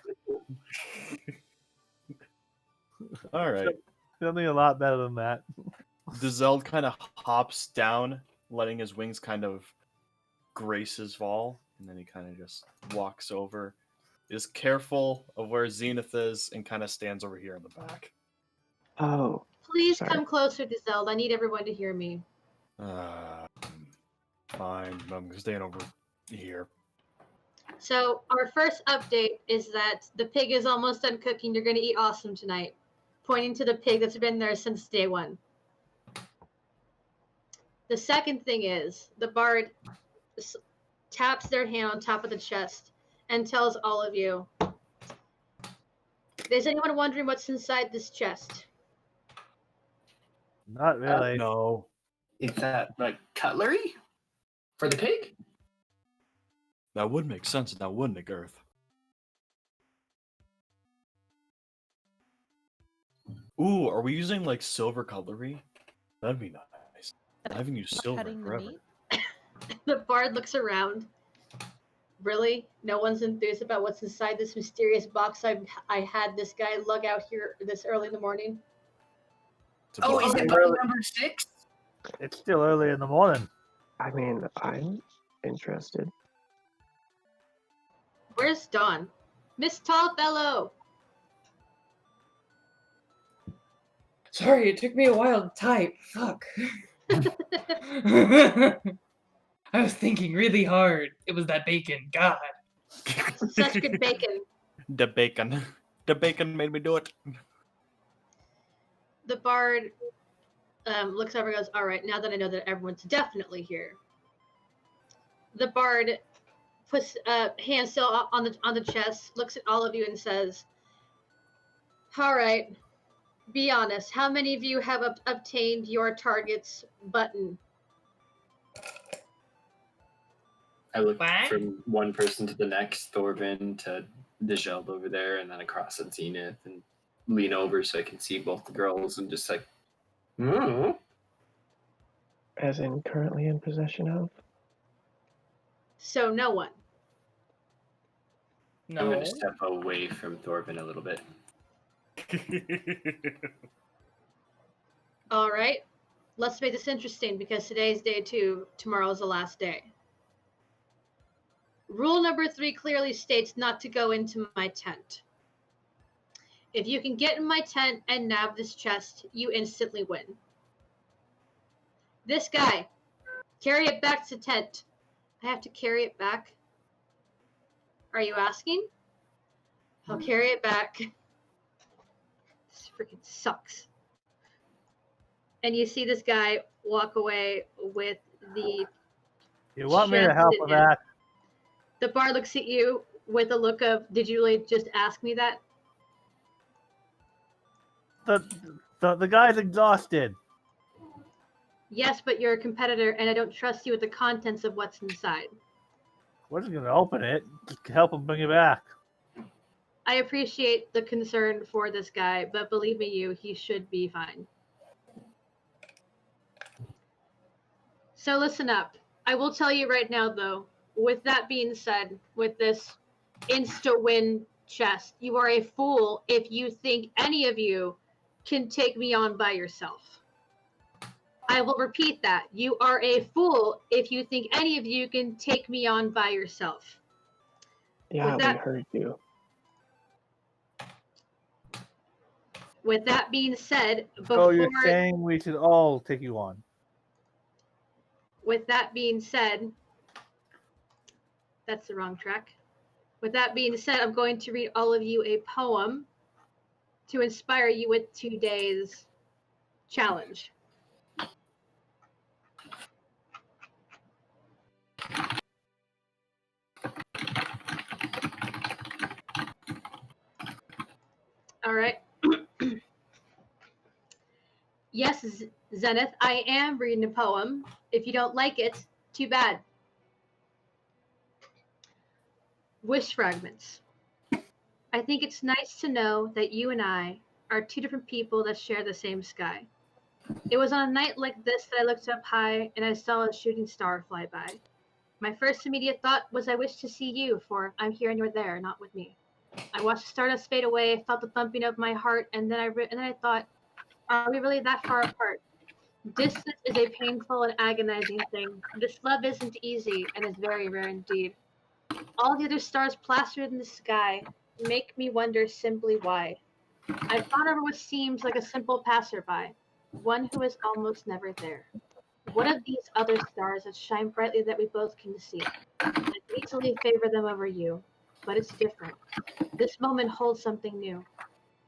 All right. Something a lot better than that. Dizelle kind of hops down, letting his wings kind of grace his fall, and then he kind of just walks over, is careful of where Zenith is, and kind of stands over here in the back. Oh, Please sorry. come closer to Zelda. I need everyone to hear me. Fine, I'm staying over here. So our first update is that the pig is almost done cooking. You're going to eat awesome tonight. Pointing to the pig that's been there since day one. The second thing is the bard taps their hand on top of the chest and tells all of you, is anyone wondering what's inside this chest? Not really. No. Is that like cutlery for the pig? That would make sense now, wouldn't it, Girth? Ooh, are we using like silver cutlery? That'd be nice. I haven't used silver Cutting the forever. meat? The bard looks around. Really? No one's enthused about what's inside this mysterious box I had this guy lug out here this early in the morning? It's a Oh, is box. it button number 6? It's still early in the morning. I mean, I'm interested. Where's Dawn? Miss Tallfellow! Sorry, it took me a while to type. Fuck. I was thinking really hard. It was that bacon. God. Such good bacon. The bacon. The bacon made me do it. The bard looks over and goes, all right, now that I know that everyone's definitely here. The bard puts hand still on the chest, looks at all of you and says, all right, be honest. How many of you have obtained your target's button? I look What? from one person to the next, Thorvin to Dijeld over there, and then across at Zenith, and lean over so I can see both the girls, and just like, As in currently in possession of? So no one. I'm No. going to step away from Thorvin a little bit. All right. Let's make this interesting because today's day 2, tomorrow's the last day. Rule number 3 clearly states not to go into my tent. If you can get in my tent and nab this chest, you instantly win. This guy, carry it back to tent. I have to carry it back? Are you asking? I'll carry it back. This freaking sucks. And you see this guy walk away with the... You want me to chest help in with hand. that? The bard looks at you with a look of, did you really just ask me that? The guy's exhausted. Yes, but you're a competitor and I don't trust you with the contents of what's inside. We're just gonna open it. Just help him bring it back. I appreciate the concern for this guy, but believe me, he should be fine. So listen up. I will tell you right now, though, with that being said, with this insta-win chest, you are a fool if you think any of you can take me on by yourself. I will repeat that. You are a fool if you think any of you can take me on by yourself. Yeah, that- we heard you. With that being said, So you're saying we should all take you on? With that being said, that's the wrong track. With that being said, I'm going to read all of you a poem to inspire you with today's challenge. All right. Yes, Zenith, I am reading a poem. If you don't like it, too bad. Wish fragments. I think it's nice to know that you and I are two different people that share the same sky. It was on a night like this that I looked up high and I saw a shooting star fly by. My first immediate thought was I wish to see you, for I'm here and you're there, not with me. I watched the stardust fade away, felt the thumping of my heart, and then I thought, are we really that far apart? Distance is a painful and agonizing thing. This love isn't easy and is very rare indeed. All the other stars plastered in the sky make me wonder simply why. I thought of what seems like a simple passerby, one who is almost never there. What of these other stars that shine brightly that we both can see? I'd easily favor them over you, but it's different. This moment holds something new.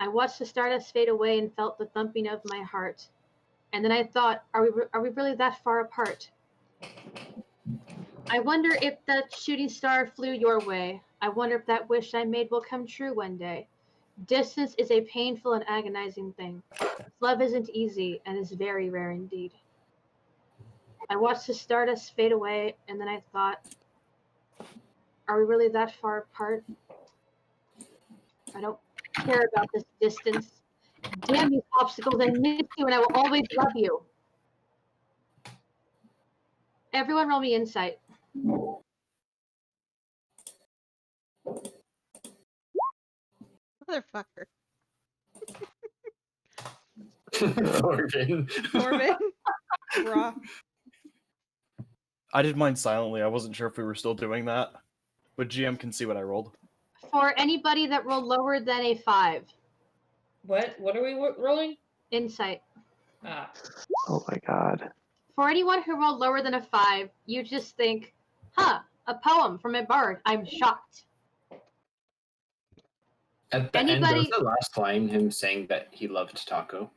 I watched the stardust fade away and felt the thumping of my heart. And then I thought, are we really that far apart? I wonder if that shooting star flew your way. I wonder if that wish I made will come true one day. Distance is a painful and agonizing thing. Love isn't easy and is very rare indeed. I watched the stardust fade away, and then I thought, are we really that far apart? I don't care about this distance. Damn these obstacles, I miss you and I will always love you. Everyone roll me insight. Motherfucker. Thorvin. Corbin. Raw. I did mine silently. I wasn't sure if we were still doing that, but GM can see what I rolled. For anybody that rolled lower than a 5. What? What are we rolling? Insight. Ah. Oh my god. For anyone who rolled lower than a 5, you just think, huh, a poem from a bard. I'm shocked. At the end, Anybody- was the last line him saying that he loved taco?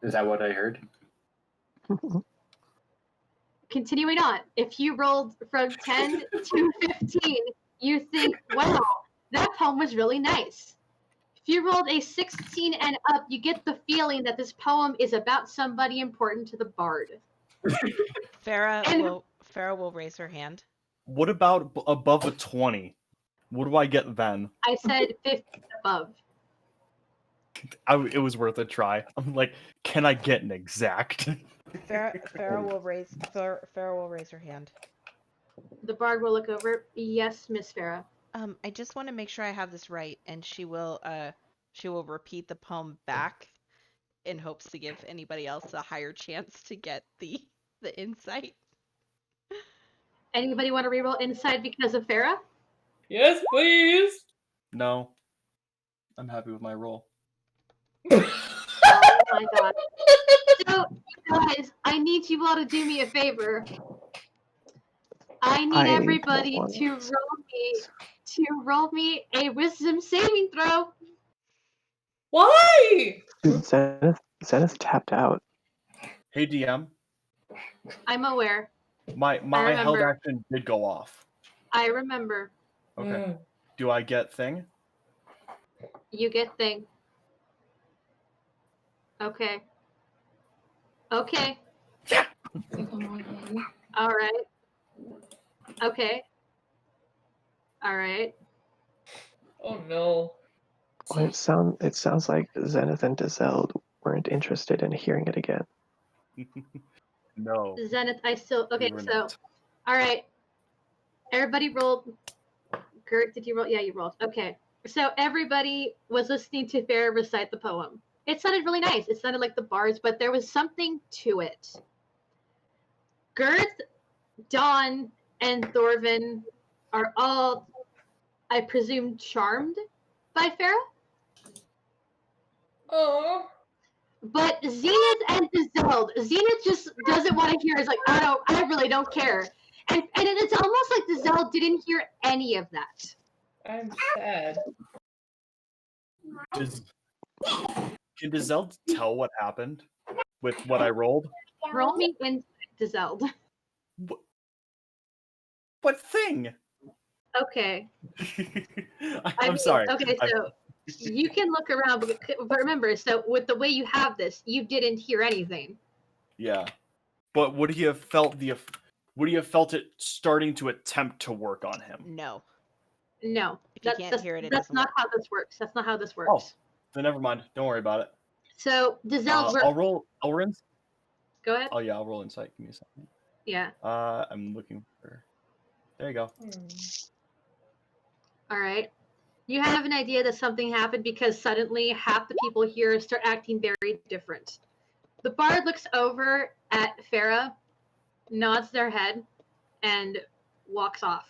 Is that what I heard? Continuing on, if you rolled from 10 to 15, you think, wow, that poem was really nice. If you rolled a 16 and up, you get the feeling that this poem is about somebody important to the bard. Farrah will raise her hand. What about above a 20? What do I get then? I said 15 above. It was worth a try. I'm like, can I get an exact? Farrah will raise her hand. The bard will look over. Yes, Miss Farrah. I just want to make sure I have this right, and she will repeat the poem back in hopes to give anybody else a higher chance to get the insight. Anybody want to reroll insight because of Farrah? Yes, please. No. I'm happy with my roll. Oh my god. So, guys, I need you all to do me a favor. I need I everybody don't want to roll me a wisdom saving throw. Why? Dude, Zenith tapped out. Hey DM, I'm aware. my held remember. action did go off. I remember. Okay. Do I get thing? You get thing. Okay. Okay. All right. Okay. All right. Oh no. Well, it sounds like Zenith and Dizelde weren't interested in hearing it again. No. Zenith, I still. Okay, we were so. not. All right. Everybody rolled. Gert, did you roll? Yeah, you rolled. Okay. So everybody was listening to Farrah recite the poem. It sounded really nice. It sounded like the bars, but there was something to it. Girth, Dawn, and Thorvin are all, I presume, charmed by Farrah. Oh. But Zenith and Dizelde, Zenith just doesn't want to hear. It's like, I really don't care. And it's almost like Dizelde didn't hear any of that. I'm sad. Can Dizelle tell what happened with what I rolled? Roll me in Dizelde. What thing? Okay. I'm sorry. Okay, so you can look around, but remember, so with the way you have this, you didn't hear anything. Yeah, but would he have felt it starting to attempt to work on him? No. No. If you can't hear it, it that's doesn't not work. how this works. That's not how this works. Oh, then never mind. Don't worry about it. So Dizelle, I'll roll. go ahead. Oh yeah, I'll roll insight. Give me a second. Yeah. I'm looking for. There you go. All right. You have an idea that something happened because suddenly half the people here start acting very different. The bard looks over at Farrah, nods their head, and walks off.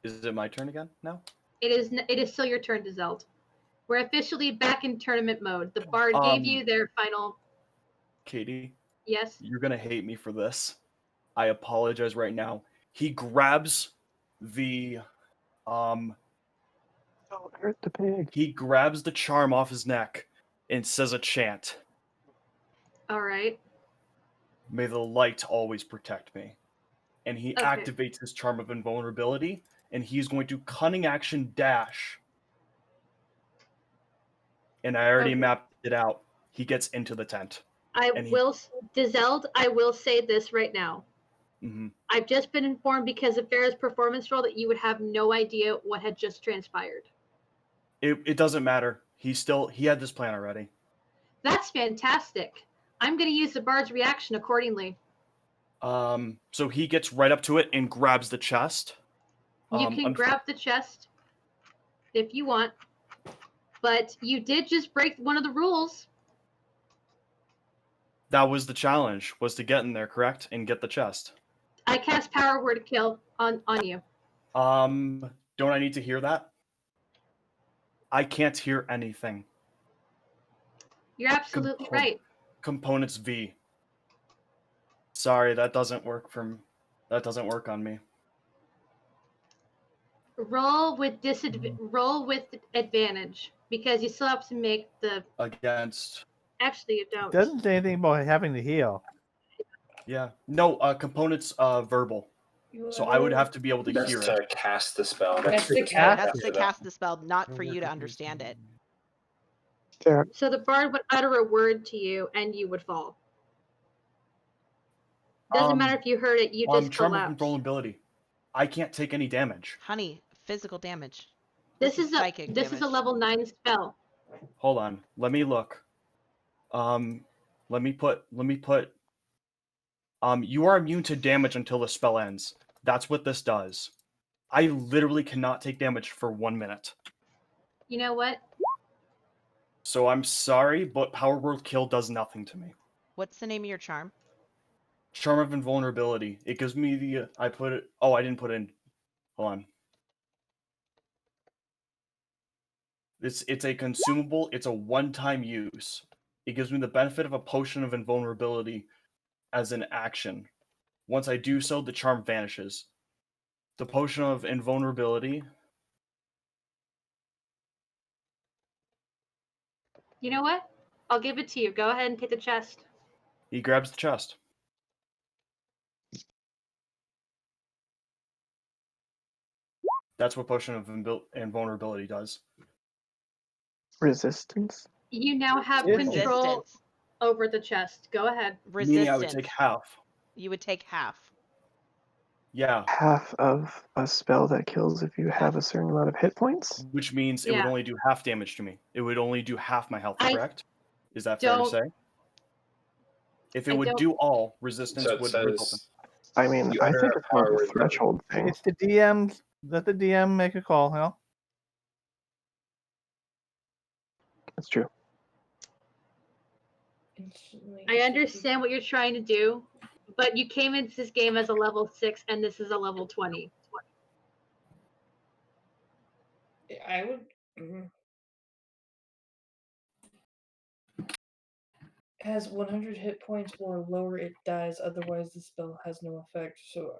Is it my turn again now? It is still your turn, Dizelde. We're officially back in tournament mode. The bard gave you their final. Katie, Yes. you're gonna hate me for this. I apologize right now. He grabs the Don't hurt the pig. he grabs the charm off his neck and says a chant. All right. May the light always protect me. And he Okay. activates his charm of invulnerability, and he's going to cunning action dash. And I already Okay. mapped it out. He gets into the tent. Dizelde, I will say this right now. Mm-hmm. I've just been informed because of Farrah's performance roll that you would have no idea what had just transpired. It doesn't matter. He had this plan already. That's fantastic. I'm going to use the bard's reaction accordingly. So he gets right up to it and grabs the chest. You can grab the chest if you want, but you did just break one of the rules. That was the challenge, was to get in there, correct? And get the chest. I cast Power Word Kill on you. Don't I need to hear that? I can't hear anything. You're absolutely right. Components V. Sorry, that doesn't work on me. Roll with roll with advantage because you still have to make the. Against. Actually, you It don't. doesn't say anything about having to heal. Yeah. No, components verbal. So I would have to be able to That's hear to it. cast the spell. That's for to the cast spell. That's to cast the spell, not for you to understand it. There, So the bard would utter a word to you, and you would fall. Doesn't matter if you heard it; you just Charm of collapse. invulnerability. I can't take any damage. Honey, physical damage. This is psychic a damage. level 9 spell. Hold on. Let me look. Let me put. You are immune to damage until the spell ends. That's what this does. I literally cannot take damage for 1 minute. You know what? So I'm sorry, but Power Word Kill does nothing to me. What's the name of your charm? Charm of Invulnerability. It gives me the. I put it. Oh, I didn't put it in. Hold on. It's a consumable. It's a one-time use. It gives me the benefit of a potion of invulnerability as an action. Once I do so, the charm vanishes. The potion of invulnerability. You know what? I'll give it to you. Go ahead and take the chest. He grabs the chest. That's what potion of invulnerability does. resistance. You now have Resistance. control over the chest. Go ahead. Meaning I would Resistance. take half. You would take half. Yeah. Half of a spell that kills if you have a certain amount of hit points. Which means it would Yeah. only do half damage to me. It would only do half my health, I correct? Is that fair to don't- say? If it I would don't- do all, resistance So it would result in. says I mean, You I utter think a it's more power of a word that- threshold thing. It's the DM's. Let the DM make a call, you know? That's true. Instantly I understand what you're trying to do, but you came into this game as a level 6, and this is a level 20. I would. Has 100 hit points or lower, it dies. Otherwise, the spell has no effect. So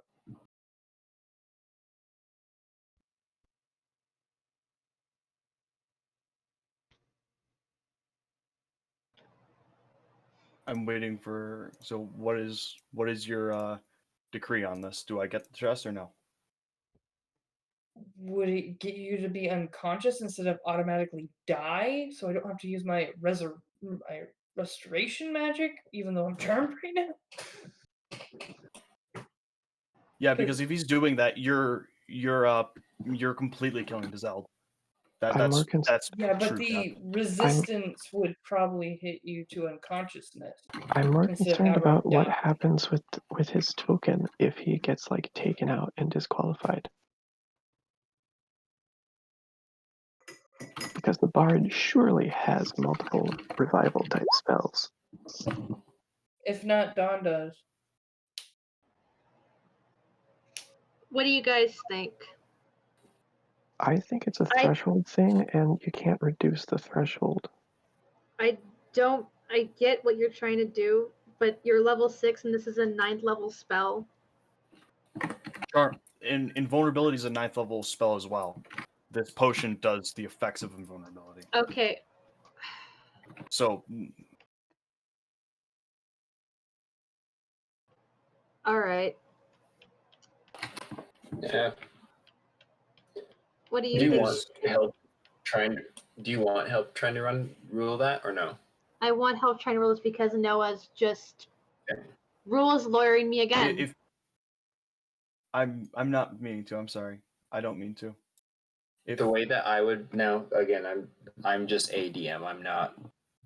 I'm waiting for. So what is your decree on this? Do I get the chest or no? would it get you to be unconscious instead of automatically die? So I don't have to use my restoration magic, even though I'm charmed right now. Yeah, because if he's doing that, you're completely killing Dizelle. That's Yeah, but true the death. resistance would probably hit you to unconsciousness. I'm more Instead of concerned outright about what dying. happens with his token if he gets like taken out and disqualified. Because the bard surely has multiple revival type spells. If not, Dawn does. What do you guys think? I think it's a threshold thing, and you can't reduce the threshold. I get what you're trying to do, but you're level 6 and this is a 9th level spell. Sure. Invulnerability is a 9th level spell as well. This potion does the effects of invulnerability. Okay. So. All right. Yeah. What do you Do you think? want help trying to rule that or no? I want help trying to rule this because Noah's just rules lawyering me again. If I'm not meaning to. I'm sorry. I don't mean to. The way that I would now, again, I'm just a DM. I'm not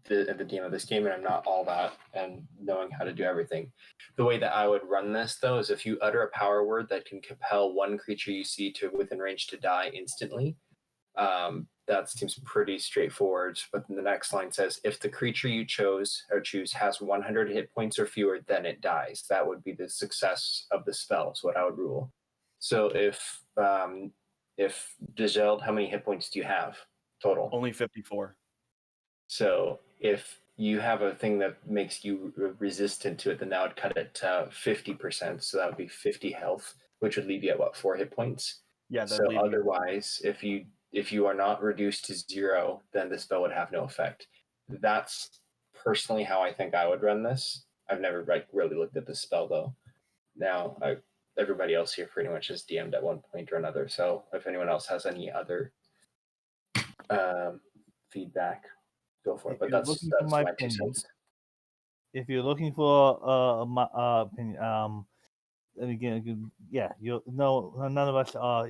the DM of this game, and I'm not all that and knowing how to do everything. The way that I would run this, though, is if you utter a power word that can compel one creature you see to within range to die instantly. That seems pretty straightforward. But then the next line says, if the creature you choose has 100 hit points or fewer, then it dies. That would be the success of the spell. Is what I would rule. So if Dizelle, how many hit points do you have total? Only 54. So if you have a thing that makes you resistant to it, then that would cut it to 50%. So that would be 50 health, which would leave you at what, 4 hit points? Yeah, So that'd leave you. otherwise, if you are not reduced to 0, then the spell would have no effect. That's personally how I think I would run this. I've never really looked at the spell though. Now, everybody else here pretty much has DM'd at one point or another. So if anyone else has any other feedback, go for it. If But you're that's looking for my my 2 opinion, cents. if you're looking for my opinion, and again, yeah, none of us are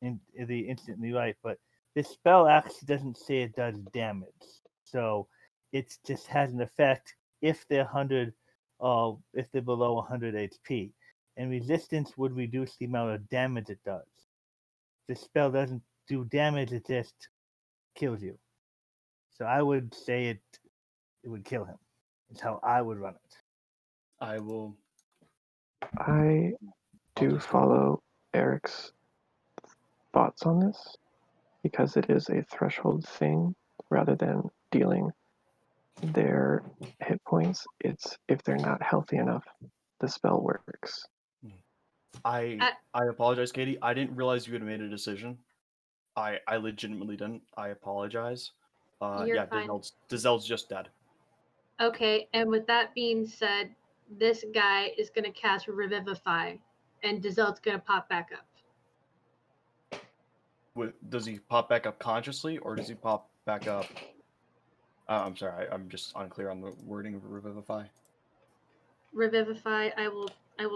instantly right, but this spell actually doesn't say it does damage, so it just has an effect if they're 100, if they're below 100 HP, and resistance would reduce the amount of damage it does. This spell doesn't do damage; it just kills you. So I would say it would kill him. It's how I would run it. I will. I I'll do just go. follow Eric's thoughts on this because it is a threshold thing rather than dealing their hit points. It's if they're not healthy enough, the spell works. I apologize, Katie. I didn't realize you had made a decision. I legitimately didn't. I apologize. You're Yeah, fine. Dizel's just dead. Okay, and with that being said, this guy is going to cast Revivify, and Dizel's going to pop back up. Does he pop back up consciously, or does he pop back up? I'm sorry, I'm just unclear on the wording of Revivify. Revivify, I will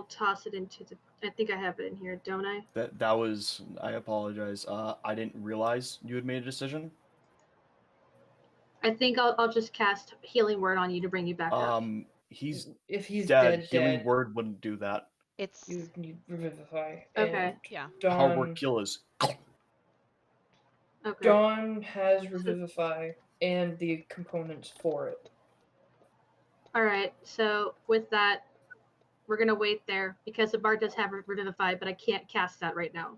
toss it into the. I think I have it in here, don't I? That was. I apologize. I didn't realize you had made a decision. I think I'll just cast Healing Word on you to bring you back up. He's If he's dead. dead, Healing Word wouldn't do that. It's you need Revivify. Okay. And yeah. Hard Dawn, word kill is. Okay. Dawn has Revivify and the components for it. All right. So with that, we're gonna wait there because the bard does have Revivify, but I can't cast that right now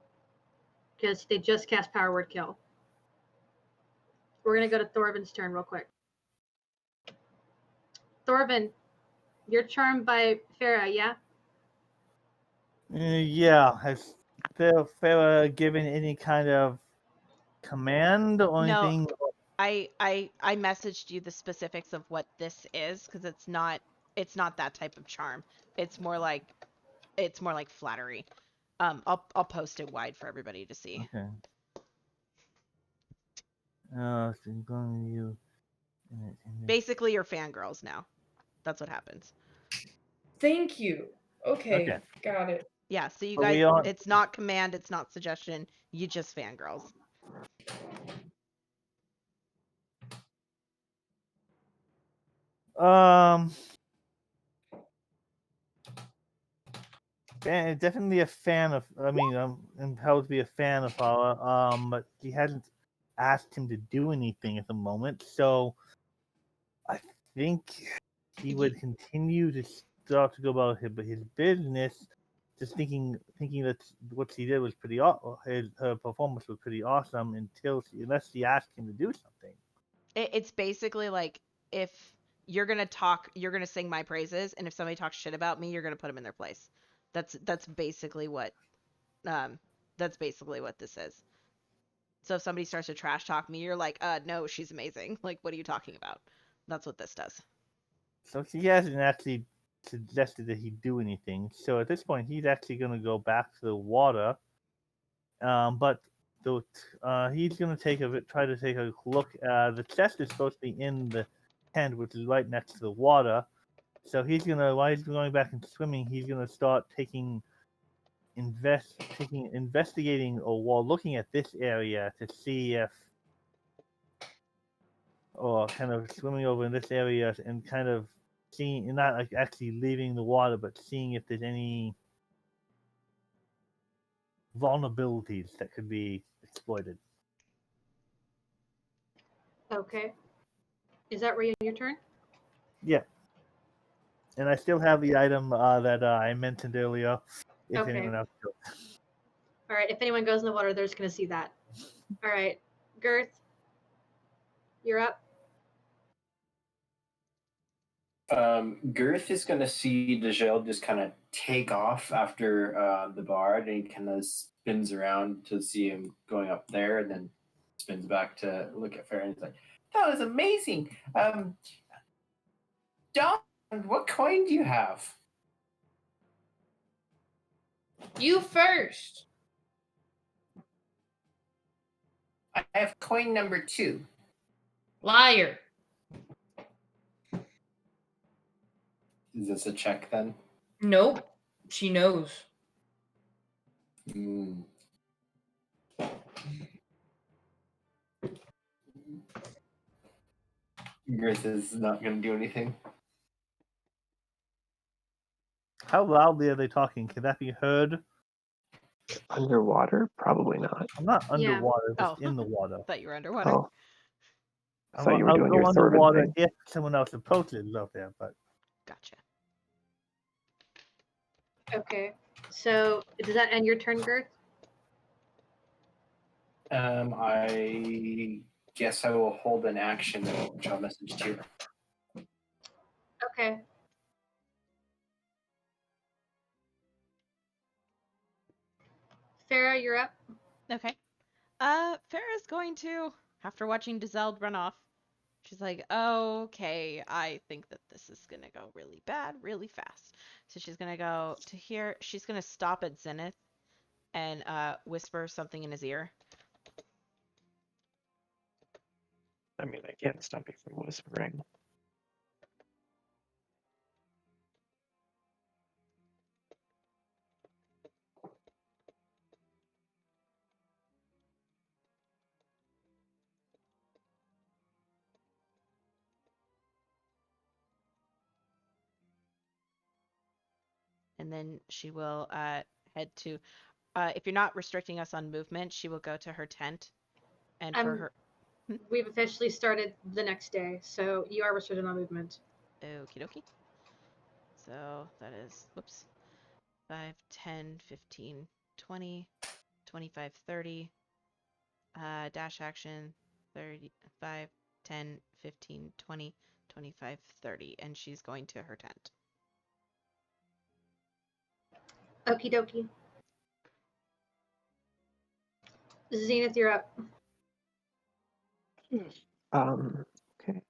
because they just cast Power Word Kill. We're gonna go to Thorvin's turn real quick. Thorvin, you're charmed by Farrah, yeah? Yeah, has Farrah given any kind of command or No, anything? I messaged you the specifics of what this is because it's not that type of charm. It's more like flattery. I'll post it wide for everybody to see. Okay. So I'm going to you. Basically, you're fangirls now. That's what happens. Thank you. Okay, Okay. got it. Yeah, so you Are guys, we on? it's not command, it's not suggestion. You just fangirls. Definitely a fan of. I mean, I'm impelled to be a fan of Farrah. But he hasn't asked him to do anything at the moment, so I think he would continue to start to go about his business, just thinking that what she did was pretty her performance was pretty awesome unless she asked him to do something. It's basically like if you're gonna sing my praises, and if somebody talks shit about me, you're gonna put them in their place. That's basically what this is. So if somebody starts to trash talk me, you're like, no, she's amazing. Like, what are you talking about? That's what this does. So she hasn't actually suggested that he do anything. So at this point, he's actually going to go back to the water. But he's going to try to take a look. The chest is supposed to be in the tent, which is right next to the water. So while he's going back and swimming, he's gonna start investigating or looking at this area to see if, or kind of swimming over in this area and kind of seeing, not like actually leaving the water, but seeing if there's any vulnerabilities that could be exploited. Okay. Is that where your turn? Yeah. And I still have the item that I mentioned earlier. If Okay. anyone else does. All right. If anyone goes in the water, they're just gonna see that. All right. Girth, you're up. Girth is going to see Degel just kind of take off after the bard, and he kind of spins around to see him going up there, and then spins back to look at Farrah, and he's like, "That was amazing. Don, what coin do you have?" You first. I have coin number 2. Liar. Is this a check then? Nope. She knows. Mm. Girth is not going to do anything. How loudly are they talking? Can that be heard? Underwater? Probably not. I'm not Yeah. underwater, just Oh. in the water. Thought you were underwater. Oh, I thought you were I'll doing go your Thorvin underwater thing. if someone else approaches up there, but Gotcha. Okay. So does that end your turn, Girth? I guess I will hold an action and draw a message to you. Okay. Farrah, you're up. Okay. Farrah's going to, after watching Dizelde run off, she's like, okay, I think that this is gonna go really bad, really fast. So she's gonna go to here. She's gonna stop at Zenith and whisper something in his ear. I mean, I can't stop you from whispering. And then she will head to, if you're not restricting us on movement, she will go to her tent. And for her, We've officially started the next day, so you are restricted on movement. okie dokie. So that is, whoops, 5, 10, 15, 20, 25, 30. Dash action, 35, 10, 15, 20, 25, 30. And she's going to her tent. Okie dokie. Zenith, you're up. Okay.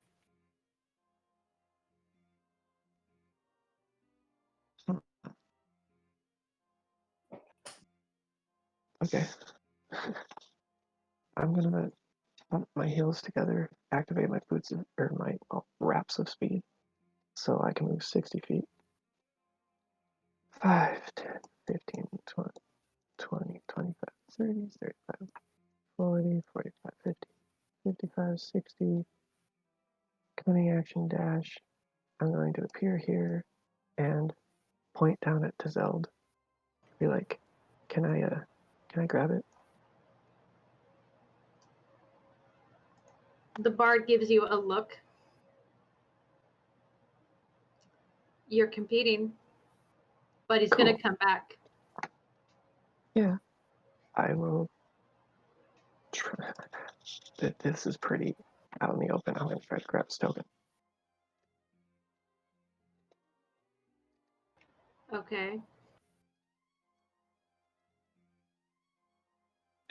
Okay. I'm gonna pump my heels together, activate my boots or my wraps of speed, so I can move 60 feet. 5, 10, 15, 20, 20, 25, 30, 35, 40, 45, 50, 55, 60. Cunning action dash. I'm going to appear here and point down at Tazeld. Be like, can I grab it? The bard gives you a look. You're competing, but he's gonna come back. Yeah, I will. This is pretty out in the open. I'm going to try to grab his token. Okay.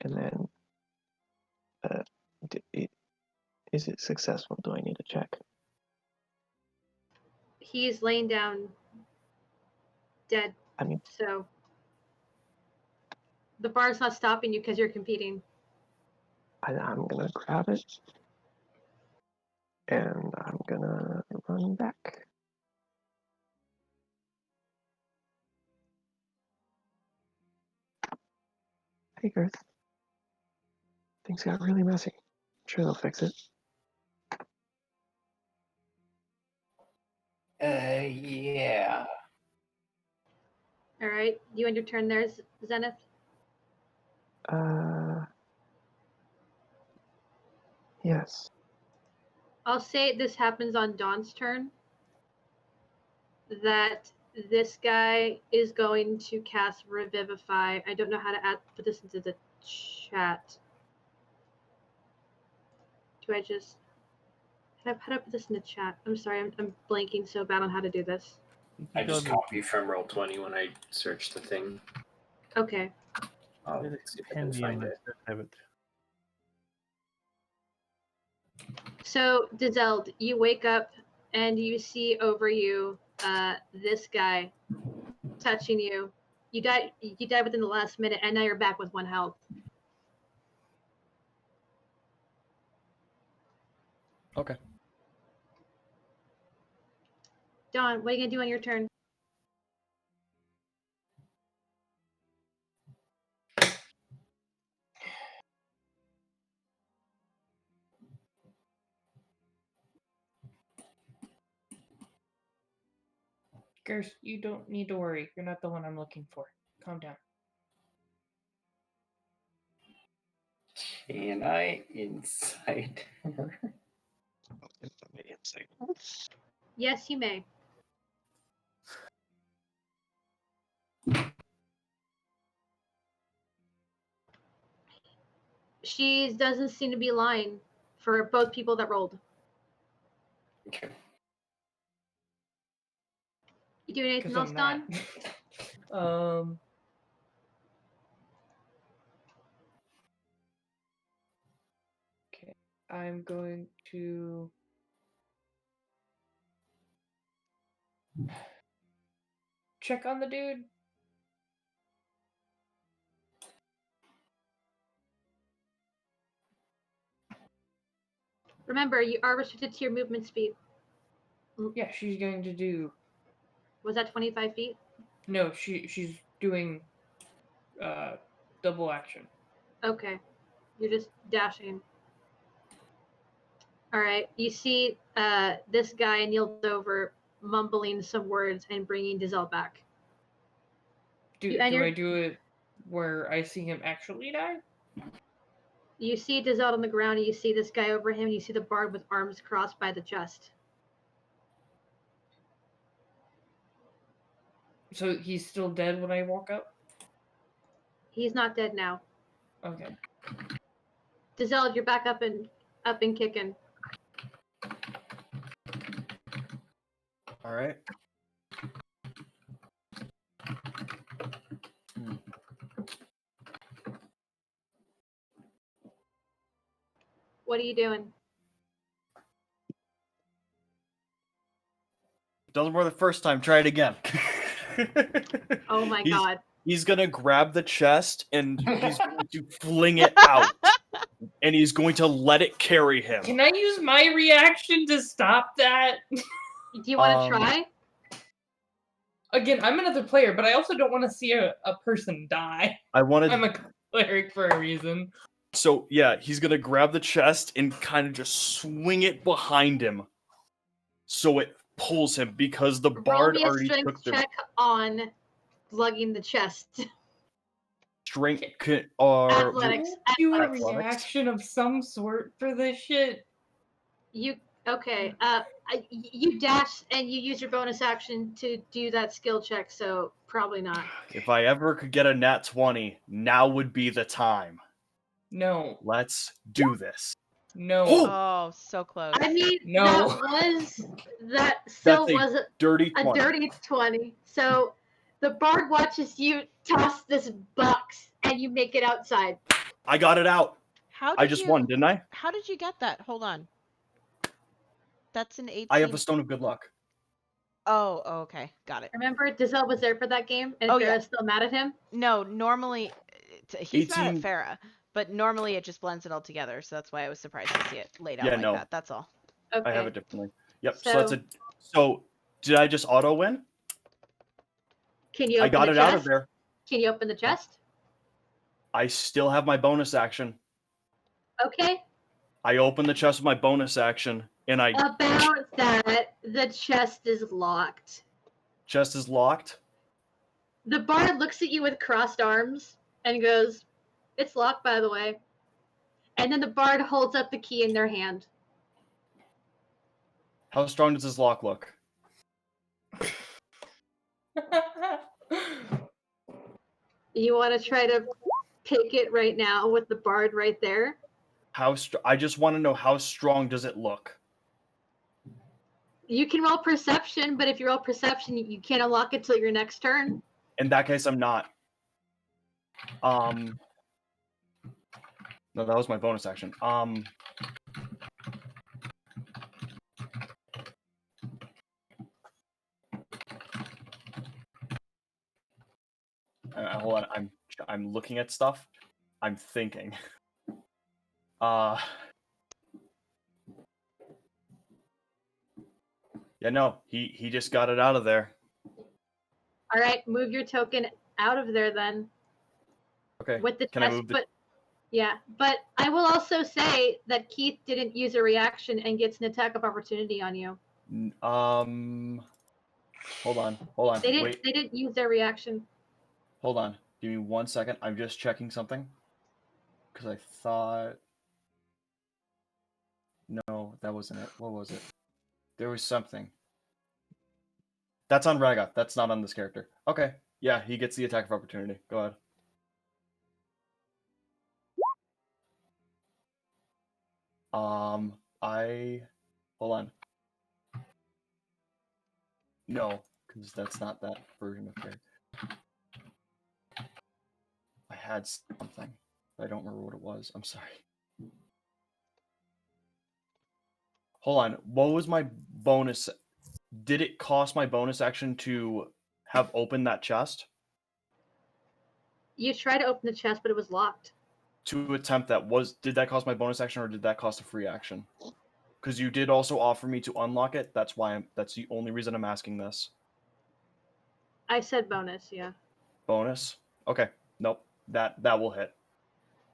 And then, is it successful? Do I need to check? He's laying down dead. I mean, So the bard's not stopping you because you're competing. I'm going to grab it. And I'm going to run back. Hey, Girth. Things got really messy. I'm sure they'll fix it. Yeah. All right. You end your turn there, Zenith. Yes. I'll say this happens on Dawn's turn. That this guy is going to cast Revivify. I don't know how to put this into the chat. Do I just Can I put up this in the chat? I'm sorry, I'm blanking so bad on how to do this. I just copy from Roll20 when I search the thing. Okay. I'll see if I can find it. So, Dizelde, you wake up and you see over you this guy touching you. You died within the last minute, and now you're back with 1 health. Okay. Dawn, what are you gonna do on your turn? Gerst, you don't need to worry. You're not the one I'm looking for. Calm down. Can I insight her? Yes, you may. She doesn't seem to be lying for both people that rolled. Okay. You doing anything 'Cause else, I'm Dawn? mad. Okay. I'm going to check on the dude. Remember, you are restricted to your movement speed. Yeah, she's going to do. Was that 25 feet? No, she's doing double action. Okay. You're just dashing. All right. You see this guy kneeled over, mumbling some words and bringing Dizelle back. Do I do it where I see him actually die? You see Dizelle on the ground, and you see this guy over him, and you see the bard with arms crossed by the chest. So he's still dead when I walk up? He's not dead now. Okay. Dizelle, you're back up and kicking. All right. What are you doing? Doesn't work the first time. Try it again. Oh my god. He's gonna grab the chest and he's going to fling it out, and he's going to let it carry him. Can I use my reaction to stop that? Do you want to try? Again, I'm another player, but I also don't want to see a person die. I'm a cleric for a reason. So yeah, he's gonna grab the chest and kind of just swing it behind him, so it pulls him because the bard Roll me a already strength took the check on lugging the chest. strength. Or Athletics. Do a Athletics? reaction of some sort for this shit. You okay? You dash and you use your bonus action to do that skill check, so probably not. If I ever could get a nat 20, now would be the time. No. Let's do this. No. Oh, so close. I mean, No. that still was a dirty 20. a dirty 20. So the bard watches you toss this box and you make it outside. I got it out. How I just won, didn't I? How did you get that? Hold on. That's an 18. I have a stone of good luck. Oh, okay. Got it. Remember, Dizelle was there for that game, and Farrah's still mad at him? No, normally he's mad 18. at Farrah, but normally it just blends it all together, so that's why I was surprised to see it laid out Yeah, like no. that. That's all. Okay. I have it differently. Yep. So, So- that's a. So did I just auto win? Can you I open got the it chest? out of there. Can you open the chest? I still have my bonus action. Okay. I open the chest with my bonus action, and I About that, the chest is locked. chest is locked. The bard looks at you with crossed arms and goes, "It's locked, by the way." And then the bard holds up the key in their hand. How strong does this lock look? You want to try to pick it right now with the bard right there? I just want to know how strong does it look? You can roll perception, but if you roll perception, you can't unlock it till your next turn. In that case, I'm not. No, that was my bonus action. Hold on. I'm looking at stuff. I'm thinking. Yeah, no, he just got it out of there. All right, move your token out of there then. Okay. With the Can I chest, move the? but yeah, but I will also say that Keith didn't use a reaction and gets an attack of opportunity on you. Hold on. They didn't. Wait. They didn't use their reaction. Hold on. Give me 1 second. I'm just checking something. Because I thought. No, that wasn't it. What was it? There was something. That's on Raga. That's not on this character. Okay. Yeah, he gets the attack of opportunity. Go ahead. Hold on. No, because that's not that version of character. I had something. But I don't remember what it was. I'm sorry. Hold on. What was my bonus? Did it cost my bonus action to have opened that chest? You tried to open the chest, but it was locked. To attempt that, did that cost my bonus action or did that cost a free action? Because you did also offer me to unlock it. That's the only reason I'm asking this. I said bonus, yeah. Bonus? Okay. Nope. That will hit.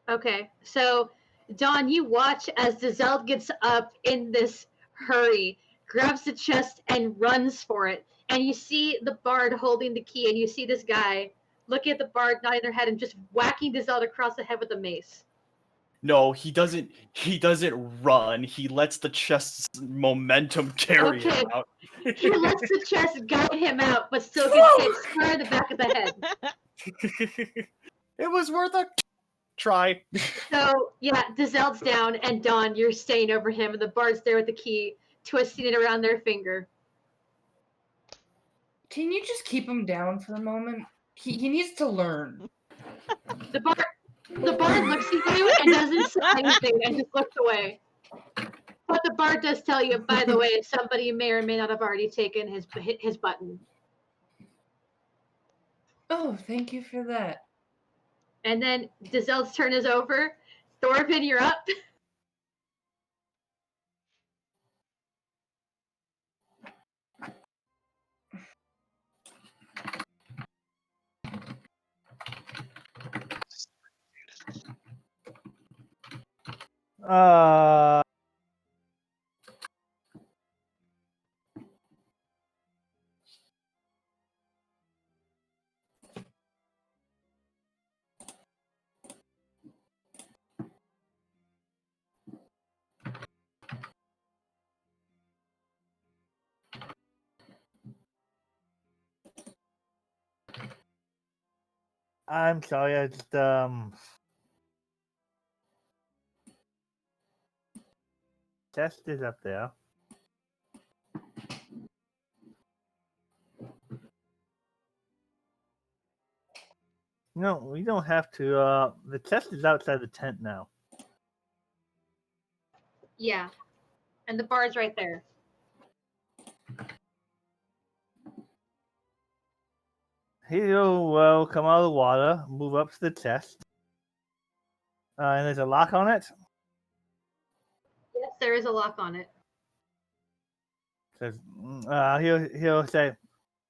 Okay, so Dawn, you watch as Dazelle gets up in this hurry, grabs the chest and runs for it. And you see the bard holding the key, and you see this guy looking at the bard, nodding their head, and just whacking Dazelle across the head with a mace. No, he doesn't. He doesn't run. He lets the chest's momentum carry him out. He lets the chest guide him out, but still gets hit square in the back of the head. It was worth a try. So, yeah, Dazelle's down, and Dawn, you're staying over him, and the bard's there with the key, twisting it around their finger. Can you just keep him down for a moment? He needs to learn. The bard looks at you and doesn't say anything and just looks away. But the bard does tell you, by the way, somebody may or may not have already taken his button. Oh, thank you for that. And then Dazelle's turn is over. Thorfinn, you're up. I'm sorry, I just chest is up there. No, we don't have to. The chest is outside the tent now. Yeah. And the bard's right there. He'll come out of the water, move up to the chest. And there's a lock on it. Yes, there is a lock on it. Says he'll say,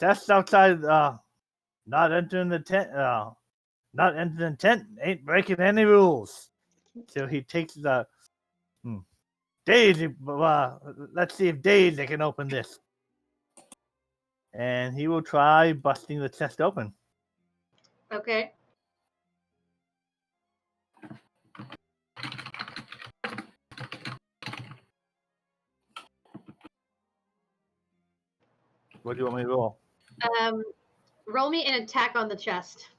chest outside, not entering the tent, not entering the tent, ain't breaking any rules. So he takes the Daisy, let's see if Daisy can open this. And he will try busting the chest open. Okay. What do you want me to roll? Roll me an attack on the chest.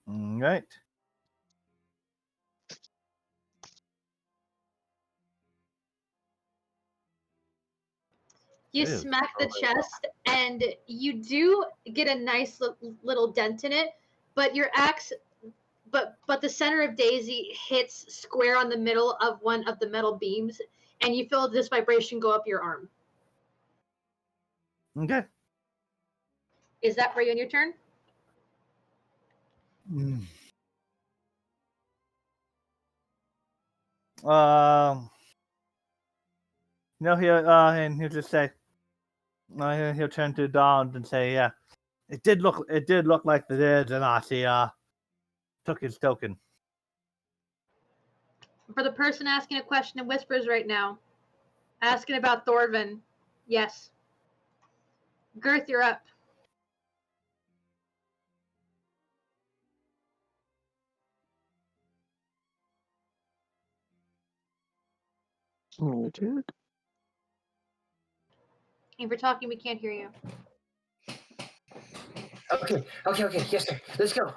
All right. You Ew. smack the chest, and you do get a nice little dent in it, but your axe, but the center of Daisy hits square on the middle of one of the metal beams, and you feel this vibration go up your arm. Okay. Is that for you on your turn? Mm. No, and he'll just say, he'll turn to Don and say, yeah, it did look like the dead Genasi took his token. For the person asking a question in whispers right now, asking about Thorvin, yes. Girth, you're up. Muted. If you're talking, we can't hear you. Okay, yes, sir. Let's go.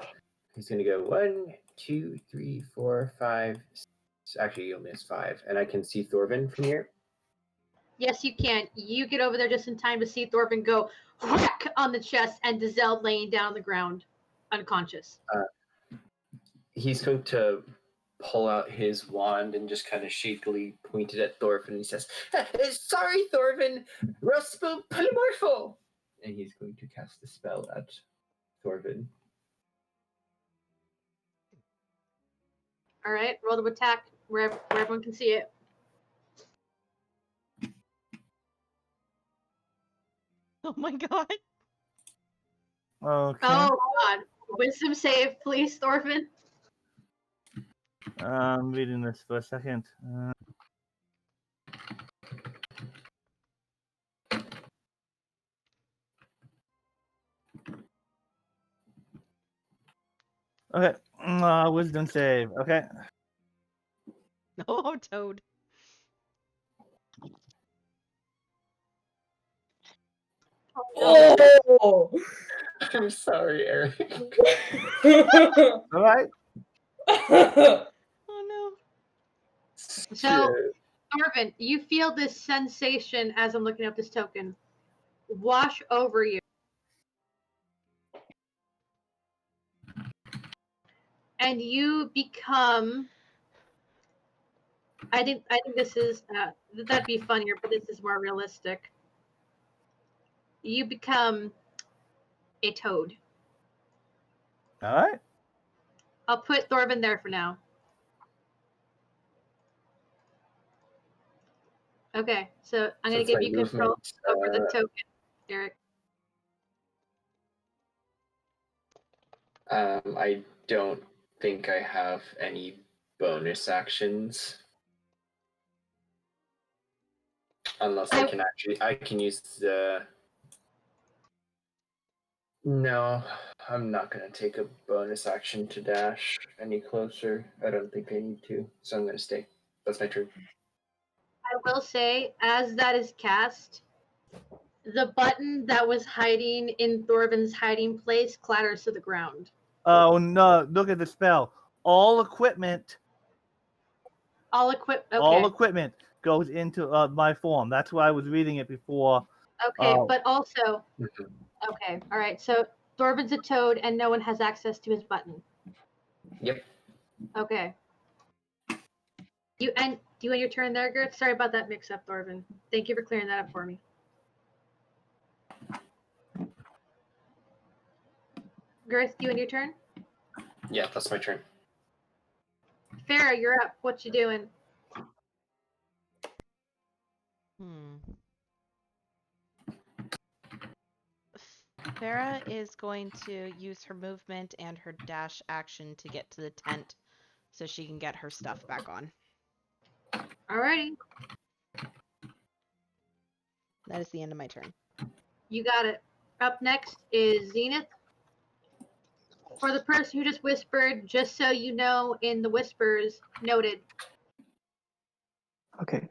He's gonna go 1, 2, 3, 4, 5. Actually, he only has 5, and I can see Thorvin from here. Yes, you can. You get over there just in time to see Thorvin go whack on the chest and Dazelle laying down on the ground, unconscious. He's going to pull out his wand and just kind of shakily point it at Thorvin. He says, "Sorry, Thorvin, Ruspo Polymorpho," and he's going to cast the spell at Thorvin. All right, roll to attack where everyone can see it. Oh my god. Okay. Oh God! Wisdom save, please, Thorvin. I'm reading this for a second. Okay. Wisdom save. Okay. Oh, Toad. Oh! I'm sorry, Eric. All right. Oh no. So, Thorvin, you feel this sensation as I'm looking up this token wash over you. And you become. I think this is that'd be funnier, but this is more realistic. You become a toad. All right. I'll put Thorvin there for now. Okay, so I'm gonna it's give my you control movement, over the token, Eric. I don't think I have any bonus actions. Unless I can use the... No, I'm not going to take a bonus action to dash any closer. I don't think I need to, so I'm going to stay. That's my turn. I will say, as that is cast, the button that was hiding in Thorvin's hiding place clatters to the ground. Oh no! Look at the spell. All equipment. All equip. Okay. All equipment goes into my form. That's why I was reading it before. Okay, but also. Okay, all right. So Thorvin's a toad, and no one has access to his button. Yep. Okay. Do you end your turn there, Girth? Sorry about that mix-up, Thorvin. Thank you for clearing that up for me. Girth, do you end your turn? Yeah, that's my turn. Farrah, you're up. What you doing? Farrah is going to use her movement and her dash action to get to the tent so she can get her stuff back on. Alrighty. That is the end of my turn. You got it. Up next is Zenith. For the person who just whispered, just so you know, in the whispers, noted. Okay.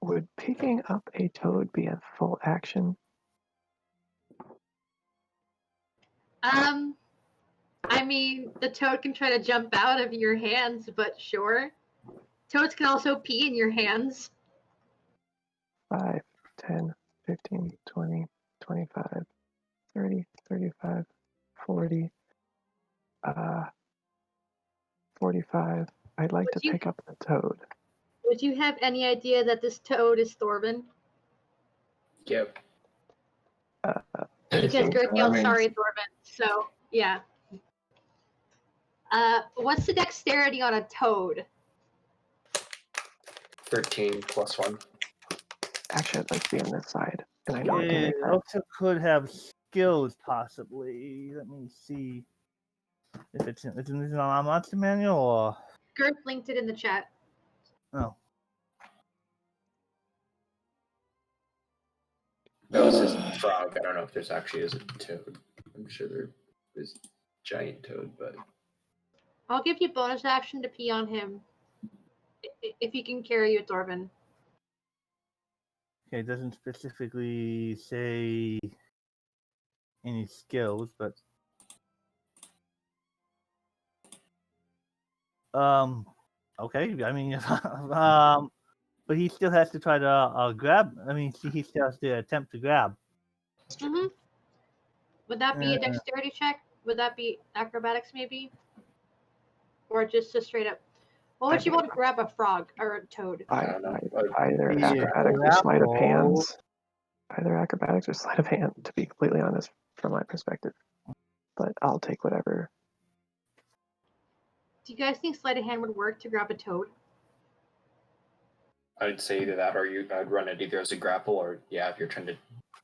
Would picking up a toad be a full action? I mean, the toad can try to jump out of your hands, but sure. Toads can also pee in your hands. 5, 10, 15, 20, 25, 30, 35, 40, 45. I'd like Would to you- pick up the toad. Would you have any idea that this toad is Thorben? Yep. Because Anything Gert yelled, charming. sorry, Thorben. So, yeah. What's the dexterity on a toad? 13 plus 1. Actually, I'd like to be on this side, and I know I can It make that. also could have skills, possibly. Let me see if it's in our monster manual or Gert linked it in the chat. no. That was his frog. I don't know if there's actually is a toad. I'm sure there is giant toad, but I'll give you bonus action to pee on him. If he can carry you, Thorben. Okay, it doesn't specifically say any skills, but okay. I mean, but he still has to try to grab. I mean, he still has to attempt to grab. Mm-hmm. Would that be a dexterity check? Would that be acrobatics, maybe? Or just a straight up? What would you want to grab a frog or a toad? I don't know. Either Yeah, acrobatics or sleight of grapple. hands. Either acrobatics or sleight of hand, to be completely honest, from my perspective. But I'll take whatever. Do you guys think sleight of hand would work to grab a toad? I'd say either that or I'd run it either as a grapple or if you're trying to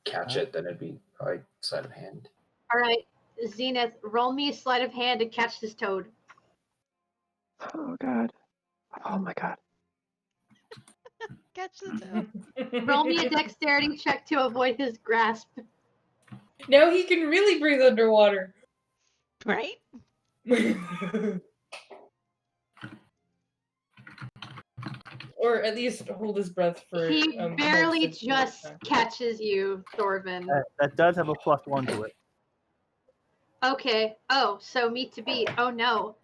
catch it, then it'd be probably sleight of hand. All right, Zenith, roll me a sleight of hand to catch this toad. Oh god. Oh my god. Catch the toad. Roll me a dexterity check to avoid his grasp. Now he can really breathe underwater. Right? Or at least hold his breath for. He barely most of the just time. catches you, Thorben. That does have a +1 to it. Okay. Oh, so meet to beat. Oh no.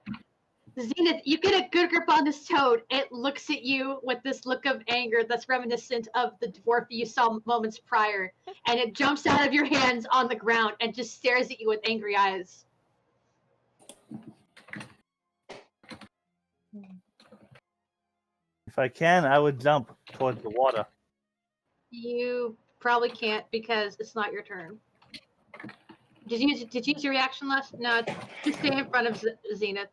Zenith, you get a good grip on this toad. It looks at you with this look of anger that's reminiscent of the dwarf you saw moments prior. And it jumps out of your hands on the ground and just stares at you with angry eyes. If I can, I would jump towards the water. You probably can't because it's not your turn. Did you use your reaction last? No, just stay in front of Zenith.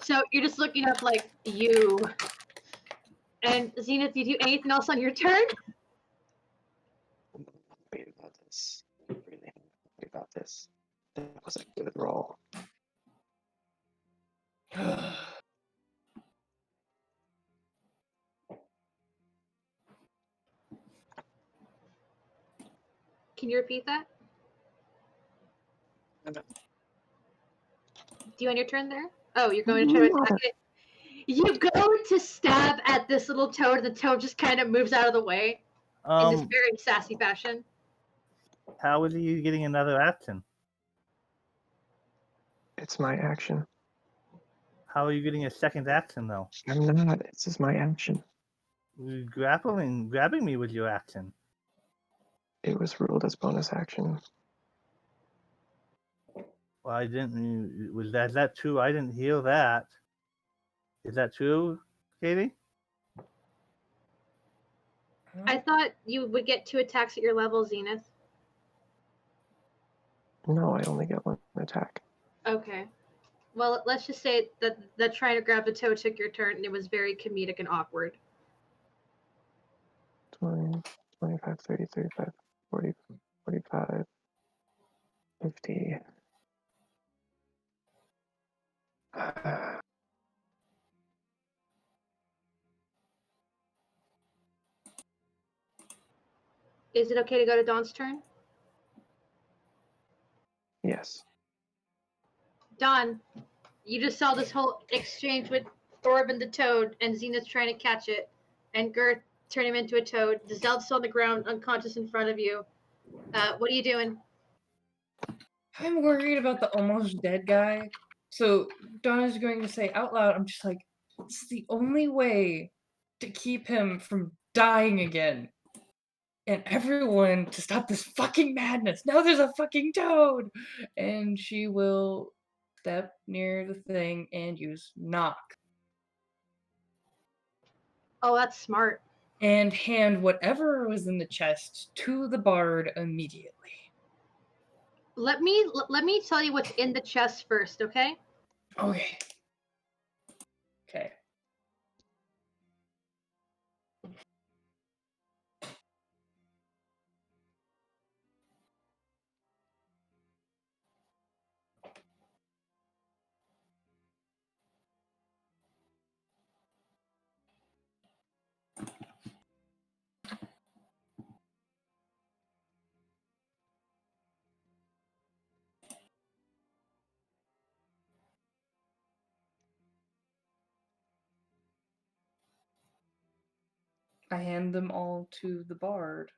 So you're just looking up like you. And Zenith, do you do anything else on your turn? Wait about this. Really wait about this. That was a good roll. Can you repeat that? Do you want your turn there? Oh, you're going to try to attack it? You go to stab at this little toad, and the toad just kind of moves out of the way in this very sassy fashion. How is he getting another action? It's my action. How are you getting a second action though? I'm not. It's just my action. Grabbing me with your action. It was ruled as bonus action. Well, I didn't. Was that true? I didn't hear that. Is that true, Katie? I thought you would get 2 attacks at your level, Zenith. No, I only get one attack. Okay. Well, let's just say that trying to grab the toad took your turn, and it was very comedic and awkward. 20, 25, 30, 35, 40, 45, 50. Is it okay to go to Dawn's turn? Yes. Dawn, you just saw this whole exchange with Thorben the toad, and Zenith trying to catch it, and Gert turn him into a toad. Giselle's still on the ground, unconscious in front of you. What are you doing? I'm worried about the almost dead guy. So Donna's going to say out loud, I'm just like, this is the only way to keep him from dying again. And everyone, to stop this fucking madness, now there's a fucking toad! And she will step near the thing and use knock. Oh, that's smart. And hand whatever was in the chest to the bard immediately. Let me tell you what's in the chest first, okay? Okay. Okay. I hand them all to the bard.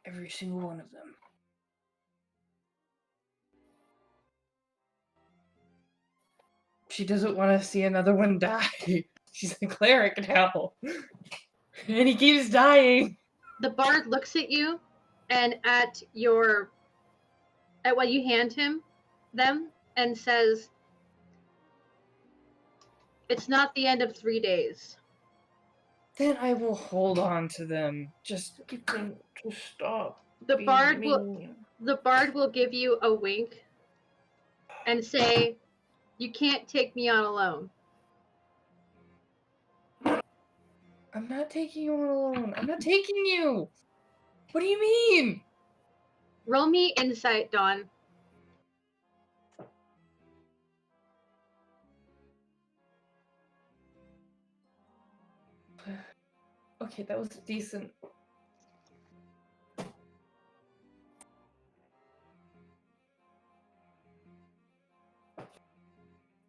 Every single one of them. She doesn't want to see another one die. She's a cleric now. And he keeps dying. The bard looks at you and at what you hand them and says, "It's not the end of 3 days." Then I will hold on to them. Just get them to stop. The being bard mean. will give you a wink and say, "You can't take me on alone." I'm not taking you on alone. I'm not taking you. What do you mean? Roll me insight, Dawn. Okay, that was decent.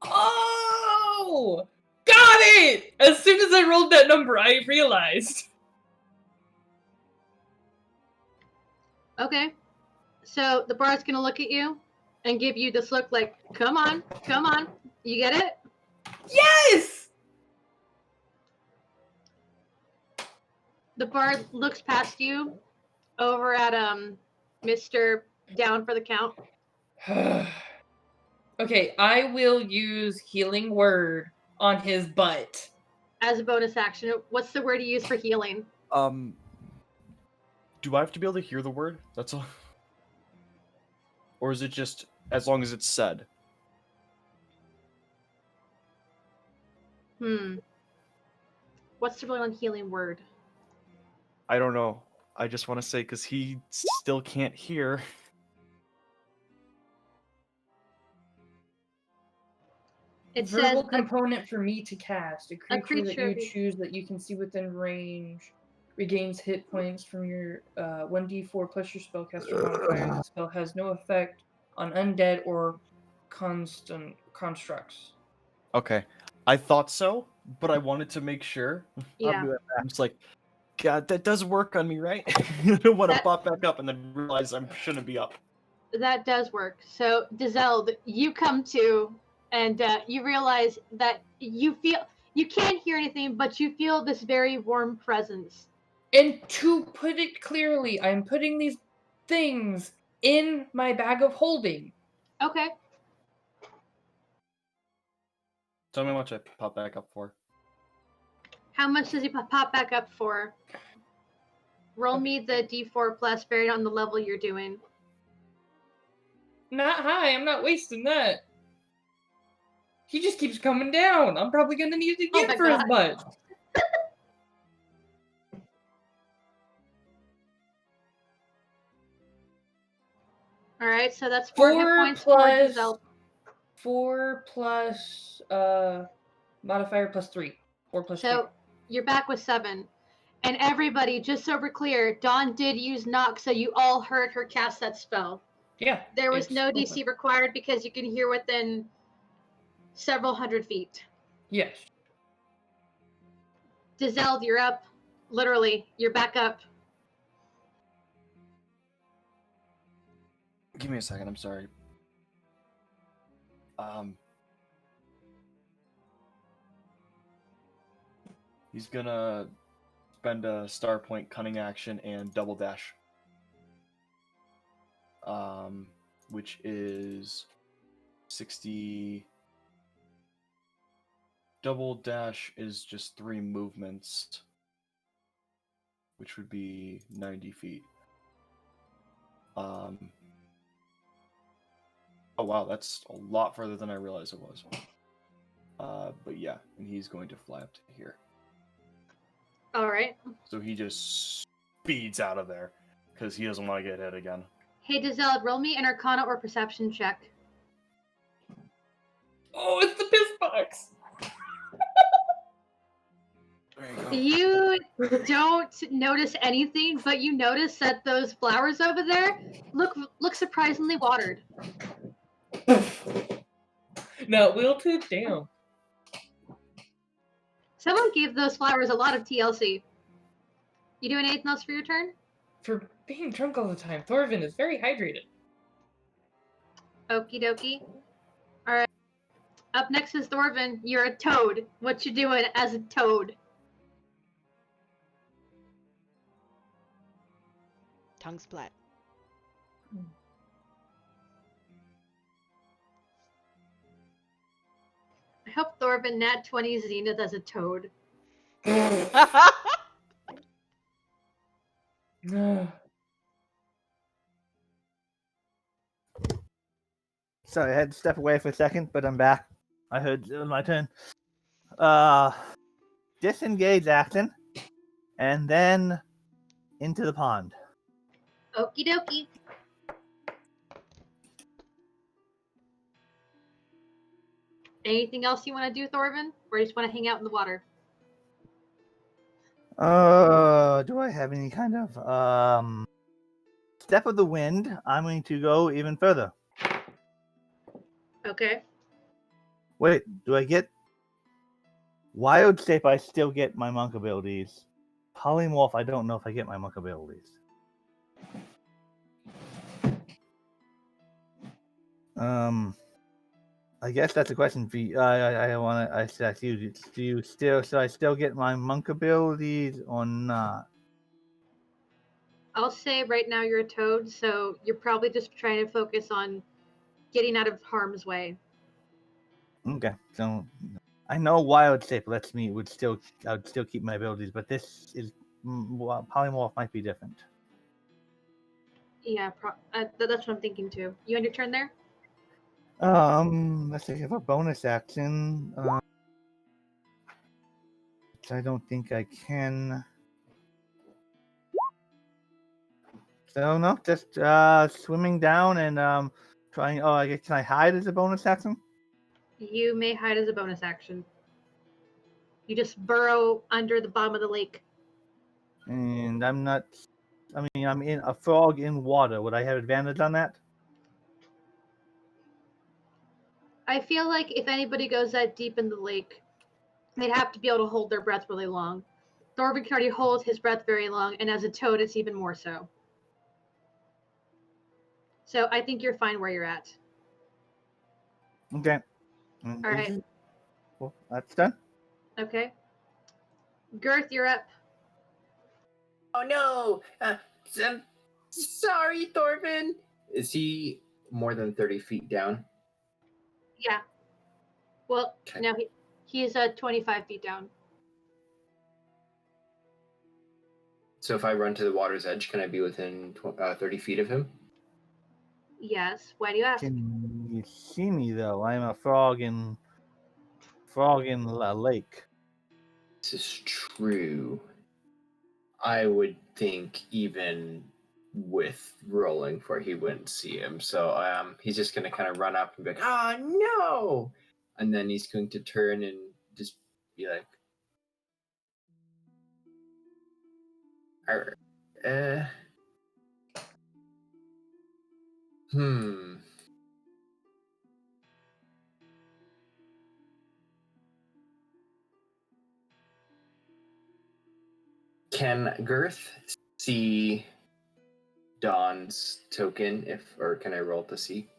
Oh! Got it! As soon as I rolled that number, I realized. Okay. So the bard's gonna look at you and give you this look like, come on. You get it? Yes! The bard looks past you over at Mr. Down for the Count. Okay, I will use Healing Word on his butt. As a bonus action. What's the word you use for healing? Do I have to be able to hear the word? That's all. Or is it just as long as it's said? What's the word on healing word? I don't know. I just want to say because he still can't hear. It Verbal says component for me to cast. A creature that creature you choose that you can see within range regains hit points from your 1d4 plus your spellcaster modifier. The spell has no effect on undead or constant constructs. Okay. I thought so, but I wanted to make sure. Yeah. I'm just like, God, that does work on me, right? I don't want to That- pop back up and then realize I shouldn't be up. That does work. So, Dizelde, you come to, and you realize that you can't hear anything, but you feel this very warm presence. And to put it clearly, I'm putting these things in my bag of holding. Okay. Tell me how much I pop back up for. How much does he pop back up for? Roll me the d4 plus varied on the level you're doing. Not high, I'm not wasting that. He just keeps coming down. I'm probably gonna need it Oh again my for his God. butt. All right, so that's 4 hit points for Dizelde. 4 plus modifier plus 3. 4 plus 3. So you're back with 7. And everybody, just so we're clear, Dawn did use knock, so you all heard her cast that spell. Yeah. There was it's no open. DC required because you can hear within several hundred feet. Yes. Dizelde, you're up. Literally, you're back up. Give me a second, I'm sorry. He's gonna spend a star point cunning action and double dash. Which is 60. Double dash is just 3 movements, which would be 90 feet. Oh wow, that's a lot further than I realized it was. But yeah, and he's going to fly up to here. All right. So he just speeds out of there because he doesn't want to get hit again. Hey, Giselle, roll me an Arcana or Perception check. Oh, it's the piss box. There you go. You don't notice anything, but you notice that those flowers over there look surprisingly watered. No, wheel tooth, damn. Someone gave those flowers a lot of TLC. You doing anything else for your turn? For being drunk all the time, Thorvin is very hydrated. Okie dokie. Alright. Up next is Thorvin. You're a toad. What you doing as a toad? Tongue splat. I hope Thorvin nat 20 Zenith as a toad. Sorry, I had to step away for a second, but I'm back. I heard it was my turn. Disengage action, and then into the pond. Okie dokie. Anything else you want to do, Thorvin? Or you just want to hang out in the water? Do I have any kind of step of the wind? I'm going to go even further. Okay. Wait, do I get wild shape? I still get my monk abilities. Polymorph, I don't know if I get my monk abilities. I guess that's a question for you. I want to ask you. Do you still? Should I still get my monk abilities or not? I'll say right now you're a toad, so you're probably just trying to focus on getting out of harm's way. Okay, so I know wild shape lets me I would still keep my abilities, but this is polymorph might be different. Yeah, that's what I'm thinking too. You on your turn there? Let's say I have a bonus action. Which I don't think I can. So no, just swimming down and trying. Oh, I guess can I hide as a bonus action? You may hide as a bonus action. You just burrow under the bottom of the lake. And I'm not. I mean, I'm in a frog in water. Would I have advantage on that? I feel like if anybody goes that deep in the lake, they'd have to be able to hold their breath really long. Thorvin can already hold his breath very long, and as a toad, it's even more so. So I think you're fine where you're at. Okay. All right. Well, that's done. Okay. Girth, you're up. Oh no! I'm sorry, Thorvin. Is he more than 30 feet down? Yeah. Well, Okay. no, he is 25 feet down. So if I run to the water's edge, can I be within 30 feet of him? Yes. Why do you ask? Can you see me though? I'm a frog in a lake. This is true. I would think even with rolling for he wouldn't see him. So he's just gonna kind of run up and be like, "Oh no!" And then he's going to turn and just be like, Hmm. Can Girth see Dawn's token or can I roll to see?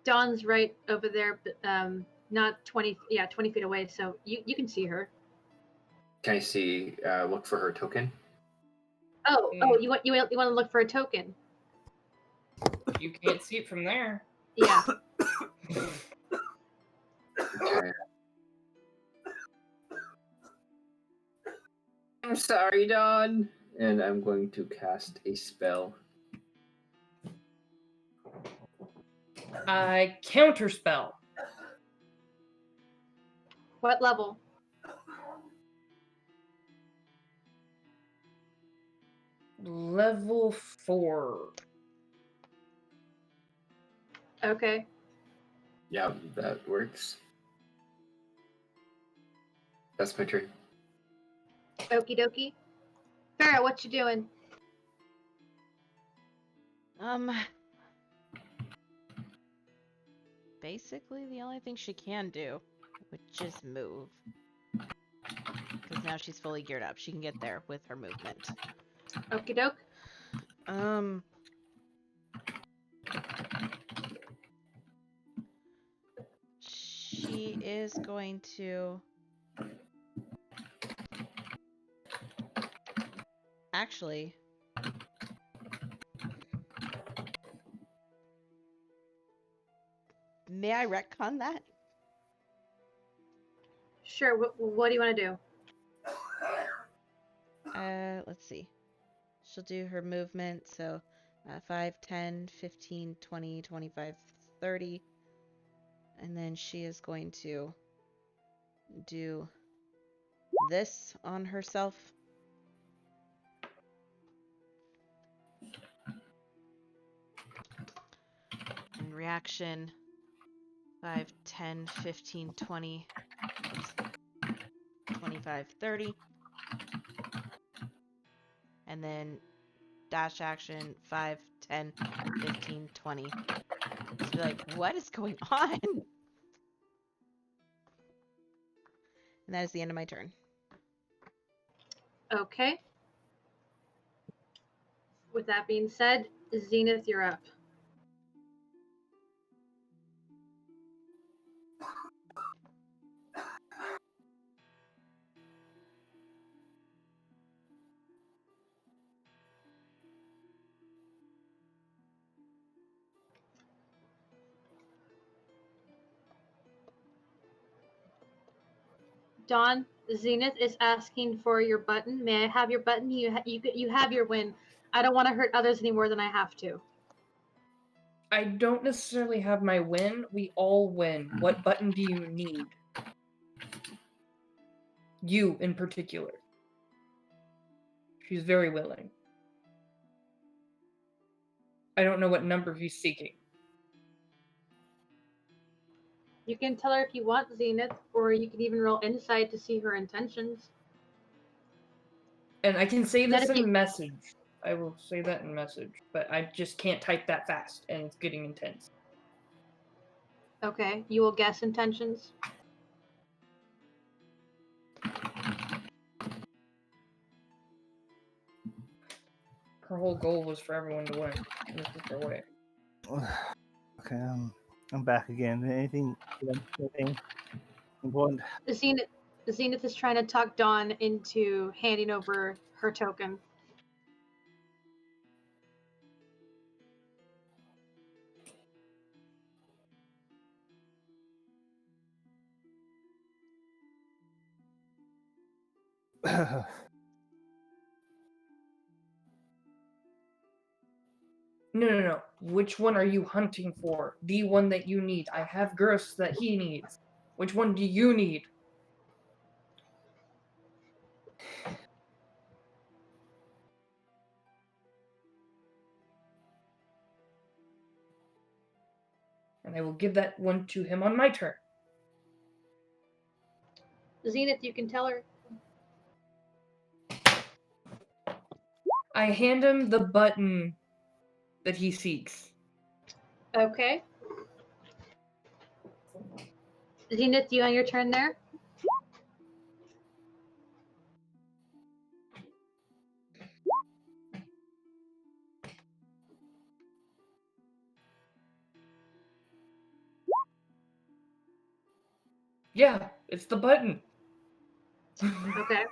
Dawn's right over there, but not 20 feet away, so you can see her. Can I see? Look for her token. Oh, you want to look for a token? You can't see it from there. Yeah. Okay. I'm sorry, Dawn. And I'm going to cast a spell. I counterspell. What level? Level 4. Okay. Yeah, that works. That's my turn. Okie dokie. Farrah, what you doing? Basically the only thing she can do, which is move. Because now she's fully geared up. She can get there with her movement. Okie doke. She is going to... Actually... May I retcon that? Sure. What do you want to do? Let's see. She'll do her movement, so 5, 10, 15, 20, 25, 30. And then she is going to do this on herself. And reaction 5, 10, 15, 20, 25, 30. And then dash action 5, 10, 15, 20. Just be like, what is going on? And that is the end of my turn. Okay. With that being said, Zenith, you're up. Dawn, Zenith is asking for your button. May I have your button? You have your win. I don't want to hurt others any more than I have to. I don't necessarily have my win. We all win. What button do you need? You in particular. She's very willing. I don't know what number he's seeking. You can tell her if you want, Zenith, or you can even roll insight to see her intentions. And I can say That this if in you- message. I will say that in message, but I just can't type that fast, and it's getting intense. Okay, you will guess intentions. Her whole goal was for everyone to win. And this is her way. Okay, I'm back again. Anything important? Zenith is trying to talk Dawn into handing over her token. No. Which one are you hunting for? The one that you need. I have Gurus that he needs. Which one do you need? And I will give that one to him on my turn. Zenith, you can tell her. I hand him the button that he seeks. Okay. Zenith, you on your turn there? Yeah, it's the button. Okay.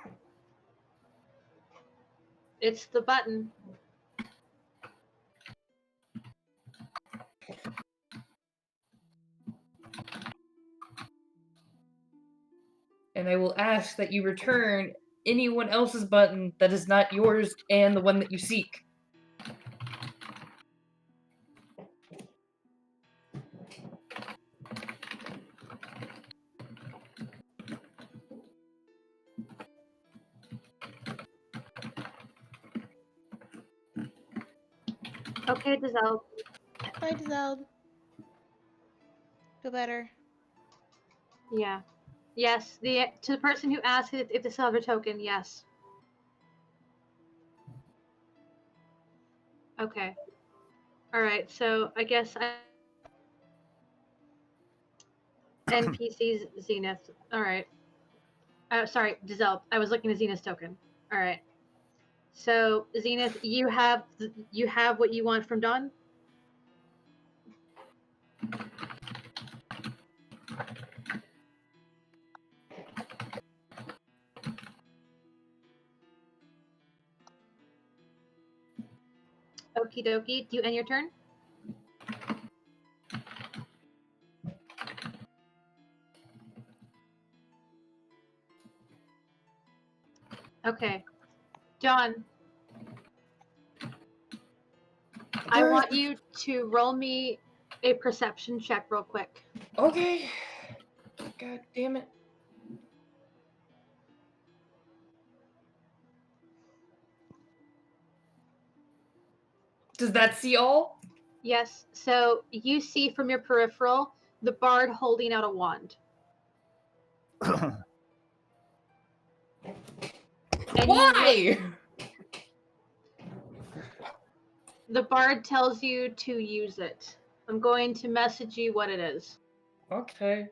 It's the button. And I will ask that you return anyone else's button that is not yours and the one that you seek. Okay, Giselle. Bye, Giselle. Feel better. Yeah. Yes. To the person who asked if they still have a token, yes. Okay. All right. So I guess NPC's Zenith. All right. Sorry, Giselle. I was looking at Zenith's token. All right. So Zenith, you have what you want from Dawn. Okie dokie. Do you end your turn? Okay. Dawn, I want you to roll me a perception check real quick. Okay. God damn it. Does that see all? Yes. So you see from your peripheral the bard holding out a wand. And Why? The bard tells you to use it. I'm going to message you what it is. Okay.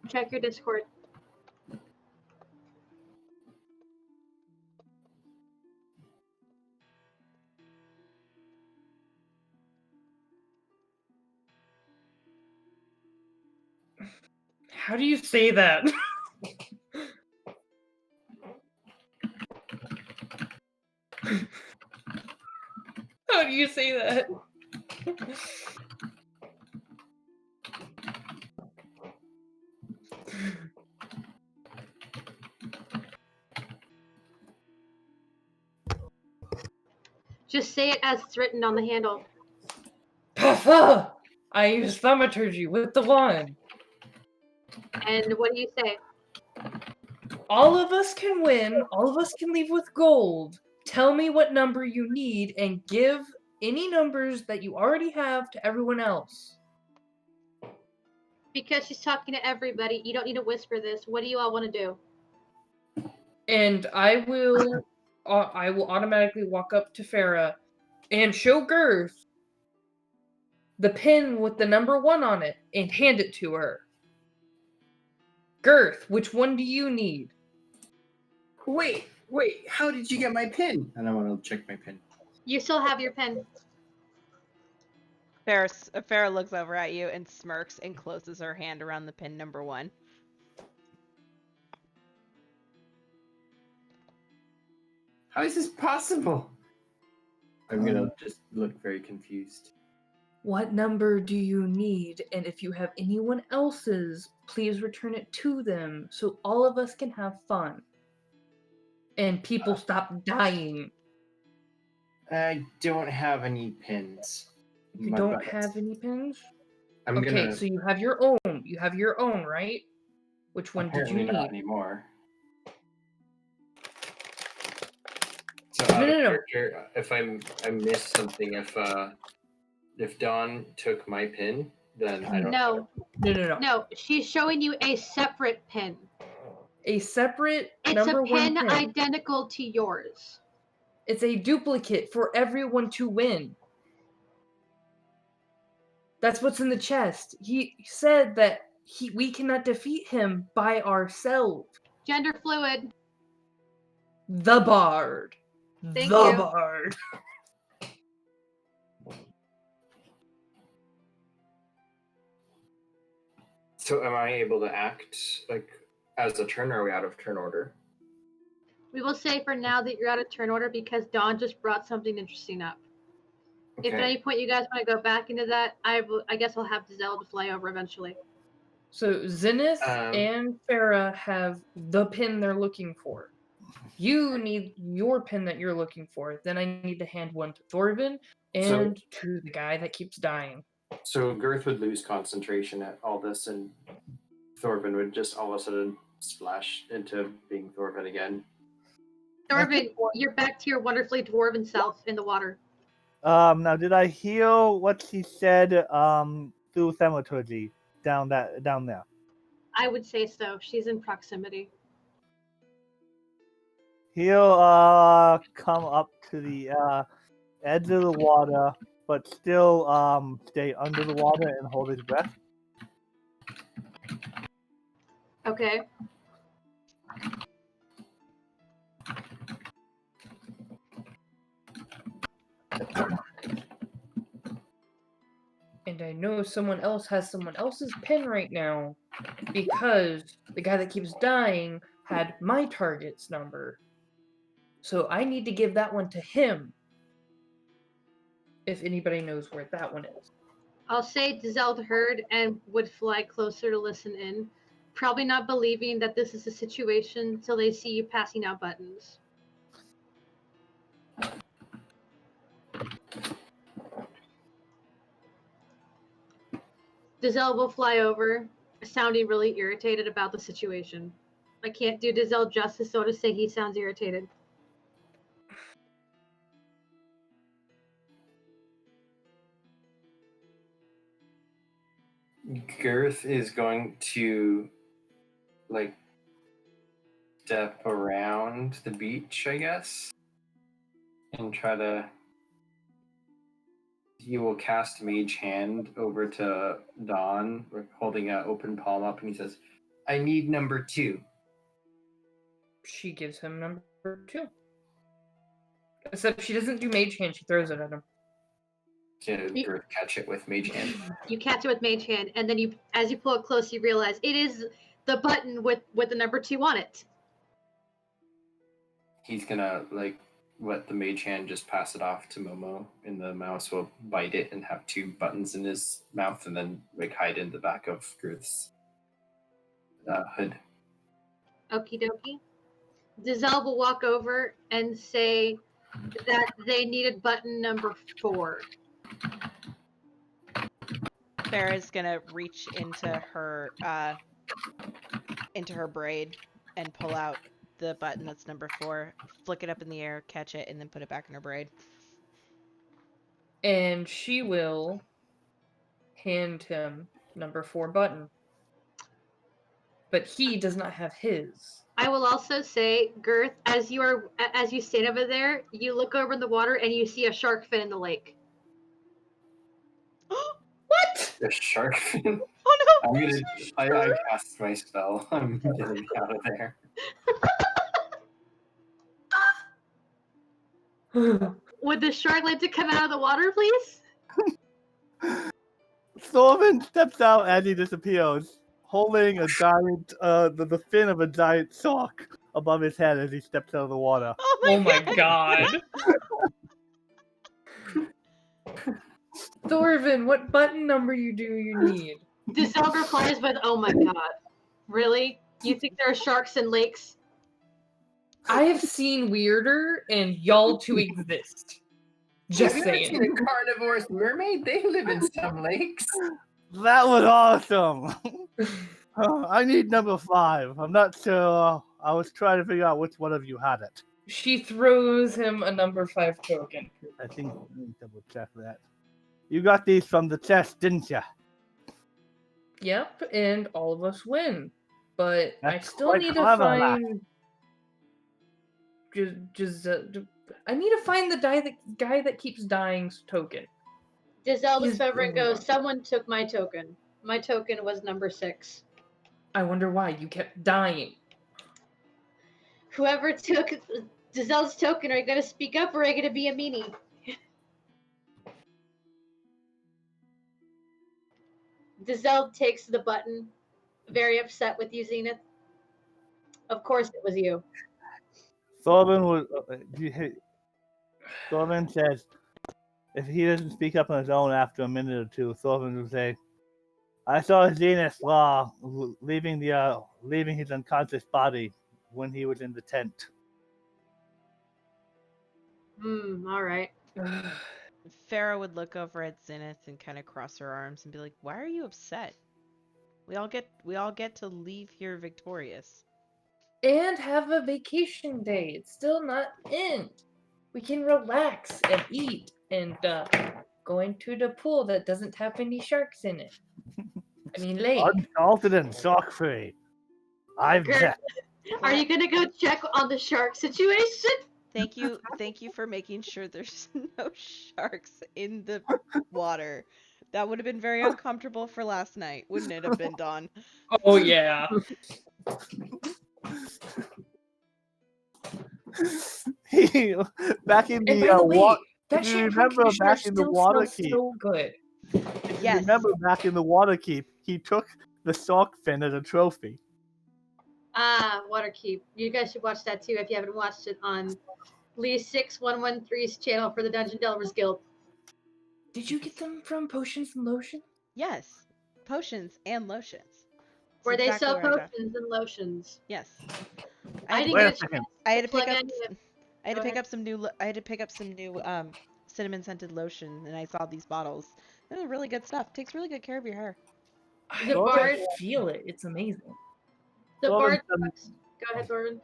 Check your Discord. How do you say that? How do you say that? Just say it as it's written on the handle. Puffa! I use thaumaturgy with the wand. And what do you say? All of us can win. All of us can leave with gold. Tell me what number you need and give any numbers that you already have to everyone else. Because she's talking to everybody, you don't need to whisper this. What do you all want to do? And I will automatically walk up to Farrah and show Girth the pin with the number 1 on it and hand it to her. Girth, which one do you need? Wait, how did you get my pin? And I want to check my pin. You still have your pen. Farrah looks over at you and smirks and closes her hand around the pin number 1. How is this possible? I'm gonna just look very confused. What number do you need? And if you have anyone else's, please return it to them so all of us can have fun. And people stop dying. I don't have any pins. You don't have any pins? I'm Okay, gonna. so you have your own. You have your own, right? Which one did you Apparently not need? anymore. So No, out of no, no. character, if I missed something, if Dawn took my pin, then I don't. No. No. No, she's showing you a separate pin. A separate It's number a pin 1 pin. identical to yours. It's a duplicate for everyone to win. That's what's in the chest. He said that we cannot defeat him by ourselves. Gender fluid. The Bard. Thank the you. Bard. So am I able to act like as a turn, or are we out of turn order? We will say for now that you're out of turn order because Dawn just brought something interesting up. If at any point you guys want to go back into that, I guess I'll have Giselle to fly over eventually. So Zenith and Farrah have the pin they're looking for. You need your pin that you're looking for. Then I need to hand one to Thorvin and to the guy that keeps dying. So Girth would lose concentration at all this, and Thorvin would just all of a sudden splash into being Thorvin again. Thorvin, you're back to your wonderfully dwarven self in the water. Now did I hear what she said through thaumaturgy down there? I would say so. She's in proximity. He'll come up to the edge of the water, but still stay under the water and hold his breath. Okay. And I know someone else has someone else's pin right now because the guy that keeps dying had my target's number. So I need to give that one to him. If anybody knows where that one is. I'll say Giselle heard and would fly closer to listen in, probably not believing that this is a situation till they see you passing out buttons. Giselle will fly over, sounding really irritated about the situation. I can't do Giselle justice, so to say he sounds irritated. Girth is going to step around the beach, I guess, and try to. He will cast Mage Hand over to Dawn, holding an open palm up, and he says, "I need number 2." She gives him number 2. Except she doesn't do Mage Hand, she throws it at him. Can Girth catch it with Mage Hand? You catch it with Mage Hand, and then as you pull it close, you realize it is the button with the number 2 on it. He's gonna let the Mage Hand just pass it off to Momo, and the mouse will bite it and have 2 buttons in his mouth, and then hide in the back of Girth's hood. Okie dokie. Giselle will walk over and say that they needed button number 4. Farrah's gonna reach into her braid and pull out the button that's number 4, flick it up in the air, catch it, and then put it back in her braid. And she will hand him number 4 button. But he does not have his. I will also say, Girth, as you stand over there, you look over in the water and you see a shark fin in the lake. What? A shark fin? Oh no! I cast my spell. I'm getting out of there. Would the shark like to come out of the water, please? Thorvin steps out as he disappears, holding a giant, the fin of a giant shark above his head as he steps out of the water. Oh my god. Thorvin, what button number do you need? Giselle replies with, "Oh my god. Really? You think there are sharks in lakes?" I have seen weirder, and y'all two exist. Just Have you ever saying. seen a carnivorous mermaid? They live in some lakes. That was awesome! I need number 5. I'm not sure. I was trying to figure out which one of you had it. She throws him a number 5 token. I think let me double check that. You got these from the chest, didn't you? Yep, and all of us win. But That's I still quite need to clever, find I need to find the guy that keeps dying's token. Giselle He's looks over and gone. goes, "Someone took my token. My token was number 6. I wonder why you kept dying. Whoever took Giselle's token, are you going to speak up or are you going to be a meanie?" Giselle takes the button, very upset with you, Zenith. Of course it was you. Thorvin was. Thorvin says, if he doesn't speak up on his own after a minute or two, Thorvin will say, "I saw Zenith Law leaving his unconscious body when he was in the tent." All right. Farrah would look over at Zenith and kind of cross her arms and be like, "Why are you upset? We all get to leave here victorious." And have a vacation day. It's still not in. We can relax and eat and go into the pool that doesn't have any sharks in it. I mean, lake. Unsalted and shark free. I've Gert, bet. are you going to go check on the shark situation? Thank you for making sure there's no sharks in the water. That would have been very uncomfortable for last night, wouldn't it have been, Dawn? Oh yeah. Back in And the by the way, water. that If you shampoo remember conditioner back in the still water smells keep. so good. Yes. Remember back in the water keep, he took the shark fin as a trophy. Waterkeep. You guys should watch that too if you haven't watched it on Lee6113's channel for the Dungeon Delvers Guild. Did you get them from Potions and Lotion? Yes. Potions and lotions. That's Where they exactly sell where I got it. potions and lotions. Yes. I didn't Wait get a a second. chance I had to to pick plug up any of it. I had to Go pick ahead. up some new cinnamon scented lotion, and I saw these bottles. They're really good stuff. Takes really good care of your hair. The I bard, feel it. It's amazing. the Thorvin bard. Go ahead, Thorvin.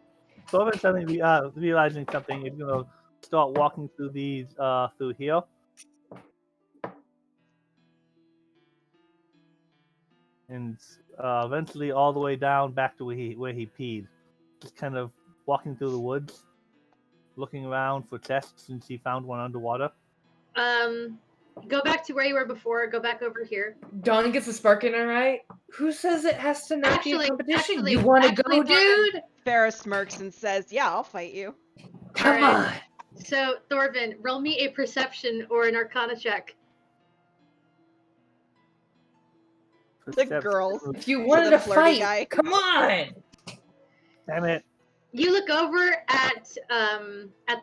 Thorvin suddenly realizing something, he's gonna start walking through these through here. And eventually all the way down back to where he peed. Just kind of walking through the woods, looking around for chests since he found one underwater. Go back to where you were before. Go back over here. Dawn gets a spark in her eye. Who says it has to not be a competition? You want to go, Thorvin, dude? Farrah smirks and says, "Yeah, I'll fight you." Come Alright. on. So, Thorvin, roll me a perception or an arcana check. The girls. If you To wanted the to flirty fight, guy. come on. Damn it. You look over at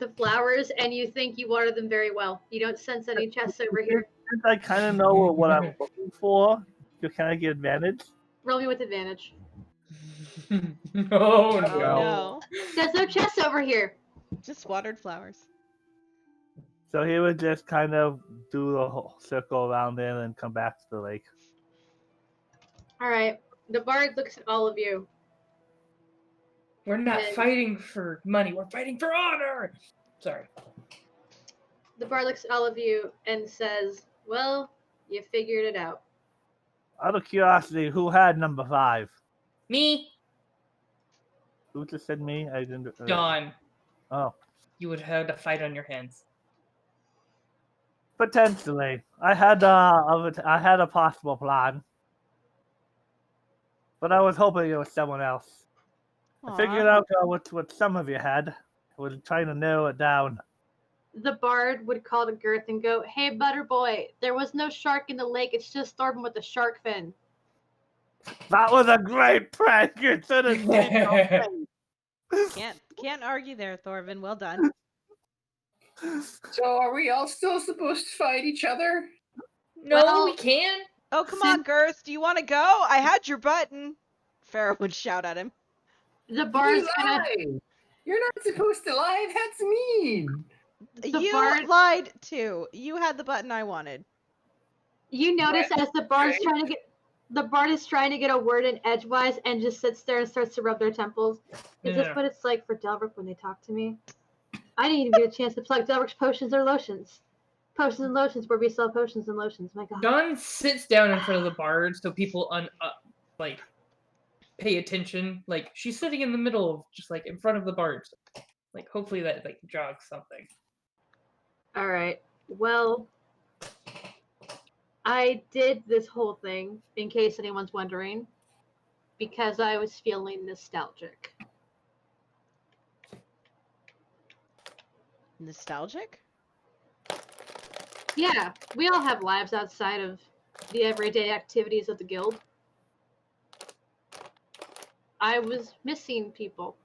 the flowers and you think you water them very well. You don't sense any chests over here. Since I kind of know what I'm looking for, to kind of get advantage. Roll me with advantage. Oh Oh no. no. There's no chests over here. Just watered flowers. So he would just kind of do the whole circle around there and then come back to the lake. All right. The bard looks at all of you. We're not And- fighting for money. We're fighting for honor. Sorry. The bard looks at all of you and says, "Well, you figured it out." Out of curiosity, who had number 5? Me, Who just said me? I didn't. Dawn. Oh, You would have had a fight on your hands. potentially. I had a possible plan, but I was hoping it was someone else. I figured out what some of you had. I was trying to narrow it down. The bard would call to Girth and go, "Hey, butter boy, there was no shark in the lake. It's just Thorvin with a shark fin." That was a great prank. You should have seen your face. Can't argue there, Thorvin. Well done. So are we all still supposed to fight each other? No, Well- we can. Oh, come on, Girth. Do you want to go? I had your button. Farrah would shout at him. The bard's You gonna. lied. You're not supposed to lie. That's mean. You bard- lied too. You had the button I wanted. You notice as the bard is trying to get a word in edgewise and just sits there and starts to rub their temples. Is this Yeah. what it's like for Delric when they talk to me? I didn't even get a chance to plug Delric's potions or lotions. Potions and lotions, where we sell potions and lotions. My God. Dawn sits down in front of the bard so people pay attention. Like she's sitting in the middle, just like in front of the bard. Like, hopefully that like jogs something. All right. Well, I did this whole thing, in case anyone's wondering, because I was feeling nostalgic. Nostalgic? Yeah, we all have lives outside of the everyday activities of the guild. I was missing people.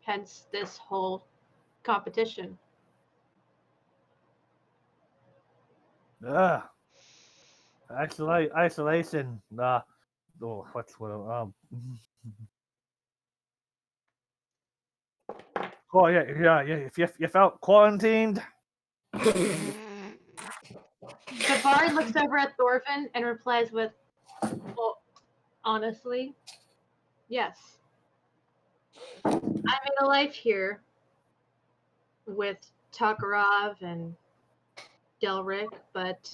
Hence this whole competition. Isolation. What's what? Oh yeah. If you felt quarantined, The bard looks over at Thorfinn and replies with, well, honestly, yes. I made a life here with Tokarov and Delric, but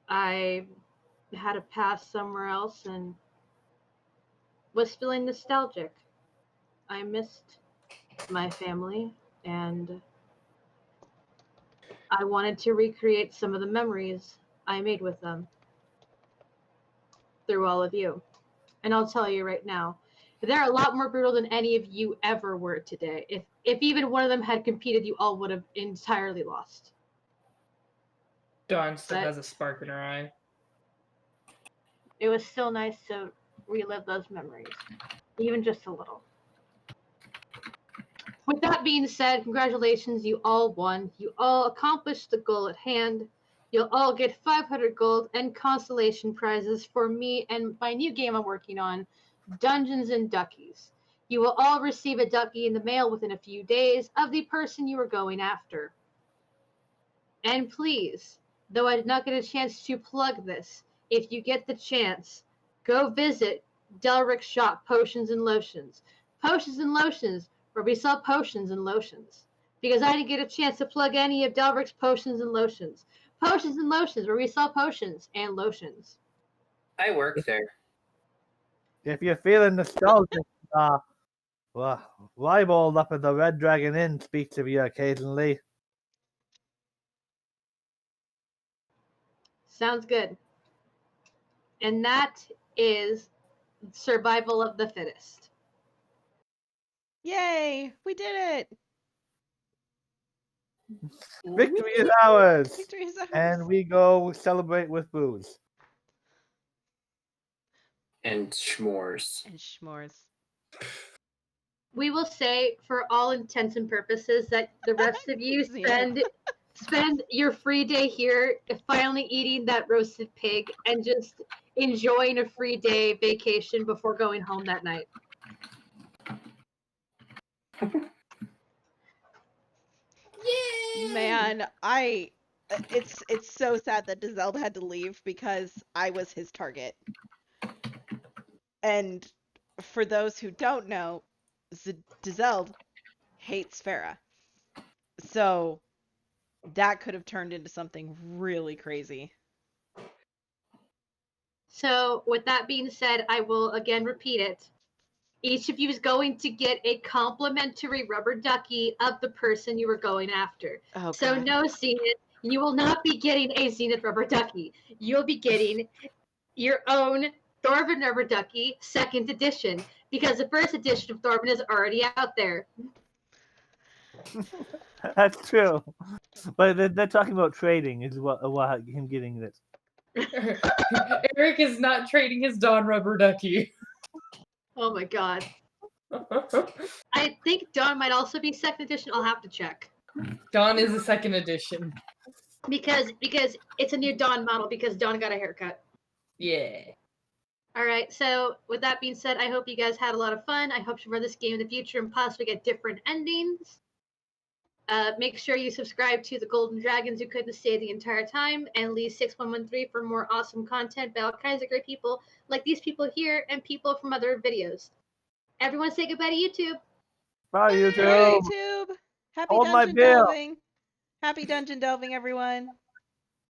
I had a past somewhere else and was feeling nostalgic. I missed my family and I wanted to recreate some of the memories I made with them through all of you. And I'll tell you right now, they're a lot more brutal than any of you ever were today. If even one of them had competed, you all would have entirely lost. Dawn still But has a spark in her eye. it was still nice to relive those memories, even just a little. With that being said, congratulations, you all won. You all accomplished the goal at hand. You'll all get 500 gold and consolation prizes for me and my new game I'm working on, Dungeons and Duckies. You will all receive a ducky in the mail within a few days of the person you are going after. And please, though I did not get a chance to plug this, if you get the chance, go visit Delric's shop, Potions and Lotions. Potions and Lotions, where we sell potions and lotions. Because I didn't get a chance to plug any of Delric's potions and lotions. Potions and Lotions, where we sell potions and lotions. I work there. if you're feeling nostalgic, Rybold up at the Red Dragon Inn speaks of you occasionally. Sounds good. And that is survival of the fittest. Yay! We did it! Victory is ours, Victory is ours! and we go celebrate with booze. And s'mores. And s'mores. We will say, for all intents and purposes, that the rest of you spend your free day here finally eating that roasted pig and just enjoying a free day vacation before going home that night. Yay! Man, it's so sad that Dizelde had to leave because I was his target. And for those who don't know, Dizelde hates Farrah. So that could have turned into something really crazy. So, with that being said, I will again repeat it. Each of you is going to get a complimentary rubber ducky of the person you were going after. Oh, So, God. no, Zenith, you will not be getting a Zenith rubber ducky. You'll be getting your own Thorfinn rubber ducky, second edition, because the first edition of Thorfinn is already out there. That's true, but they're talking about trading. Is what him getting this. Eric is not trading his Dawn rubber ducky. Oh my god. I think Dawn might also be second edition. I'll have to check. Dawn is a second edition. Because it's a new Dawn model because Dawn got a haircut. Yeah. Alright, so with that being said, I hope you guys had a lot of fun. I hope you run this game in the future and possibly get different endings. Make sure you subscribe to the Golden Dragons who couldn't stay the entire time, and leave 6113 for more awesome content by all kinds of great people like these people here and people from other videos. Everyone say goodbye to YouTube. Bye, Yay, YouTube. YouTube! Happy Hold my dungeon beer. delving! Happy dungeon delving, everyone!